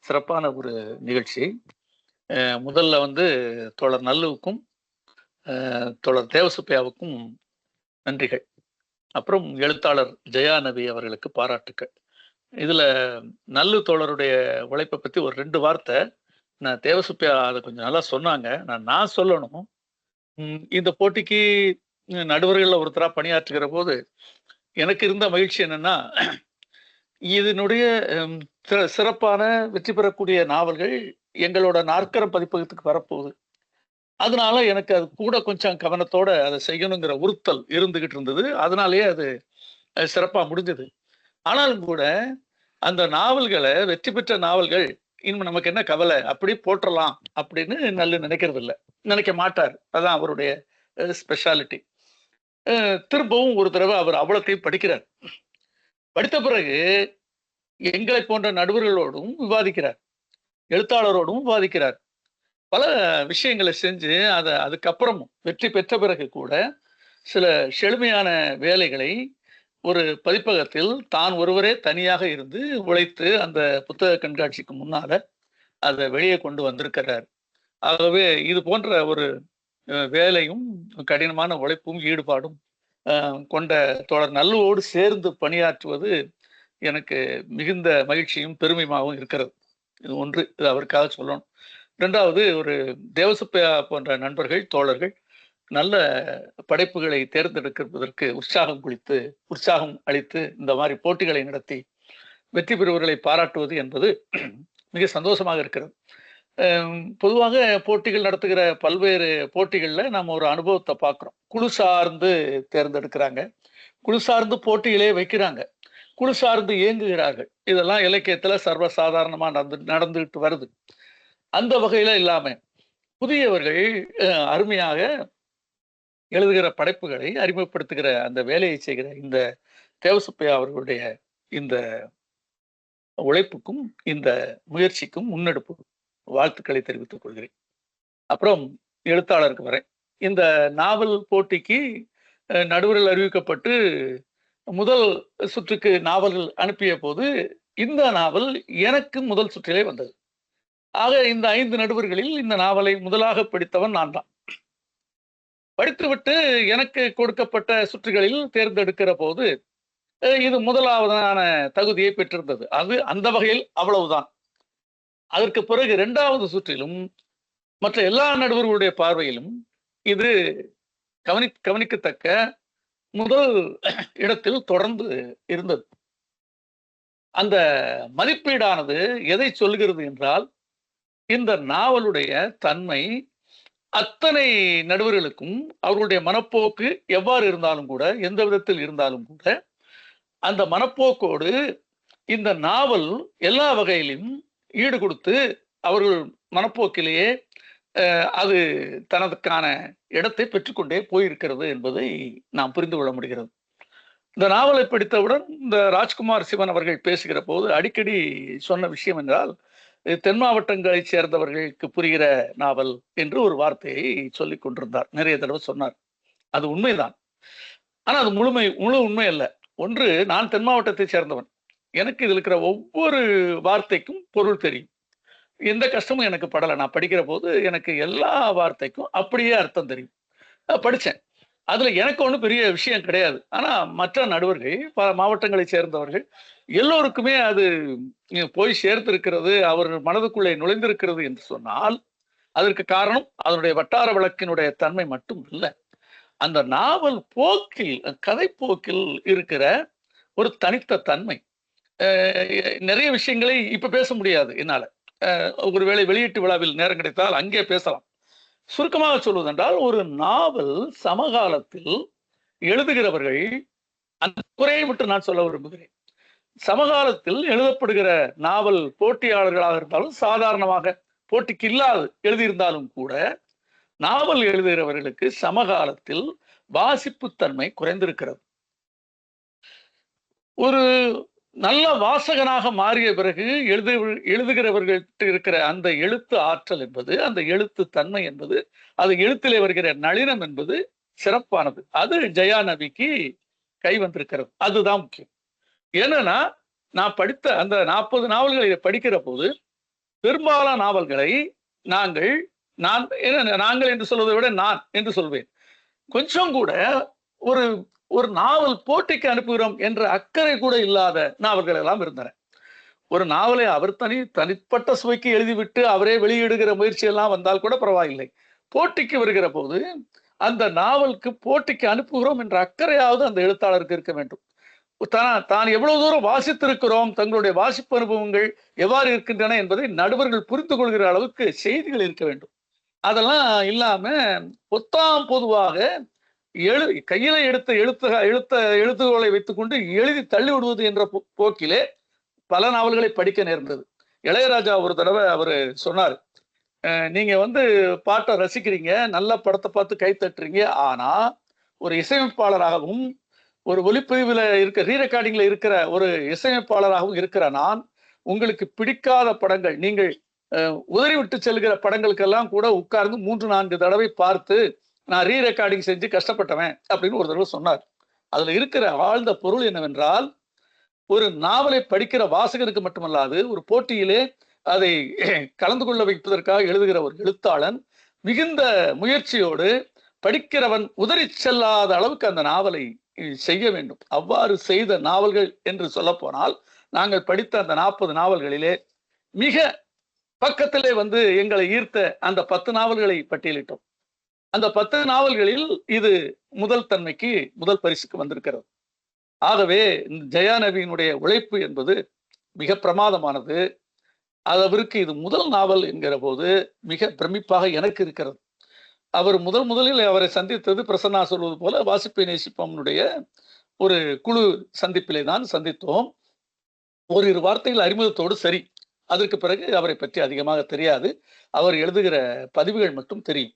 சிறப்பான ஒரு நிகழ்ச்சி. முதல்ல வந்து தோழர் நல்லுவுக்கும் தோழர் தேவசுப்பையாவுக்கும் நன்றிகள். அப்புறம் எழுத்தாளர் ஜெயானவி அவர்களுக்கு பாராட்டுக்கள். இதுல நல்லு தோழருடைய உழைப்பை பத்தி ஒரு 2 வார்த்தை. நான் தேவசுப்பையா அதை கொஞ்சம் நல்லா சொன்னாங்க, நான் சொல்லணும். இந்த போட்டிக்கு நடுவர்கள்ல ஒருத்தரா பணியாற்றுகிற போது எனக்கு இருந்த மகிழ்ச்சி என்னன்னா, இதனுடைய சிறப்பான வெற்றி பெறக்கூடிய நாவல்கள் எங்களோட நாற்கரம் பதிப்பகத்துக்கு வரப்போகுது. அதனால எனக்கு அது கூட கொஞ்சம் கவனத்தோட அதை செய்யணுங்கிற உறுத்தல் இருந்துகிட்டு இருந்தது. அதனாலேயே அது சிறப்பா முடிஞ்சது. ஆனாலும் கூட அந்த நாவல்களை, வெற்றி பெற்ற நாவல்கள், இன்னும் நமக்கு என்ன கவலை, அப்படி போட்டுடலாம் அப்படின்னு நல்ல நினைக்கிறது இல்லை, நினைக்க மாட்டார். அதான் அவருடைய ஸ்பெஷாலிட்டி. திரும்பவும் ஒரு தடவை அவர் அவ்வளோத்தையும் படிக்கிறார். படித்த பிறகு எங்களை போன்ற நடுவர்களோடும் விவாதிக்கிறார், எழுத்தாளரோடும் விவாதிக்கிறார். பல விஷயங்களை செஞ்சு அதுக்கப்புறமும் வெற்றி பெற்ற பிறகு கூட சில செழுமையான வேலைகளை ஒரு பதிப்பகத்தில் தான் ஒருவரே தனியாக இருந்து உழைத்து அந்த புத்தக கண்காட்சிக்கு முன்னால அதை வெளியே கொண்டு வந்திருக்கிறார். ஆகவே இது போன்ற ஒரு வேலையும் கடினமான உழைப்பும் ஈடுபாடும் கொண்ட தோழர் நல்லுவோடு சேர்ந்து பணியாற்றுவது எனக்கு மிகுந்த மகிழ்ச்சியும் பெருமையாகவும் இருக்கிறது. இது ஒன்று, இது அவருக்காக சொல்லணும். 2வது, ஒரு தேவசுப்பையா போன்ற நண்பர்கள், தோழர்கள் நல்ல படைப்புகளை தேர்ந்தெடுப்பதற்கு உற்சாகம் அளித்து இந்த மாதிரி போட்டிகளை நடத்தி வெற்றி பெறுவர்களை பாராட்டுவது என்பது மிக சந்தோஷமாக இருக்கிறது. பொதுவாக போட்டிகள் நடத்துகிற பல்வேறு போட்டிகளில் நம்ம ஒரு அனுபவத்தை பார்க்குறோம். குழு சார்ந்து தேர்ந்தெடுக்கிறாங்க, குழு சார்ந்து போட்டிகளே வைக்கிறாங்க, குழு சார்ந்து இயங்குகிறார்கள். இதெல்லாம் இலக்கியத்தில் சர்வசாதாரணமாக நடந்துகிட்டு வருது. அந்த வகையில இல்லாம புதியவர்கள் அருமையாக எழுதுகிற படைப்புகளை அறிமுகப்படுத்துகிற அந்த வேலையை செய்கிற இந்த தேவசுப்பையா அவர்களுடைய இந்த உழைப்புக்கும் இந்த முயற்சிக்கும் முன்னெடுப்பு வாழ்த்துக்களை தெரிவித்துக் கொள்கிறேன். அப்புறம் எழுத்தாளருக்கு வரேன். இந்த நாவல் போட்டிக்கு நடுவர்கள் அறிவிக்கப்பட்டு முதல் சுற்றுக்கு நாவல்கள் அனுப்பிய போது இந்த நாவல் எனக்கு முதல் சுற்றிலே வந்தது. ஆக இந்த 5 நடுவர்களில் இந்த நாவலை முதலாக படித்தவன் நான் தான். படித்துவிட்டு எனக்கு கொடுக்கப்பட்ட சுற்றுகளில் தேர்ந்தெடுக்கிற போது இது முதலாவதான தகுதியை பெற்றிருந்தது. அது அந்த வகையில் அவ்வளவுதான். அதற்கு பிறகு 2வது சுற்றிலும் மற்ற எல்லா நடுவர்களுடைய பார்வையிலும் இது கவனிக்கத்தக்க முதல் இடத்தில் தொடர்ந்து இருந்தது. அந்த மதிப்பீடானது எதை சொல்கிறது என்றால், இந்த நாவலுடைய தன்மை அத்தனை நடுவர்களுக்கும் அவர்களுடைய மனப்போக்கு எவ்வாறு இருந்தாலும் கூட, எந்த விதத்தில் இருந்தாலும் கூட, அந்த மனப்போக்கோடு இந்த நாவல் எல்லா வகையிலும் ஈடு கொடுத்து அவர்கள் மனப்போக்கிலேயே அது தனதுக்கான இடத்தை பெற்றுக்கொண்டே போயிருக்கிறது என்பதை நாம் புரிந்து கொள்ள முடிகிறது. இந்த நாவலை படித்தவுடன் இந்த ராஜ்குமார் சிவன் அவர்கள் பேசுகிற போது அடிக்கடி சொன்ன விஷயம் என்றால், தென் மாவட்டங்களை சேர்ந்தவர்களுக்கு புரிகிற நாவல் என்று ஒரு வார்த்தையை சொல்லிக் கொண்டிருந்தார். நிறைய தடவை சொன்னார். அது உண்மைதான். ஆனா அது முழு உண்மை அல்ல. ஒன்று, நான் தென் மாவட்டத்தை சேர்ந்தவன். எனக்கு இதில் இருக்கிற ஒவ்வொரு வார்த்தைக்கும் பொருள் தெரியும். எந்த கஷ்டமும் எனக்கு படலை. நான் படிக்கிற போது எனக்கு எல்லா வார்த்தைக்கும் அப்படியே அர்த்தம் தெரியும். படித்தேன். அதுல எனக்கு ஒன்றும் பெரிய விஷயம் கிடையாது. ஆனா மற்ற நடுவர்கள், பல மாவட்டங்களை சேர்ந்தவர்கள் எல்லோருக்குமே அது போய் சேர்த்திருக்கிறது, அவர்கள் மனதுக்குள்ளே நுழைந்திருக்கிறது என்று சொன்னால் அதற்கு காரணம் அதனுடைய வட்டார வழக்கினுடைய தன்மை மட்டும் இல்லை, அந்த நாவல் போக்கில், கதை போக்கில் இருக்கிற ஒரு தனித்த தன்மை. நிறைய விஷயங்களை இப்ப பேச முடியாது என்னால. ஒருவேளை வெளியீட்டு விழாவில் நேரம் கிடைத்தால் அங்கே பேசலாம். சுருக்கமாக சொல்வதென்றால், ஒரு நாவல் சமகாலத்தில் எழுதுகிறவர்கள், அந்த குறையை விட்டு நான் சொல்ல விரும்புகிறேன். சமகாலத்தில் எழுதப்படுகிற நாவல் போட்டியாளர்களாக இருந்தாலும், சாதாரணமாக போட்டிக்கு இல்லாது எழுதியிருந்தாலும் கூட, நாவல் எழுதுகிறவர்களுக்கு சமகாலத்தில் வாசிப்புத்தன்மை குறைந்திருக்கிறது. ஒரு நல்ல வாசகனாக மாறிய பிறகு எழுதுகிறவர்கள்ட்ட இருக்கிற அந்த எழுத்து ஆற்றல் என்பது, அந்த எழுத்து தன்மை என்பது, அது எழுத்திலே வருகிற நளினம் என்பது சிறப்பானது. அது ஜெயா நவிக்கு கை வந்திருக்கிறது. அதுதான் முக்கியம். ஏன்னா, நான் படித்த அந்த 40 நாவல்களை படிக்கிற போது பெரும்பாலான நாவல்களை நாங்கள் என்று சொல்வதை விட நான் என்று சொல்வேன். கொஞ்சம் கூட ஒரு நாவல் போட்டிக்கு அனுப்புகிறோம் என்ற அக்கறை கூட இல்லாத நாவல்கள் எல்லாம் இருந்தன. ஒரு நாவலை அவர் தனிப்பட்ட சுவைக்கு எழுதிவிட்டு அவரே வெளியிடுகிற முயற்சி எல்லாம் வந்தால் கூட பரவாயில்லை. போட்டிக்கு வருகிற போது அந்த நாவலுக்கு போட்டிக்கு அனுப்புகிறோம் என்ற அக்கறையாவது அந்த எழுத்தாளருக்கு இருக்க வேண்டும். தான் எவ்வளவு தூரம் வாசித்திருக்கிறோம், தங்களுடைய வாசிப்பு அனுபவங்கள் எவ்வாறு இருக்கின்றன என்பதை நடுவர்கள் புரிந்து கொள்கிற அளவுக்கு செய்திகள் இருக்க வேண்டும். அதெல்லாம் இல்லாம பொதுவாக கையில எடுத்த எழுத்துக்களை வைத்துக்கொண்டு எழுதி தள்ளி விடுவது என்ற போக்கிலே பல நாவல்களை படிக்க நேர்ந்தது. இளையராஜா ஒரு தடவை அவரு சொன்னார், நீங்க பாட்டை ரசிக்கிறீங்க, நல்ல படத்தை பார்த்து கை தட்டுறீங்க, ஆனா ஒரு இசையமைப்பாளராகவும் ஒரு ஒலிப்பதிவுல ரீ ரெக்கார்டிங்ல இருக்கிற ஒரு இசையமைப்பாளராகவும் இருக்கிற நான், உங்களுக்கு பிடிக்காத படங்கள், நீங்கள் உதறி விட்டு செல்கிற படங்களுக்கெல்லாம் கூட உட்கார்ந்து 3-4 தடவை பார்த்து நான் ரீ ரெக்கார்டிங் செஞ்சு கஷ்டப்பட்டவன் அப்படின்னு ஒரு தடவை சொன்னார். அதுல இருக்கிற ஆழ்ந்த பொருள் என்னவென்றால், ஒரு நாவலை படிக்கிற வாசகனுக்கு மட்டுமல்லாது, ஒரு போட்டியிலே அதை கலந்து கொள்ள வைப்பதற்காக எழுதுகிற ஒரு எழுத்தாளன் மிகுந்த முயற்சியோடு படிக்கிறவன் உதறி செல்லாத அளவுக்கு அந்த நாவலை செய்ய வேண்டும். அவ்வாறு செய்த நாவல்கள் என்று சொல்ல போனால், நாங்கள் படித்த அந்த 40 நாவல்களிலே மிக பக்கத்திலே எங்களை ஈர்த்த அந்த 10 நாவல்களை பட்டியலிட்டோம். அந்த 10 நாவல்களில் இது முதல் பரிசுக்கு வந்திருக்கிறது. ஆகவே ஜெயா நவியினுடைய உழைப்பு என்பது மிக பிரமாதமானது. அவருக்கு இது முதல் நாவல் என்கிற போது மிக பிரமிப்பாக எனக்கு இருக்கிறது. அவர் முதலில் அவரை சந்தித்தது பிரசன்னா சொல்வது போல வாசிப்பை நேசிப்பவனுடைய ஒரு குழு சந்திப்பிலே தான் சந்தித்தோம். ஓரிரு வார்த்தைகள் அறிமுகத்தோடு சரி. அதற்கு பிறகு அவரை பற்றி அதிகமாக தெரியாது. அவர் எழுதுகிற பதிவுகள் மட்டும் தெரியும்.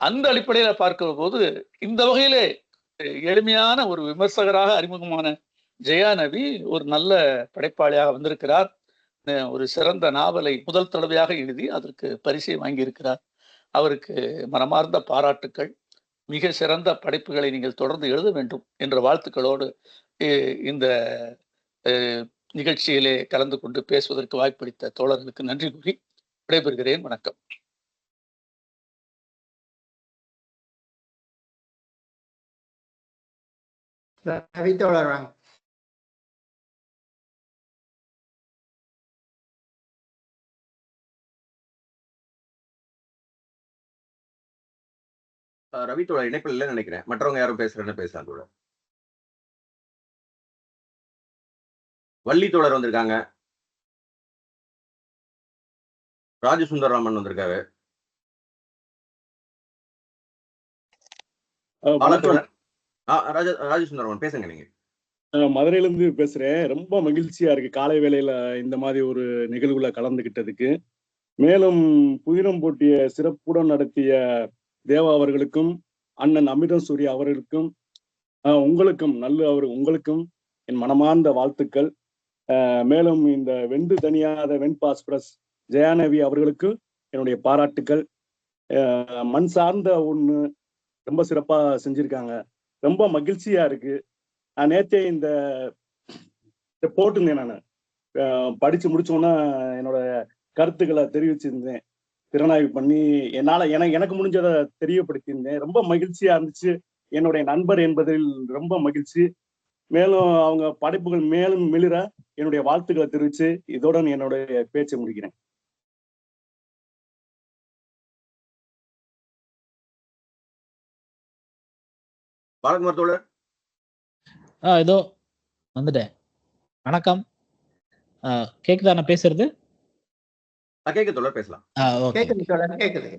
அந்த அடிப்படையில பார்க்கிற போது இந்த வகையிலே எளிமையான ஒரு விமர்சகராக அறிமுகமான ஜெயா நவி ஒரு நல்ல படைப்பாளியாக வந்திருக்கிறார். ஒரு சிறந்த நாவலை முதல் தடவையாக எழுதி அதற்கு பரிசை வாங்கியிருக்கிறார். அவருக்கு மனமார்ந்த பாராட்டுக்கள். மிக சிறந்த படைப்புகளை நீங்கள் தொடர்ந்து எழுத வேண்டும் என்ற வாழ்த்துக்களோடு இந்த நிகழ்ச்சியிலே கலந்து கொண்டு பேசுவதற்கு வாய்ப்பளித்த தோழர்களுக்கு நன்றி கூறி விடைபெறுகிறேன். வணக்கம். ரவி தோழர் இணைப்பில் இல்லைன்னு நினைக்கிறேன். மற்றவங்க யாரும் பேசுறேன்னு பேசலாம் கூட. வள்ளி தோழர் வந்திருக்காங்க. ராஜசுந்தரராமன் வந்திருக்காரு. ராஜசுந்தரராமன் பேசுங்க நீங்க. மதுரையில இருந்து பேசுறேன். ரொம்ப மகிழ்ச்சியா இருக்கு காலை வேளையில இந்த மாதிரி ஒரு நிகழ்வுல கலந்துகிட்டதுக்கு. மேலும் புதினம் போட்டிய சிறப்புடன் நடத்திய தேவா அவர்களுக்கும் அண்ணன் அமிர்தம் சூர்யா அவர்களுக்கும் உங்களுக்கும் என் மனமார்ந்த வாழ்த்துக்கள். மேலும் இந்த வெண்டு தனியாத வெண்பாஸ்பரஸ் ஜெயாநவி அவர்களுக்கு என்னுடைய பாராட்டுக்கள். மண் சார்ந்த ஒண்ணு ரொம்ப சிறப்பா செஞ்சிருக்காங்க. ரொம்ப மகிழ்ச்சியா இருக்கு. நான் நேற்றே இந்த போட்டிருந்தேன். நான் படிச்சு முடிச்சோன்னா என்னோட கருத்துக்களை தெரிவிச்சிருந்தேன், திறனாய்வு பண்ணி எனக்கு முடிஞ்சதை தெரியப்படுத்தியிருந்தேன். ரொம்ப மகிழ்ச்சியா இருந்துச்சு. என்னுடைய நண்பர் என்பதில் ரொம்ப மகிழ்ச்சி. மேலும் அவங்க படைப்புகள் மேலும் மிளிர என்னுடைய வாழ்த்துக்களை தெரிவிச்சு இதோட என்னுடைய பேச்சை முடிக்கிறேன். பாலகுமார் தோழர். இதோ வந்துட்டேன். வணக்கம். கேக்குதா நான் பேசுறது? கேக்குது தோழர், பேசலாம். கேக்குது.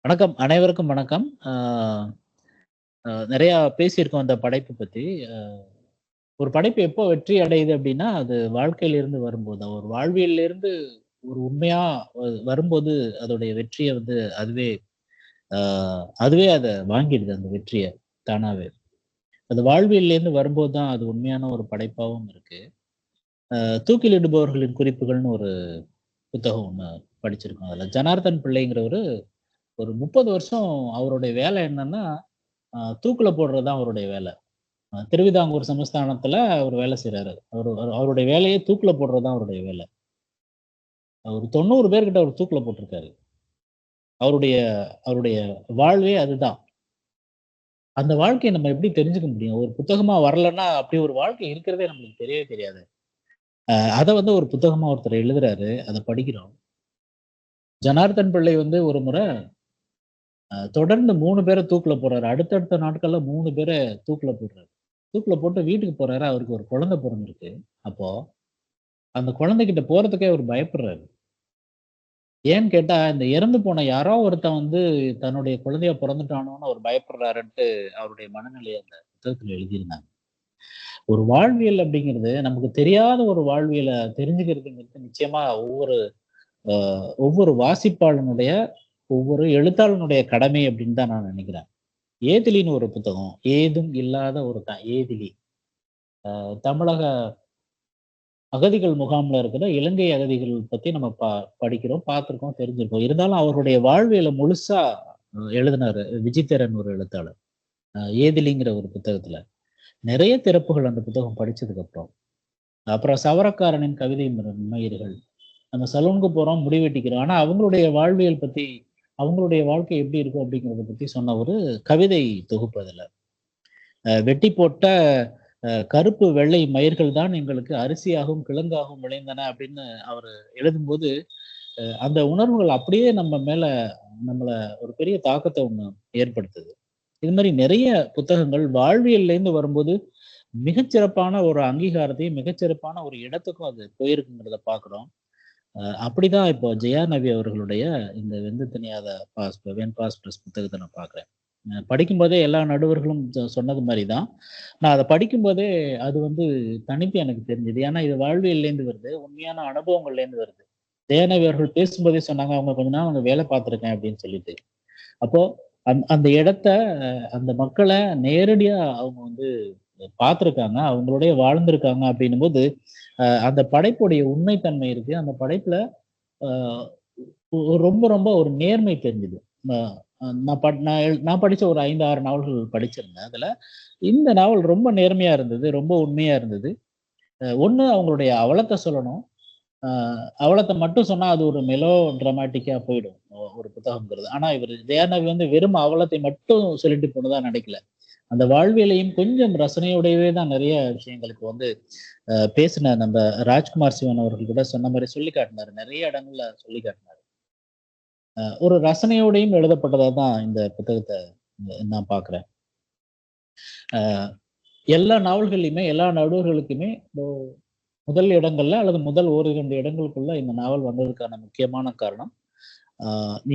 வணக்கம், அனைவருக்கும் வணக்கம். நிறைய பேசியிருக்கோம் அந்த படைப்பு பத்தி. ஒரு படைப்பு எப்போ வெற்றி அடையுது அப்படின்னா, அது வாழ்க்கையில இருந்து வரும்போது, ஒரு வாழ்வியல்ல இருந்து ஒரு உண்மையா வரும்போது அதோடைய வெற்றியை வந்து அதுவே அதை வாங்கிடுது, அந்த வெற்றியை தானாவே. அது வாழ்வியல்ல இருந்து வரும்போது தான் அது உண்மையான ஒரு படைப்பாகவும் இருக்கு. தூக்கிலிடுபவர்களின் குறிப்புகள்னு ஒரு புத்தகம் ஒன்று படிச்சிருக்கோம். அதுல ஜனார்தன் பிள்ளைங்கிறவரு ஒரு 30 வருஷம் அவருடைய வேலை என்னன்னா, தூக்குல போடுறதுதான் அவருடைய வேலை. திருவிதாங்கூர் சமஸ்தானத்துல அவர் வேலை செய்யறாரு. அவருடைய வேலையே தூக்குல போடுறதுதான் அவருடைய வேலை. அவர் 90 பேர்கிட்ட அவர் தூக்குல போட்டிருக்காரு. அவருடைய வாழ்வே அதுதான். அந்த வாழ்க்கையை நம்ம எப்படி தெரிஞ்சுக்க முடியும்? ஒரு புத்தகமா வரலன்னா அப்படி ஒரு வாழ்க்கை இருக்கிறதே நம்மளுக்கு தெரியவே தெரியாது. அதை வந்து ஒரு புத்தகமா ஒருத்தர் எழுதுறாரு, அதை படிக்கிறோம். ஜனார்தன் பிள்ளை வந்து ஒரு முறை தொடர்ந்து 3 பேரை தூக்குல போடுறாரு. அடுத்தடுத்த நாட்கள்ல 3 பேரை தூக்குல போடுறாரு. தூக்குல போட்டு வீட்டுக்கு போறாரு. அவருக்கு ஒரு குழந்தை பிறந்திருக்கு. அப்போ அந்த குழந்தைகிட்ட போறதுக்கே அவர் பயப்படுறாரு. ஏன்னு கேட்டா, இந்த இறந்து போன யாரோ ஒருத்தன் வந்து தன்னுடைய குழந்தைய பிறந்துட்டானோன்னு அவர் பயப்படுறாருன்ட்டு அவருடைய மனநிலையை அந்த புத்தகத்துல எழுதியிருந்தாங்க. ஒரு வாழ்வியல் அப்படிங்கிறது, நமக்கு தெரியாத ஒரு வாழ்வியலை தெரிஞ்சுக்கிறதுங்கிறது நிச்சயமா ஒவ்வொரு வாசிப்பாளனுடைய, ஒவ்வொரு எழுத்தாளனுடைய கடமை அப்படின்னு தான் நான் நினைக்கிறேன். ஏதிலின்னு ஒரு புத்தகம், ஏதும் இல்லாத ஒரு ஏதிலி, தமிழக அகதிகள் முகாம்ல இருக்கிற இலங்கை அகதிகள் பத்தி நம்ம படிக்கிறோம், பார்த்திருக்கோம், தெரிஞ்சிருக்கோம். இருந்தாலும் அவருடைய வாழ்வியலை முழுசா எழுதினாரு விஜிதரன் ஒரு எழுத்தாளர். ஏதிலிங்கிற ஒரு புத்தகத்துல நிறைய திறப்புகள் அந்த புத்தகம் படிச்சதுக்கு அப்புறம் சவரக்காரனின் கவிதை மயிர்கள், நம்ம சலூனுக்கு போறோம், முடிவெட்டிக்கிறோம், ஆனா அவங்களுடைய வாழ்வியல் பத்தி, அவங்களுடைய வாழ்க்கை எப்படி இருக்கும் அப்படிங்கிறத பத்தி சொன்ன ஒரு கவிதை தொகுப்பு. அதுல வெட்டி போட்ட கருப்பு வெள்ளை மயிர்கள் தான் எங்களுக்கு அரிசியாகவும் கிழங்காகவும் விளைந்தன அப்படின்னு அவர் எழுதும்போது அந்த உணர்வுகள் அப்படியே நம்மள ஒரு பெரிய தாக்கத்தை ஒண்ணு ஏற்படுத்துது. இது மாதிரி நிறைய புத்தகங்கள் வாழ்வியல்ல இருந்து வரும்போது மிகச்சிறப்பான ஒரு அங்கீகாரத்தையும் மிகச்சிறப்பான ஒரு இடத்துக்கும் அது போயிருக்குங்கிறத பாக்குறோம். அப்படிதான் இப்போ ஜெயா நவி அவர்களுடைய இந்த வெந்து தனியாத வென் பாஸ்பரஸ் புத்தகத்தை நான் பார்க்குறேன். படிக்கும்போதே எல்லா நடுவர்களும் சொன்னது மாதிரி தான் நான் அதை படிக்கும்போதே அது வந்து தனித்து எனக்கு தெரிஞ்சது. ஏன்னா இது வாழ்வியல்லேருந்து வருது, உண்மையான அனுபவங்கள்லேருந்து வருது. ஜெயா நவி அவர்கள் பேசும்போதே சொன்னாங்க, அவங்க கொஞ்ச நாள் அவங்க வேலை பார்த்துருக்கேன் அப்படின்னு சொல்லிட்டு. அப்போ அந்த இடத்த, அந்த மக்களை நேரடியா அவங்க வந்து பார்த்துருக்காங்க, அவங்களோடய வாழ்ந்திருக்காங்க. அப்படின்னும் போது அந்த படைப்புடைய உண்மைத்தன்மை இருக்கு. அந்த படைப்புல ரொம்ப ரொம்ப ஒரு நேர்மை தெரிஞ்சுது. நான் படிச்ச ஒரு 5-6 நாவல்கள் படிச்சிருந்தேன். அதுல இந்த நாவல் ரொம்ப நேர்மையா இருந்தது, ரொம்ப உண்மையா இருந்தது. ஒண்ணு, அவங்களுடைய அவலத்தை சொல்லணும். அவலத்தை மட்டும் சொன்னா அது ஒரு மெலோ டிராமாட்டிக்கா போயிடும் ஒரு புத்தகம்ங்கிறது. ஆனா இவர் ஜெயாநவி வந்து வெறும் அவலத்தை மட்டும் சொல்லிட்டு போனதா நினைக்கல. அந்த வாழ்வியலையும் கொஞ்சம் ரசனையோடவே தான் நிறைய விஷயங்களுக்கு வந்து பேசின நம்ம ராஜ்குமார் சிவன் அவர்கள் கூட சொன்ன மாதிரி சொல்லி காட்டினாரு, நிறைய இடங்கள்ல சொல்லி காட்டினாரு. ஒரு ரசனையோடையும் எழுதப்பட்டதா தான் இந்த புத்தகத்தை நான் பார்க்குறேன். எல்லா நாவல்கள்லையுமே, எல்லா நடுவர்களுக்குமே முதல் இடங்கள்ல அல்லது முதல் 1-2 இடங்களுக்குள்ள இந்த நாவல் வந்ததுக்கான முக்கியமான காரணம்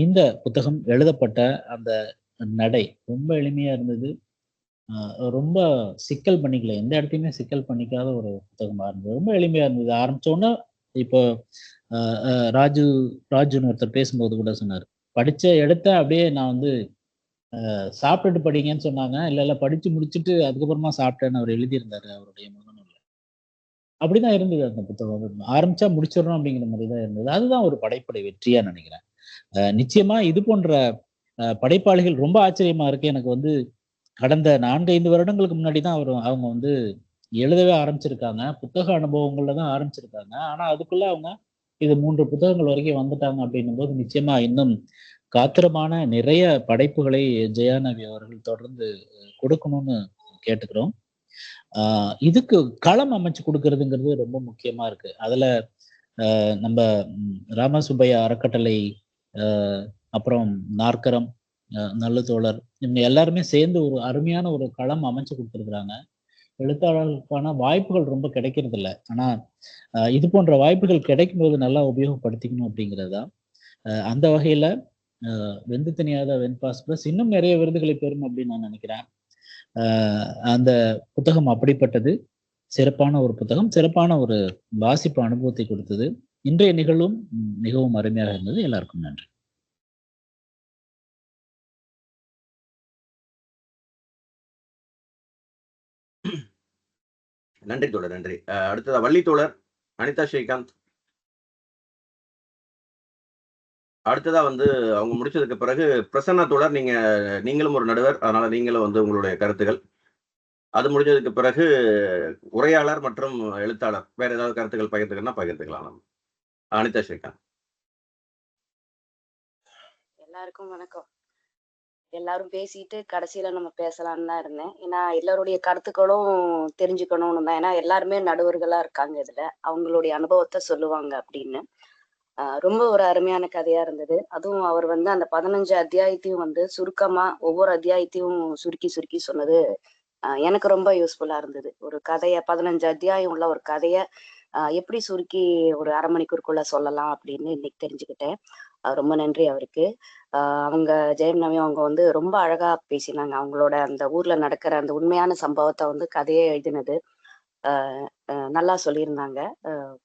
இந்த புத்தகம் எழுதப்பட்ட அந்த நடை ரொம்ப எளிமையா இருந்தது. ரொம்ப சிக்கல் பண்ணிக்கல, எந்த இடத்தையுமே சிக்கல் பண்ணிக்காத ஒரு புத்தகமா இருந்தது, ரொம்ப எளிமையா இருந்தது. ஆரம்பிச்சோன்னா இப்போ ராஜுன்னு ஒருத்தர் பேசும்போது கூட சொன்னார், படிச்ச எடுத்த அப்படியே நான் வந்து சாப்பிட்டுட்டு படிங்கன்னு சொன்னாங்க, இல்ல படிச்சு முடிச்சுட்டு அதுக்கப்புறமா சாப்பிட்டேன்னு அவர் எழுதியிருந்தாரு அவருடைய முகநூல்ல. அப்படிதான் இருந்தது அந்த புத்தகம். ஆரம்பிச்சா முடிச்சிடணும் அப்படிங்கிற மாதிரி தான் இருந்தது. அதுதான் ஒரு படைப்படை வெற்றியா நினைக்கிறேன். நிச்சயமா இது போன்ற படைப்பாளிகள் ரொம்ப ஆச்சரியமா இருக்கு எனக்கு வந்து. கடந்த 4-5 வருடங்களுக்கு முன்னாடி தான் அவங்க வந்து எழுதவே ஆரம்பிச்சிருக்காங்க. புத்தக அனுபவங்கள்ல தான் ஆரம்பிச்சிருக்காங்க. ஆனா அதுக்குள்ள அவங்க இது 3 புத்தகங்கள் வரைக்கும் வந்துட்டாங்க அப்படின்னும்போது, நிச்சயமா இன்னும் காத்திரமான நிறைய படைப்புகளை ஜெயாநவி அவர்கள் தொடர்ந்து கொடுக்கணும்னு கேட்டுக்கிறோம். இதுக்கு களம் அமைச்சு கொடுக்கறதுங்கிறது ரொம்ப முக்கியமா இருக்கு. அதுல நம்ம ராமசுப்பையா அறக்கட்டளை, அப்புறம் நாற்கரம், நல்ல தோழர், இவங்க எல்லாருமே சேர்ந்து ஒரு அருமையான ஒரு களம் அமைச்சு கொடுத்துருக்குறாங்க. எழுத்தாளர்களுக்கான வாய்ப்புகள் ரொம்ப கிடைக்கிறது இல்லை. ஆனா இது போன்ற வாய்ப்புகள் கிடைக்கும்போது நல்லா உபயோகப்படுத்திக்கணும் அப்படிங்கிறது தான். அந்த வகையில வெந்து தனியாத வெண்பாஸ் பிளஸ் இன்னும் நிறைய விருதுகளை பெறும் அப்படின்னு நான் நினைக்கிறேன். அந்த புத்தகம் அப்படிப்பட்டது. சிறப்பான ஒரு புத்தகம், சிறப்பான ஒரு வாசிப்பு அனுபவத்தை கொடுத்தது. இன்றைய நிகழ்வும் மிகவும் அருமையாக இருந்தது. எல்லாருக்கும் நன்றி. நன்றி தோழர், நன்றி. அடுத்ததா வள்ளி தோழர் அனிதா ஸ்ரீகாந்த். அடுத்ததா வந்து அவங்க முடிச்சதுக்கு பிறகு பிரசன்னா தோழர், நீங்களும் ஒரு நடுவர், அதனால நீங்களும் வந்து உங்களுடைய கருத்துக்கள். அது முடிஞ்சதுக்கு பிறகு உரையாளர் மற்றும் எழுத்தாளர் வேற ஏதாவது கருத்துக்கள் பகிர்ந்துக்கணும்னா பகிர்ந்துக்கலாம். அனிதா ஸ்ரீகாந்த். எல்லாருக்கும் வணக்கம். எல்லாரும் பேசிட்டு கடைசியில நம்ம பேசலாம்னு தான் இருந்தேன். ஏன்னா எல்லாருடைய கருத்துக்களும் தெரிஞ்சுக்கணும்னு தான். ஏன்னா எல்லாருமே நடுவர்களா இருக்காங்க இதுல, அவங்களுடைய அனுபவத்தை சொல்லுவாங்க அப்படின்னு. ரொம்ப ஒரு அருமையான கதையா இருந்தது. அதுவும் அவர் வந்து அந்த 15 அத்தியாயத்தையும் வந்து சுருக்கமா ஒவ்வொரு அத்தியாயத்தையும் சுருக்கி சுருக்கி சொன்னது எனக்கு ரொம்ப யூஸ்ஃபுல்லா இருந்தது. ஒரு கதைய 15 அத்தியாயம் உள்ள ஒரு கதைய எப்படி சுருக்கி ஒரு அரை மணிக்கூருக்குள்ள சொல்லலாம் அப்படின்னு இன்னைக்கு தெரிஞ்சுக்கிட்டேன். ரொம்ப நன்றி அவருக்கு. அவங்க ஜெயநவி அவங்க வந்து ரொம்ப அழகா பேசினாங்க. அவங்களோட அந்த ஊர்ல நடக்கிற அந்த உண்மையான சம்பவத்தை வந்து கதையை எழுதினது நல்லா சொல்லியிருந்தாங்க.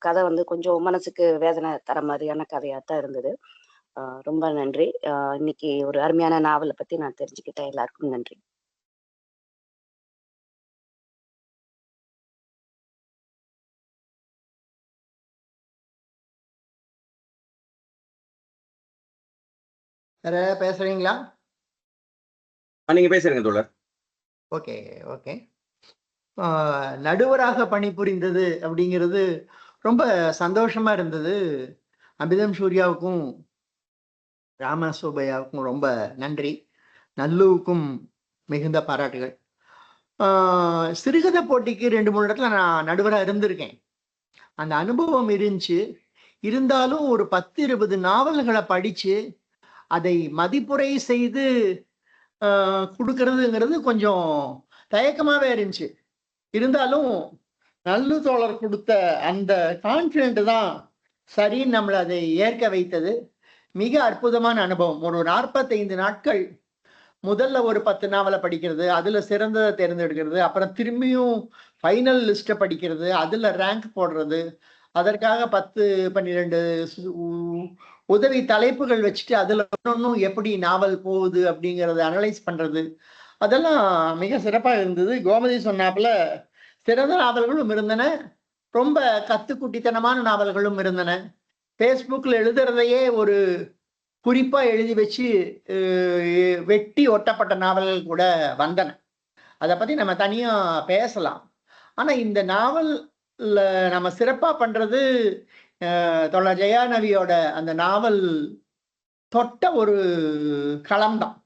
கதை வந்து கொஞ்சம் மனசுக்கு வேதனை தர மாதிரியான கதையாத்தான் இருந்தது. ரொம்ப நன்றி. இன்னைக்கு ஒரு அருமையான நாவலை பத்தி நான் தெரிஞ்சுக்கிட்டேன். எல்லாருக்கும் நன்றி. வேற பேசுறீங்களா? நீங்க பேசுறீங்க தோழர். Okay okay. நடுவராக பணிபுரிந்தது அப்படிங்கிறது ரொம்ப சந்தோஷமா இருந்தது. அமிர்தம் சூர்யாவுக்கும் ராமசுப்பையாவுக்கும் ரொம்ப நன்றி. நல்லுவுக்கும் மிகுந்த பாராட்டுகள். சிறுகதை போட்டிக்கு 2-3 இடத்துல நான் நடுவராக இருந்திருக்கேன். அந்த அனுபவம் இருந்துச்சு. இருந்தாலும் ஒரு 10-20 நாவல்களை படிச்சு அதை மதிப்புரை செய்து கொடுக்கறதுங்கிறது கொஞ்சம் தயக்கமாவே இருந்துச்சு. இருந்தாலும் நல்லு தோழர் கொடுத்த அந்த கான்ஃபிடென்ட் தான் சரின்னு நம்மளை அதை ஏற்க வைத்தது. மிக அற்புதமான அனுபவம். ஒரு 45 நாட்கள் முதல்ல ஒரு 10 நாவலை படிக்கிறது, அதுல சிறந்ததை தேர்ந்தெடுக்கிறது, அப்புறம் திரும்பியும் ஃபைனல் லிஸ்ட்டை படிக்கிறது, அதுல ரேங்க் போடுறது, அதற்காக 10-12 உதவி தலைப்புகள் வச்சுட்டு அதுல ஒன்னொன்னும் எப்படி நாவல் போகுது அப்படிங்கறத அனலைஸ் பண்றது, அதெல்லாம் மிக சிறப்பாக இருந்தது. கோமதி சொன்னாப்புல சிறந்த நாவல்களும் இருந்தன, ரொம்ப கத்துக்குட்டித்தனமான நாவல்களும் இருந்தன. ஃபேஸ்புக்கில் எழுதுறதையே ஒரு குறிப்பா எழுதி வச்சு வெட்டி ஒட்டப்பட்ட நாவல்கள் கூட வந்தன. அதை பத்தி நம்ம தனியா பேசலாம். ஆனா இந்த நாவல்ல நம்ம சிறப்பா பண்றது தோழர் ஜெயாநவியோட அந்த நாவல் தொட்ட ஒரு களம்தான்.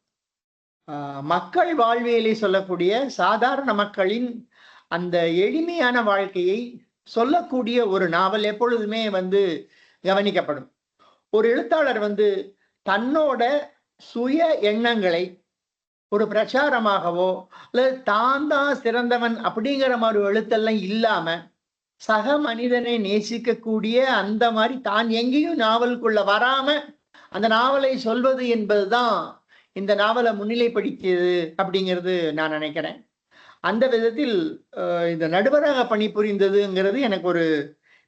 மக்கள் வாழ்வியலை சொல்லக்கூடிய சாதாரண மக்களின் அந்த எளிமையான வாழ்க்கையை சொல்லக்கூடிய ஒரு நாவல் எப்பொழுதுமே வந்து கவனிக்கப்படும். ஒரு எழுத்தாளர் வந்து தன்னோட சுய எண்ணங்களை ஒரு பிரச்சாரமாகவோ அல்லது தான் தான் சிறந்தவன் அப்படிங்கிற மாதிரி எழுத்தெல்லாம் இல்லாம சக மனிதனை நேசிக்கக்கூடிய அந்த மாதிரி தான் எங்கேயும் நாவலுக்குள்ள வராம அந்த நாவலை சொல்வது என்பதுதான் இந்த நாவலை முன்னிலைப்படுத்தியது அப்படிங்கிறது நான் நினைக்கிறேன். அந்த விதத்தில் இந்த நடுவராக பணிபுரிந்ததுங்கிறது எனக்கு ஒரு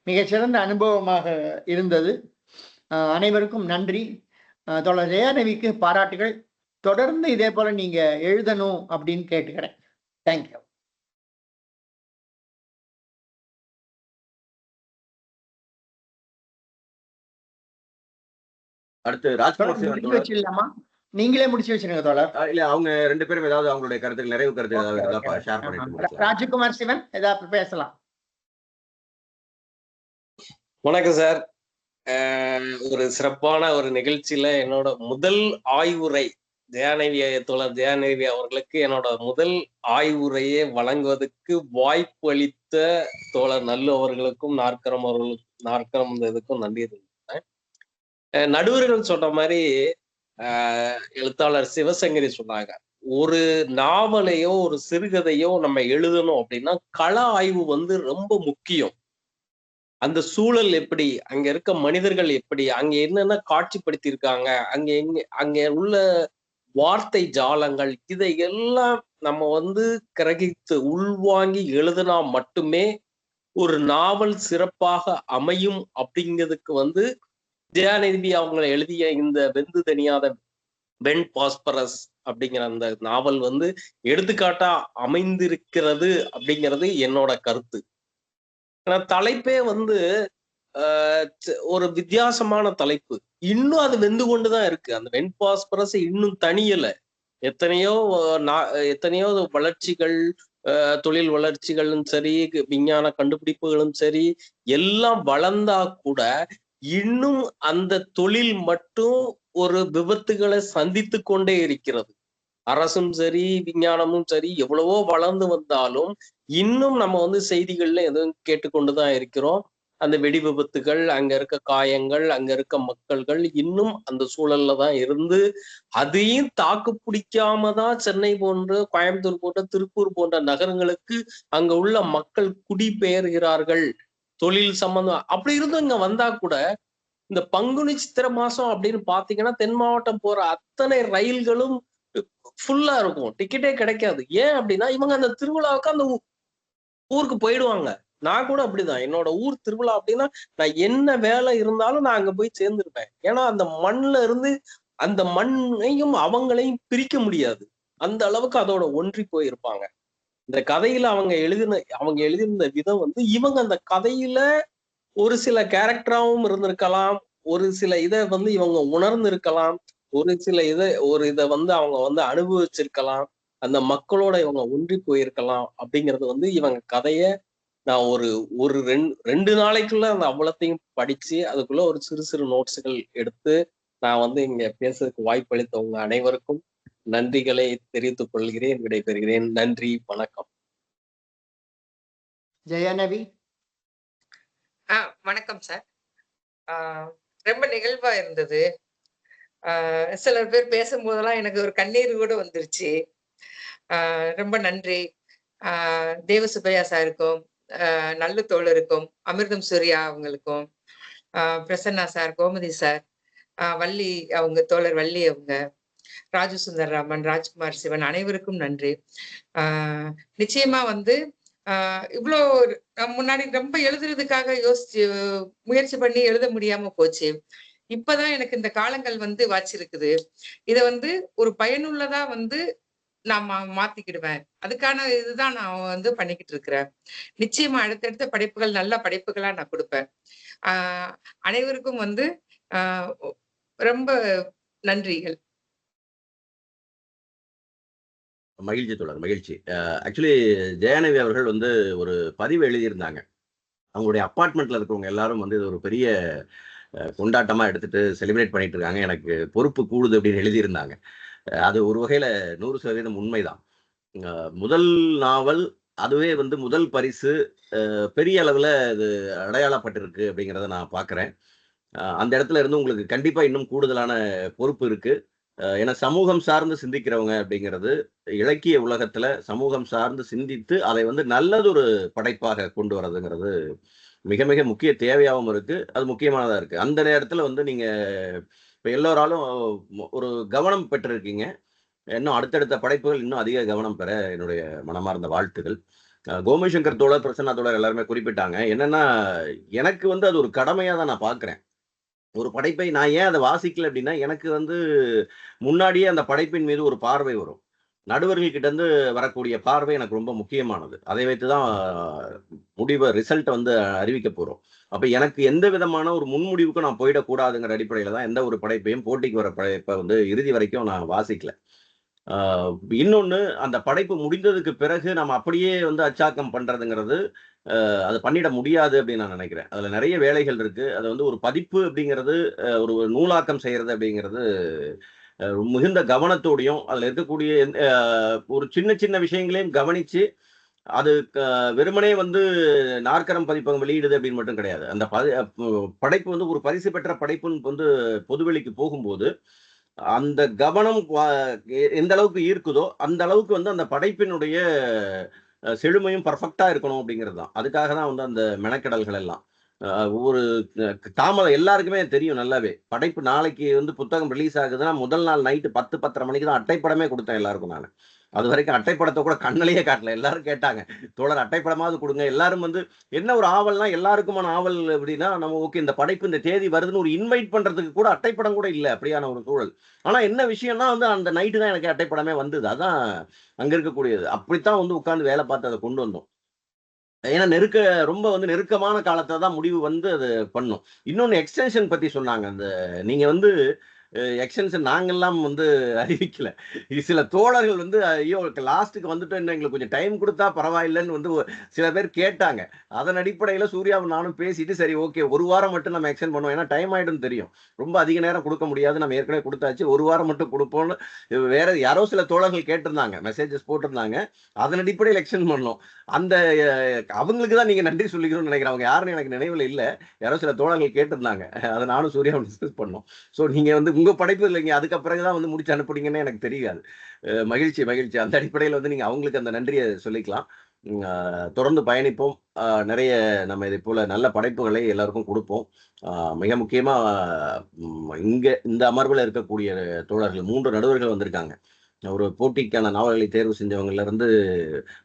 மிகச்சிறந்த அனுபவமாக இருந்தது. அனைவருக்கும் நன்றி. தோழர் ஜெயாநவிக்கு பாராட்டுகள். தொடர்ந்து இதே போல நீங்க எழுதணும் அப்படின்னு கேட்டுக்கிறேன். தேங்க்யூ. அடுத்து ராஜ்குமார் வச்சிடலாமா? நீங்களே முடிச்சு வச்சிருங்க தோழர். இல்ல அவங்க 2 பேரும் ஏதாவது அவங்களுடைய கருத்துக்கள், நிறைவு கருத்து ஏதாவது இருந்தா ஷேர் பண்ணிட்டு முடிக்கலாம். ராஜ்குமார் சிவன் ஏதாவது பேசலாம். வணக்கம் சார். ஒரு சிறப்பான ஒரு நிகழ்ச்சியில என்னோட முதல் ஆய்வுரை தோழர் தயாநிதி அவர்களுக்கு என்னோட முதல் ஆய்வுரையை வழங்குவதற்கு வாய்ப்பு அளித்த தோழர் நல்லு அவர்களுக்கும் நாற்கரம் இதுக்கும் நன்றி தெரிவிக்கிறேன். நடுவர்கள் சொன்ன மாதிரி எழுத்தாளர் சிவசங்கரி சொன்னாங்க, ஒரு நாவலையோ ஒரு சிறுகதையோ நம்ம எழுதணும் அப்படின்னா கள ஆய்வு ரொம்ப முக்கியம். அந்த சூழல் எப்படி, அங்க இருக்க மனிதர்கள் எப்படி, அங்க என்னென்ன காட்சிப்படுத்தியிருக்காங்க, அங்க உள்ள வார்த்தை ஜாலங்கள், இதையெல்லாம் நம்ம கிரகித்து உள்வாங்கி எழுதினா மட்டுமே ஒரு நாவல் சிறப்பாக அமையும். அப்படிங்கிறதுக்கு தயாநிதி அவங்களை எழுதிய இந்த வெந்து தணியாத வெண் பாஸ்பரஸ் அப்படிங்கிற அந்த நாவல் எடுத்துக்காட்டா அமைந்திருக்கிறது அப்படிங்கிறது என்னோட கருத்து. தலைப்பே ஒரு வித்தியாசமான தலைப்பு. இன்னும் அது வெந்து கொண்டுதான் இருக்கு. அந்த வெண் பாஸ்பரஸ் இன்னும் தனியல. எத்தனையோ வளர்ச்சிகள், தொழில் வளர்ச்சிகளும் சரி, விஞ்ஞான கண்டுபிடிப்புகளும் சரி, எல்லாம் வளர்ந்தா கூட இன்னும் அந்த தொழில் மட்டும் ஒரு விபத்துகளை சந்தித்து கொண்டே இருக்கிறது. அரசும் சரி, விஞ்ஞானமும் சரி, எவ்வளவோ வளர்ந்து வந்தாலும் இன்னும் நம்ம செய்திகள்ல எதுவும் கேட்டுக்கொண்டுதான் இருக்கிறோம். அந்த வெடி விபத்துகள், அங்க இருக்க காயங்கள், அங்க இருக்க மக்கள்கள் இன்னும் அந்த சூழல்ல தான் இருந்து அதையும் தாக்கு பிடிக்காம தான் சென்னை போன்ற, கோயம்புத்தூர் போன்ற, திருப்பூர் போன்ற நகரங்களுக்கு அங்க உள்ள மக்கள் குடிபெயர்கிறார்கள். தொழில் சம்பந்தம் அப்படி இருந்தும் இங்க வந்தா கூட இந்த பங்குனி சித்திர மாசம் அப்படின்னு பாத்தீங்கன்னா தென் மாவட்டம் போற அத்தனை ரயில்களும் ஃபுல்லா இருக்கும், டிக்கெட்டே கிடைக்காது. ஏன் அப்படின்னா இவங்க அந்த திருவிழாவுக்கு அந்த ஊருக்கு போயிடுவாங்க. நான் கூட அப்படிதான், என்னோட ஊர் திருவிழா அப்படின்னா நான் என்ன வேலை இருந்தாலும் நான் அங்க போய் சேர்ந்துருப்பேன். ஏன்னா அந்த மண்ணுல இருந்து அந்த மண்ணையும் அவங்களையும் பிரிக்க முடியாது. அந்த அளவுக்கு அதோட ஒன்றி போயிருப்பாங்க. இந்த கதையில அவங்க எழுதியிருந்த விதம் இவங்க அந்த கதையில ஒரு சில கேரக்டராகவும் இருந்திருக்கலாம், ஒரு சில இதை இவங்க உணர்ந்து இருக்கலாம், ஒரு சில இதை அவங்க அனுபவிச்சிருக்கலாம், அந்த மக்களோட இவங்க ஒன்றி போயிருக்கலாம். அப்படிங்கிறது இவங்க கதைய நான் ஒரு 2 நாளைக்குள்ள அந்த அவ்வளத்தையும் படிச்சு அதுக்குள்ள ஒரு சிறு சிறு நோட்ஸுகள் எடுத்து நான் இங்க பேசுறதுக்கு வாய்ப்பளித்த உங்க அனைவருக்கும் நன்றிகளை தெரிவித்துக் கொள்கிறேன். விடைபெறுகிறேன். நன்றி, வணக்கம். ஜெயநவி. வணக்கம் சார். ரொம்ப நிகழ்வா இருந்தது. சில பேர் பேசும்போதெல்லாம் எனக்கு ஒரு கண்ணீர் கூட வந்துருச்சு. ரொம்ப நன்றி தேவசுப்பையா சாருக்கும், நல்லு தோழருக்கும், அமிர்தம் சூர்யா அவங்களுக்கும், பிரசன்னா சார், கோமதி சார், வள்ளி அவங்க தோழர் வள்ளி அவங்க, ராஜு சுந்தரராமன், ராஜ்குமார் சிவன் அனைவருக்கும் நன்றி. நிச்சயமா இவ்வளோ முன்னாடி ரொம்ப எழுதுறதுக்காக முயற்சி பண்ணி எழுத முடியாம போச்சு. இப்பதான் எனக்கு இந்த காலங்கள் வாச்சிருக்குது. இத ஒரு பயனுள்ளதா நான் மாத்திக்கிடுவேன். அதுக்கான இதுதான் நான் பண்ணிக்கிட்டு இருக்கிறேன். நிச்சயமா அடுத்தடுத்த படைப்புகள் நல்ல படைப்புகளா நான் கொடுப்பேன். அனைவருக்கும் ரொம்ப நன்றிகள். மகிழ்ச்சி தோழர், மகிழ்ச்சி. ஆக்சுவலி ஜெயநவி அவர்கள் ஒரு பதிவு எழுதியிருந்தாங்க. அவங்களுடைய அப்பார்ட்மெண்ட்ல இருக்கிறவங்க எல்லாரும் இது ஒரு பெரிய கொண்டாட்டமா எடுத்துட்டு செலிப்ரேட் பண்ணிட்டு இருக்காங்க, எனக்கு பொறுப்பு கூடுது அப்படின்னு எழுதியிருந்தாங்க. அது ஒரு வகையில 100% உண்மைதான். முதல் நாவல் அதுவே முதல் பரிசு பெரிய அளவுல இது அடையாளப்பட்டிருக்கு அப்படிங்கிறத நான் பார்க்குறேன். அந்த இடத்துல இருந்து உங்களுக்கு கண்டிப்பா இன்னும் கூடுதலான பொறுப்பு இருக்கு. ஏன்னா சமூகம் சார்ந்து சிந்திக்கிறவங்க அப்படிங்கிறது இலக்கிய உலகத்துல சமூகம் சார்ந்து சிந்தித்து அதை நல்லதொரு படைப்பாக கொண்டு வர்றதுங்கிறது மிக மிக முக்கிய தேவையாகவும் இருக்கு. அது முக்கியமானதா இருக்கு. அந்த நேரத்துல நீங்க இப்ப எல்லோராலும் ஒரு கவனம் பெற்றிருக்கீங்க. இன்னும் அடுத்தடுத்த படைப்புகள் இன்னும் அதிக கவனம் பெற என்னுடைய மனமார்ந்த வாழ்த்துகள். கோமதி சங்கர் தோழர், பிரசன்னா தோழர் எல்லாருமே குறிப்பிட்டாங்க. என்னன்னா எனக்கு அது ஒரு கடமையா தான் நான் பார்க்கிறேன். ஒரு படைப்பை நான் ஏன் அதை வாசிக்கல அப்படின்னா எனக்கு முன்னாடியே அந்த படைப்பின் மீது ஒரு பார்வை வரும். நடுவர்கள் கிட்ட இருந்து வரக்கூடிய பார்வை எனக்கு ரொம்ப முக்கியமானது. அதை வைத்துதான் ரிசல்ட்டை அறிவிக்க போறோம். அப்ப எனக்கு எந்த விதமான ஒரு முன்முடிவுக்கும் நான் போயிடக்கூடாதுங்கிற அடிப்படையில தான் எந்த ஒரு படைப்பையும் போட்டிக்கு வர படைப்பை வந்து இறுதி வரைக்கும் நான் வாசிக்கல. இன்னொன்னு, அந்த படைப்பு முடிந்ததுக்கு பிறகு நம்ம அப்படியே வந்து அச்சாக்கம் பண்றதுங்கிறது அது பண்ணிட முடியாது அப்படின்னு நான் நினைக்கிறேன். அதுல நிறைய வேலைகள் இருக்கு. அது வந்து ஒரு பதிப்பு அப்படிங்கிறது, ஒரு நூலாக்கம் செய்யறது அப்படிங்கிறது மிகுந்த கவனத்தோடையும், அதுல இருக்கக்கூடிய ஒரு சின்ன சின்ன விஷயங்களையும் கவனிச்சு, அது வெறுமனே வந்து நாற்கரம் பதிப்பகம் வெளியிடுது அப்படின்னு மட்டும் கிடையாது. அந்த படைப்பு வந்து ஒரு பரிசு பெற்ற படைப்புன்னு வந்து பொதுவெளிக்கு போகும்போது, அந்த கவனம் எந்த அளவுக்கு ஈர்க்குதோ, அந்த அளவுக்கு வந்து அந்த படைப்பினுடைய செழுமையும் பர்ஃபெக்ட்டா இருக்கணும் அப்படிங்கிறது தான். அதுக்காக தான் வந்து அந்த மெனக்கெடல்கள் எல்லாம். ஒரு தாமதம் எல்லாருக்குமே தெரியும் நல்லாவே. படைப்பு நாளைக்கு வந்து புத்தகம் ரிலீஸ் ஆகுதுன்னா, முதல் நாள் நைட்டு 10, 10:30 மணிக்கு தான் அட்டைப்படமே குடுத்தேன் எல்லாருக்கும் நானு. அதுவரைக்கும் அட்டைப்படத்த கூட கண்ணுலயே காட்டல. எல்லாரும் கேட்டாங்க, "தோழர் அட்டைப்படமாவது குடுங்க." எல்லாரும் வந்து என்ன ஒரு ஆவல்னா, எல்லாருக்குமான ஆவல் எப்படின்னா, நம்ம ஓகே இந்த படைப்பு இந்த தேதி வருதுன்னு ஒரு இன்வைட் பண்றதுக்கு கூட அட்டைப்படம் கூட இல்ல. அப்படியான ஒரு சூழல். ஆனா என்ன விஷயம்னா வந்து அந்த நைட்டு தான் எனக்கு அட்டைப்படமே வந்தது. அதான் அங்க இருக்கக்கூடியது. அப்படித்தான் வந்து உட்கார்ந்து வேலை பார்த்து அத கொண்டு வந்தோம். ஏன்னா ரொம்ப வந்து நெருக்கமான காலத்துல தான் முடிவு வந்து அது பண்ணோம். இன்னொன்னு எக்ஸ்டென்ஷன் பத்தி சொன்னாங்க. நீங்க வந்து எக்ஸ்டென்ஷன் நாங்கெல்லாம் வந்து அறிவிக்கல. சில தோழர்கள் வந்து ஐயோ! லாஸ்ட்க்கு வந்துட்டோம், இன்னும் எங்களுக்கு கொஞ்சம் டைம் குடுத்தா பரவாயில்லன்னு வந்து சில பேர் கேட்டாங்க. அதன் அடிப்படையில சூர்யாவும் நானும் பேசிட்டு, சரி ஓகே 1 வாரம் மட்டும் நம்ம எக்ஸ்டெண்ட் பண்ணுவோம். ஏன்னா டைம் ஆயிடும்னு தெரியும். ரொம்ப அதிக நேரம் குடுக்க முடியாது. நம்ம ஏற்கனவே குடுத்தாச்சு. 1 வாரம் மட்டும் குடுப்போம்னு வேற யாரோ சில தோழர்கள் கேட்டிருந்தாங்க. மெசேஜஸ் போட்டிருந்தாங்க. அதன் அடிப்படையில எக்ஸ்டெண்ட் பண்ணோம். அந்த அவங்களுக்கு தான் நீங்க நன்றி சொல்லிக்கணும்னு நினைக்கிறேன். அவங்க யாருன்னு எனக்கு நினைவுல இல்ல. யாரோ சில தோழர்கள் கேட்டிருந்தாங்க. அத நானும் சூர்யாவும் டிஸ்கஸ் பண்ணோம். சோ நீங்க வந்து உங்க படைப்பு இல்லைங்க. அதுக்கு பிறகு தான் வந்து முடிச்சு அனுப்புனீங்கன்னு எனக்கு தெரியாது. மகிழ்ச்சி, மகிழ்ச்சி. அந்த அடிப்படையில வந்து நீங்க அவங்களுக்கு அந்த நன்றிய சொல்லிக்கலாம். தொடர்ந்து பயணிப்போம். நிறைய நம்ம இதை போல நல்ல படைப்புகளை எல்லாருக்கும் குடுப்போம். மிக முக்கியமா இங்க இந்த அமர்வுல இருக்கக்கூடிய தோழர்கள் 3 நடுவர்கள் வந்திருக்காங்க. ஒரு போட்டிக்கான நாவல்களை தேர்வு செஞ்சவங்கல இருந்து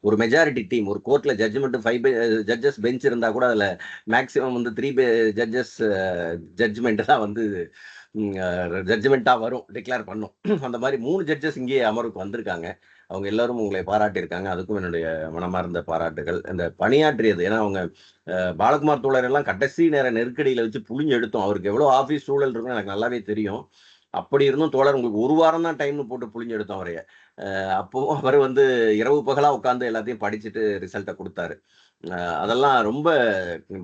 ஒரு மெஜாரிட்டி டீம், ஒரு கோர்ட்ல ஜட்ஜ்மெண்ட் 5 ஜட்ஜஸ் பெஞ்ச் இருந்தா கூட அதுல மேக்ஸிமம் வந்து 3 ஜட்ஜஸ் ஜட்ஜ்மெண்ட் தான் வந்து ஜட்ஜ்மெண்ட்டா வரும், டிக்ளேர் பண்ணும். அந்த மாதிரி 3 ஜட்ஜஸ் இங்கே அமர்வுக்கு வந்திருக்காங்க. அவங்க எல்லாரும் உங்களை பாராட்டியிருக்காங்க. அதுக்கும் என்னுடைய மனமார்ந்த பாராட்டுகள். இந்த பணியாற்றியது, ஏன்னா அவங்க பாலகுமார் தோழர் எல்லாம் கடைசி நேர நெருக்கடியில வச்சு புழிஞ்சு எடுத்தோம். அவருக்கு எவ்வளவு ஆபீஸ் சூழல் இருக்குன்னு எனக்கு நல்லாவே தெரியும். அப்படி இருந்தும் தோழர் உங்களுக்கு 1 வாரம் தான் டைம்னு போட்டு புழிஞ்சு எடுத்தோம் அவரைய. அப்பவும் அவர் வந்து இரவு பகலா உட்கார்ந்து எல்லாத்தையும் படிச்சுட்டு ரிசல்ட்ட குடுத்தாரு. அதெல்லாம் ரொம்ப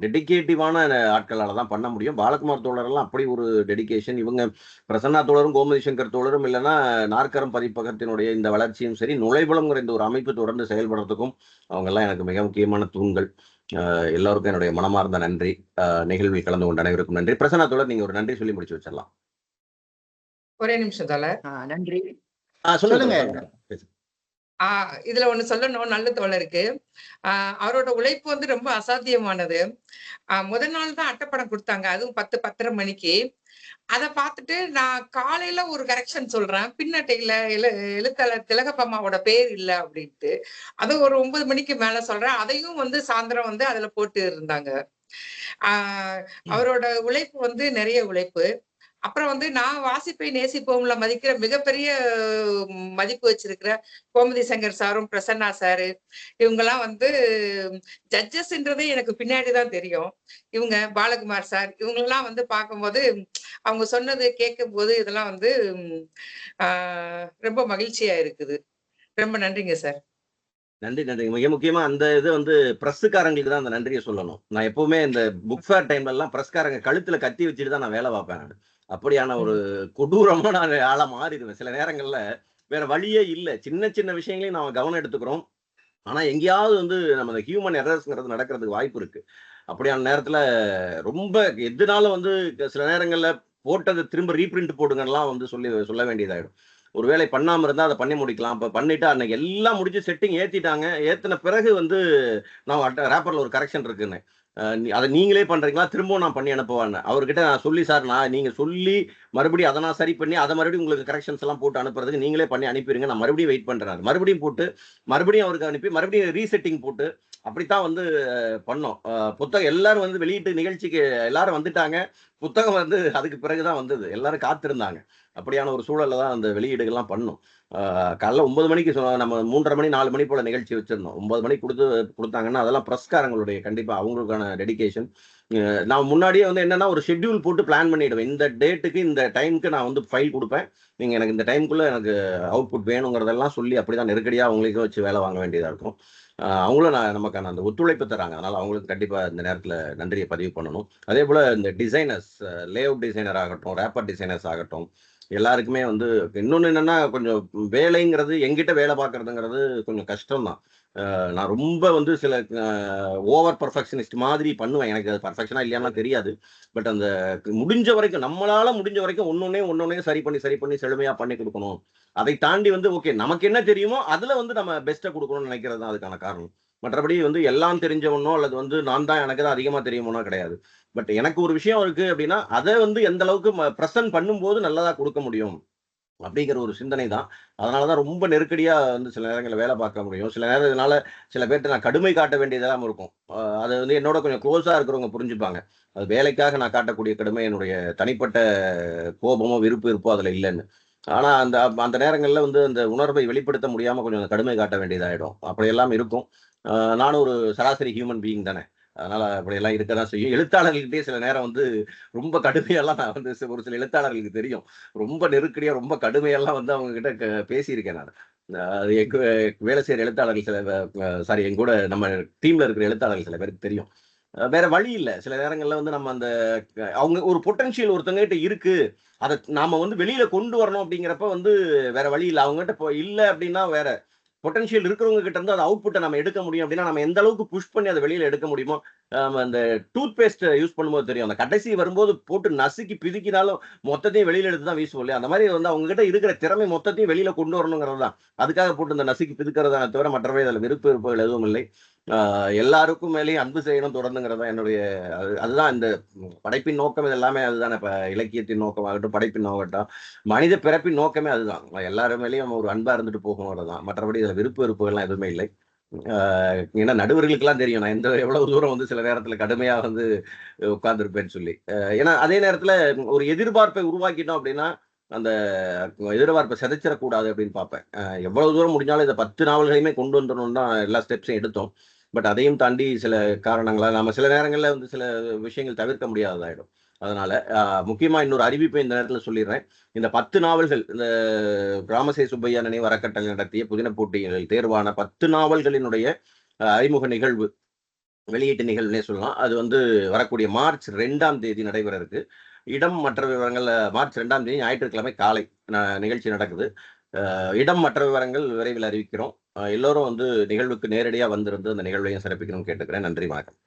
டெடிகேட்டிவான ஆட்களால தான் பண்ண முடியும். பாலகுமார் தோழரெல்லாம் அப்படி ஒரு டெடிகேஷன். இவங்க பிரசன்னா தோழரும், கோமதி சங்கர் தோழரும் இல்லன்னா, நாற்கரம் பதிப்பகத்தினுடைய இந்த வளர்ச்சியும் சரி, நுழைபுலம்ங்கிற இந்த ஒரு அமைப்பு தொடர்ந்து செயல்படுறதுக்கும் அவங்கெல்லாம் எனக்கு மிக முக்கியமான தூண்கள். எல்லாருக்கும் என்னுடைய மனமார்ந்த நன்றி. நிகழ்வில் கலந்து கொண்ட அனைவருக்கும் நன்றி. பிரசன்னா தோழர், நீங்க ஒரு நன்றி சொல்லி முடிச்சு வச்சிடலாம். ஒரே நிமிஷம் தோழர். நன்றி. சொல்லுங்க. இதுல ஒண்ணு சொல்லணும் நல்ல தோழருக்கு. அவரோட உழைப்பு வந்து ரொம்ப அசாத்தியமானது. முதல் நாள் தான் அட்டைப்படம் கொடுத்தாங்க. அதுவும் 10, 10:30 மணிக்கு. அத பார்த்துட்டு நான் காலையில ஒரு கரெக்ஷன் சொல்றேன். பின்னட்டையில எழுத்தாளர் திலகப்பம்மாவோட பேர் இல்ல அப்படின்ட்டு. அது ஒரு 9 மணிக்கு மேல சொல்றேன். அதையும் வந்து சாயந்தரம் வந்து அதுல போட்டு இருந்தாங்க. அவரோட உழைப்பு வந்து நிறைய உழைப்பு. அப்புறம் வந்து நான் வாசிப்பை நேசிப்போம்ல மதிக்கிற மிகப்பெரிய மதிப்பு வச்சிருக்கிற கோமதி சங்கர் சாரும், பிரசன்னா சாரு, இவங்கெல்லாம் வந்து ஜட்ஜஸ்ன்றதே எனக்கு பின்னாடிதான் தெரியும். இவங்க பாலகுமார் சார், இவங்களெல்லாம் வந்து பார்க்கும்போது அவங்க சொன்னது கேட்கும் போது இதெல்லாம் வந்து ரொம்ப மகிழ்ச்சியா இருக்குது. ரொம்ப நன்றிங்க சார். நன்றி, நன்றி. மிக முக்கியமா அந்த இது வந்து பிரஸ்காரங்களுக்கு தான் அந்த நன்றியை சொல்லணும். நான் எப்பவுமே இந்த புக் ஃபேர் டைம்ல எல்லாம் பிரஸ்காரங்க கழுத்துல கத்தி வச்சுட்டு தான் நான் வேலை பார்ப்பேன். அப்படியான ஒரு கொடூரமான ஆளா மாறிடுவேன். சில நேரங்கள்ல வேற வழியே இல்ல. சின்ன சின்ன விஷயங்களையும் நாம கவனம் எடுத்துக்கிறோம். ஆனா எங்கேயாவது வந்து நம்ம இந்த ஹியூமன் எரர்ஸ்ங்கிறது நடக்கிறதுக்கு வாய்ப்பு இருக்கு. அப்படியான நேரத்துல ரொம்ப எதுனாலும் வந்து சில நேரங்கள்ல போட்டதை திரும்ப ரீபிரிண்ட் போடுங்கலாம் வந்து சொல்ல வேண்டியதாயிடும். ஒரு வேலை பண்ணாம இருந்தா அதை பண்ணி முடிக்கலாம். அப்ப பண்ணிட்டு அன்னைக்கு எல்லாம் முடிஞ்சு செட்டிங் ஏத்திட்டாங்க. ஏத்தின பிறகு வந்து நான் ரேப்பர்ல ஒரு கரெக்ஷன் இருக்குன்னு. அதை நீங்களே பண்றீங்களா, திரும்பவும் நான் பண்ணி அனுப்புவான்னு அவர்கிட்ட நான் சொல்லி, சார் நீங்க சொல்லி மறுபடியும் அதை நான் சரி பண்ணி அதை மறுபடியும் உங்களுக்கு கரெக்ஷன்ஸ் எல்லாம் போட்டு அனுப்புறதுக்கு நீங்களே பண்ணி அனுப்பிடுங்க, நான் மறுபடியும் வெயிட் பண்றேன். மறுபடியும் போட்டு மறுபடியும் அவருக்கு அனுப்பி மறுபடியும் ரீசெட்டிங் போட்டு அப்படித்தான் வந்து பண்ணோம். புத்தகம் எல்லாரும் வந்து வெளியீட்டு நிகழ்ச்சிக்கு எல்லாரும் வந்துட்டாங்க. புத்தகம் வந்து அதுக்கு பிறகுதான் வந்தது. எல்லாரும் காத்திருந்தாங்க. அப்படியான ஒரு சூழல்ல தான் அந்த வெளியீடுகள்லாம் பண்ணோம். காலைல 9 மணிக்கு நம்ம 3:30 மணி 4 மணி போல நிகழ்ச்சி வச்சிருந்தோம். 9 மணிக்கு கொடுத்தாங்கன்னா அதெல்லாம் பிரஸ்காரங்களுடைய கண்டிப்பா அவங்களுக்கான டெடிகேஷன். நான் முன்னாடியே வந்து என்னன்னா ஒரு ஷெட்யூல் போட்டு பிளான் பண்ணிடுவேன். இந்த டேட்டுக்கு இந்த டைமுக்கு நான் வந்து ஃபைல் கொடுப்பேன், நீங்க எனக்கு இந்த டைமுக்குள்ள எனக்கு அவுட்புட் வேணுங்கிறதெல்லாம் சொல்லி அப்படிதான் நெருக்கடியா அவங்களுக்கும் வச்சு வேலை வாங்க வேண்டியதா இருக்கும். அவங்களும் நமக்கான அந்த ஒத்துழைப்பு தராங்க. அதனால அவங்களுக்கு கண்டிப்பா இந்த நேரத்துல நன்றியை பதிவு பண்ணணும். அதே போல இந்த டிசைனர்ஸ், லே அவுட் டிசைனர் ஆகட்டும், ரேப்பர் டிசைனர்ஸ் ஆகட்டும், எல்லாருக்குமே வந்து இன்னொன்னு என்னன்னா கொஞ்சம் வேலைங்கிறது எங்கிட்ட வேலை பார்க்கறதுங்கிறது கொஞ்சம் கஷ்டம் தான். நான் ரொம்ப வந்து சில ஓவர் பர்ஃபெக்ஷனிஸ்ட் மாதிரி பண்ணுவேன். எனக்கு அது பர்ஃபெக்ஷனா இல்லையானா தெரியாது. பட் அந்த முடிஞ்ச வரைக்கும் நம்மளால முடிஞ்ச வரைக்கும் ஒன்னொன்னே சரி பண்ணி செழுமையா பண்ணி கொடுக்கணும். அதை தாண்டி வந்து ஓகே நமக்கு என்ன தெரியுமோ அதுல வந்து நம்ம பெஸ்ட்டை கொடுக்கணும்னு நினைக்கிறது தான் அதுக்கான காரணம். மற்றபடி வந்து எல்லாம் தெரிஞ்சவனோ அல்லது வந்து நான் தான் எனக்கு தான் அதிகமா தெரியுமோனோ கிடையாது. பட் எனக்கு ஒரு விஷயம் இருக்கு அப்படின்னா அதை வந்து எந்த அளவுக்கு பிரசன்ட் பண்ணும்போது நல்லதா கொடுக்க முடியும் அப்படிங்கிற ஒரு சிந்தனை தான். அதனாலதான் ரொம்ப நெருக்கடியா வந்து சில நேரங்களில் வேலை பார்க்க முடியும். சில நேரம் இதனால சில பேர்ட்ட நான் கடுமை காட்ட வேண்டியதெல்லாம் இருக்கும். அது வந்து என்னோட கொஞ்சம் க்ளோஸா இருக்கிறவங்க புரிஞ்சுப்பாங்க. அது வேலைக்காக நான் காட்டக்கூடிய கடுமை என்னுடைய தனிப்பட்ட கோபமோ விருப்போ அதுல இல்லைன்னு. ஆனா அந்த அந்த நேரங்கள்ல வந்து அந்த உணர்வை வெளிப்படுத்த முடியாம கொஞ்சம் அந்த கடுமை காட்ட வேண்டியதாயிடும். அப்படியெல்லாம் இருக்கும். நானும் ஒரு சராசரி ஹியூமன் பீயிங் தானே. அதனால அப்படியெல்லாம் இருக்கதான் செய்யும். எழுத்தாளர்கள்கிட்டயே சில நேரம் வந்து ரொம்ப கடுமையெல்லாம் நான் வந்து ஒரு சில எழுத்தாளர்களுக்கு தெரியும். ரொம்ப நெருக்கடியா, ரொம்ப கடுமையெல்லாம் வந்து அவங்க கிட்ட பேசியிருக்கேன் நானு. அது வேலை செய்யற எழுத்தாளர்கள் சில சாரி என் கூட நம்ம டீம்ல இருக்கிற எழுத்தாளர்கள் சில பேருக்கு தெரியும். வேற வழி இல்ல. சில நேரங்கள்ல வந்து நம்ம அந்த அவங்க ஒரு பொட்டன்ஷியல் ஒருத்தவங்க கிட்ட இருக்கு. அத நாம வந்து வெளியில கொண்டு வரணும் அப்படிங்கிறப்ப வந்து வேற வழி இல்ல. அவங்ககிட்ட இப்போ இல்ல அப்படின்னா வேற பொட்டன்ஷியல் இருக்கிறவங்க கிட்ட இருந்து அந்த அவுட்புட்டை நம்ம எடுக்க முடியும் அப்படின்னா நம்ம எந்த அளவுக்கு புஷ் பண்ணி அதை வெளியில எடுக்க முடியுமோ. அந்த டூத் பேஸ்ட் யூஸ் பண்ணும்போது தெரியும். அந்த கடைசி வரும்போது போட்டு நசுக்கி பிதுக்கினாலும் மொத்தத்தையும் வெளியில எடுத்து தான் வீசுவோம் இல்லையா? அந்த மாதிரி வந்து அவங்க கிட்ட இருக்கிற திறமை மொத்தத்தையும் வெளியில கொண்டு வரணுங்கிறது தான். அதுக்காக போட்டு இந்த நசுக்கி பிதுக்கிறத தவிர மற்றவை அதில் விருப்பங்கள் எதுவும் இல்லை. எல்லாருக்கும் மேலேயும் அன்பு செய்யணும் தொடர்ந்துங்கிறது தான் என்னுடைய அதுதான் இந்த படைப்பின் நோக்கம். இது எல்லாமே அதுதானே. இப்ப இலக்கியத்தின் நோக்கமாகட்டும், படைப்பின் நோக்கட்டும், மனித பிறப்பின் நோக்கமே அதுதான். எல்லாரும் மேலேயும் ஒரு அன்பா இருந்துட்டு போகணுங்கிறதுதான். மற்றபடி இதுல வெறுப்புகள்லாம் எதுவுமே இல்லை. ஏன்னா நடுவர்களுக்கெல்லாம் தெரியும் நான் எவ்வளவு தூரம் வந்து சில நேரத்துல கடுமையா வந்து உட்கார்ந்துருப்பேன்னு சொல்லி. ஏன்னா அதே நேரத்துல ஒரு எதிர்பார்ப்பை உருவாக்கிட்டோம் அப்படின்னா அந்த எதிர்பார்ப்பை சிதைச்சிடக்கூடாது அப்படின்னு பார்ப்பேன். எவ்வளவு தூரம் முடிஞ்சாலும் இந்த 10 நாவல்களையுமே கொண்டு வந்துடணும்னு தான் எல்லா ஸ்டெப்ஸையும் எடுத்தோம். பட் அதையும் தாண்டி சில காரணங்களால் நம்ம சில நேரங்களில் வந்து சில விஷயங்கள் தவிர்க்க முடியாததாயிடும். அதனால முக்கியமா இன்னொரு அறிவிப்பை இந்த நேரத்தில் சொல்லிடுறேன். இந்த 10 நாவல்கள் இந்த ராமசே சுப்பையா நினைவு அறக்கட்டளை நடத்திய புதின போட்டிகளில் தேர்வான 10 நாவல்களினுடைய அறிமுக நிகழ்வு, வெளியீட்டு நிகழ்வுனே சொல்லலாம். அது வந்து வரக்கூடிய மார்ச் 2ஆம் தேதி நடைபெற இருக்கு. இடம் மற்ற விவரங்கள் மார்ச் 2ஆம் தேதி ஞாயிற்றுக்கிழமை காலை நிகழ்ச்சி நடக்குது. இடம் மற்ற விவரங்கள் விரைவில் அறிவிக்கிறோம். எல்லோரும் வந்து நிகழ்வுக்கு நேரடியா வந்திருந்து அந்த நிகழ்வையும் சிறப்பிக்கணும்னு கேட்டுக்கிறேன். நன்றி, வணக்கம்.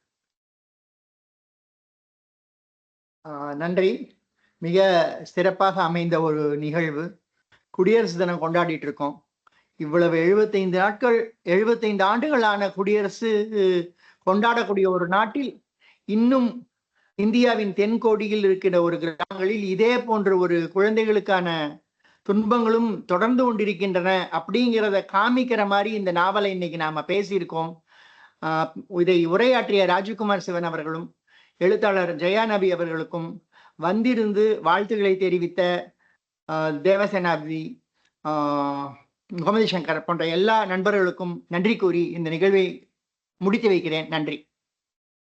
நன்றி. மிக சிறப்பாக அமைந்த ஒரு நிகழ்வு. குடியரசு தினம் கொண்டாடிட்டு இருக்கோம். இவ்வளவு 75 நாட்கள் 75 ஆண்டுகளான குடியரசு கொண்டாடக்கூடிய ஒரு நாட்டில் இன்னும் இந்தியாவின் தென்கோடியில் இருக்கிற ஒரு கிராமங்களில் இதே போன்ற ஒரு குழந்தைகளுக்கான துன்பங்களும் தொடர்ந்து கொண்டிருக்கின்றன அப்படிங்கிறத காமிக்கிற மாதிரி இந்த நாவலை இன்னைக்கு நாம பேசியிருக்கோம். இதை உரையாற்றிய ராஜ்குமார் சிவன் அவர்களும் எழுத்தாளர் ஜெயாநபி அவர்களுக்கும் வந்திருந்து வாழ்த்துக்களை தெரிவித்த தேவசேனாபதி, கோமதி சங்கர் போன்ற எல்லா நண்பர்களுக்கும் நன்றி கூறி இந்த நிகழ்வை முடித்து வைக்கிறேன். நன்றி.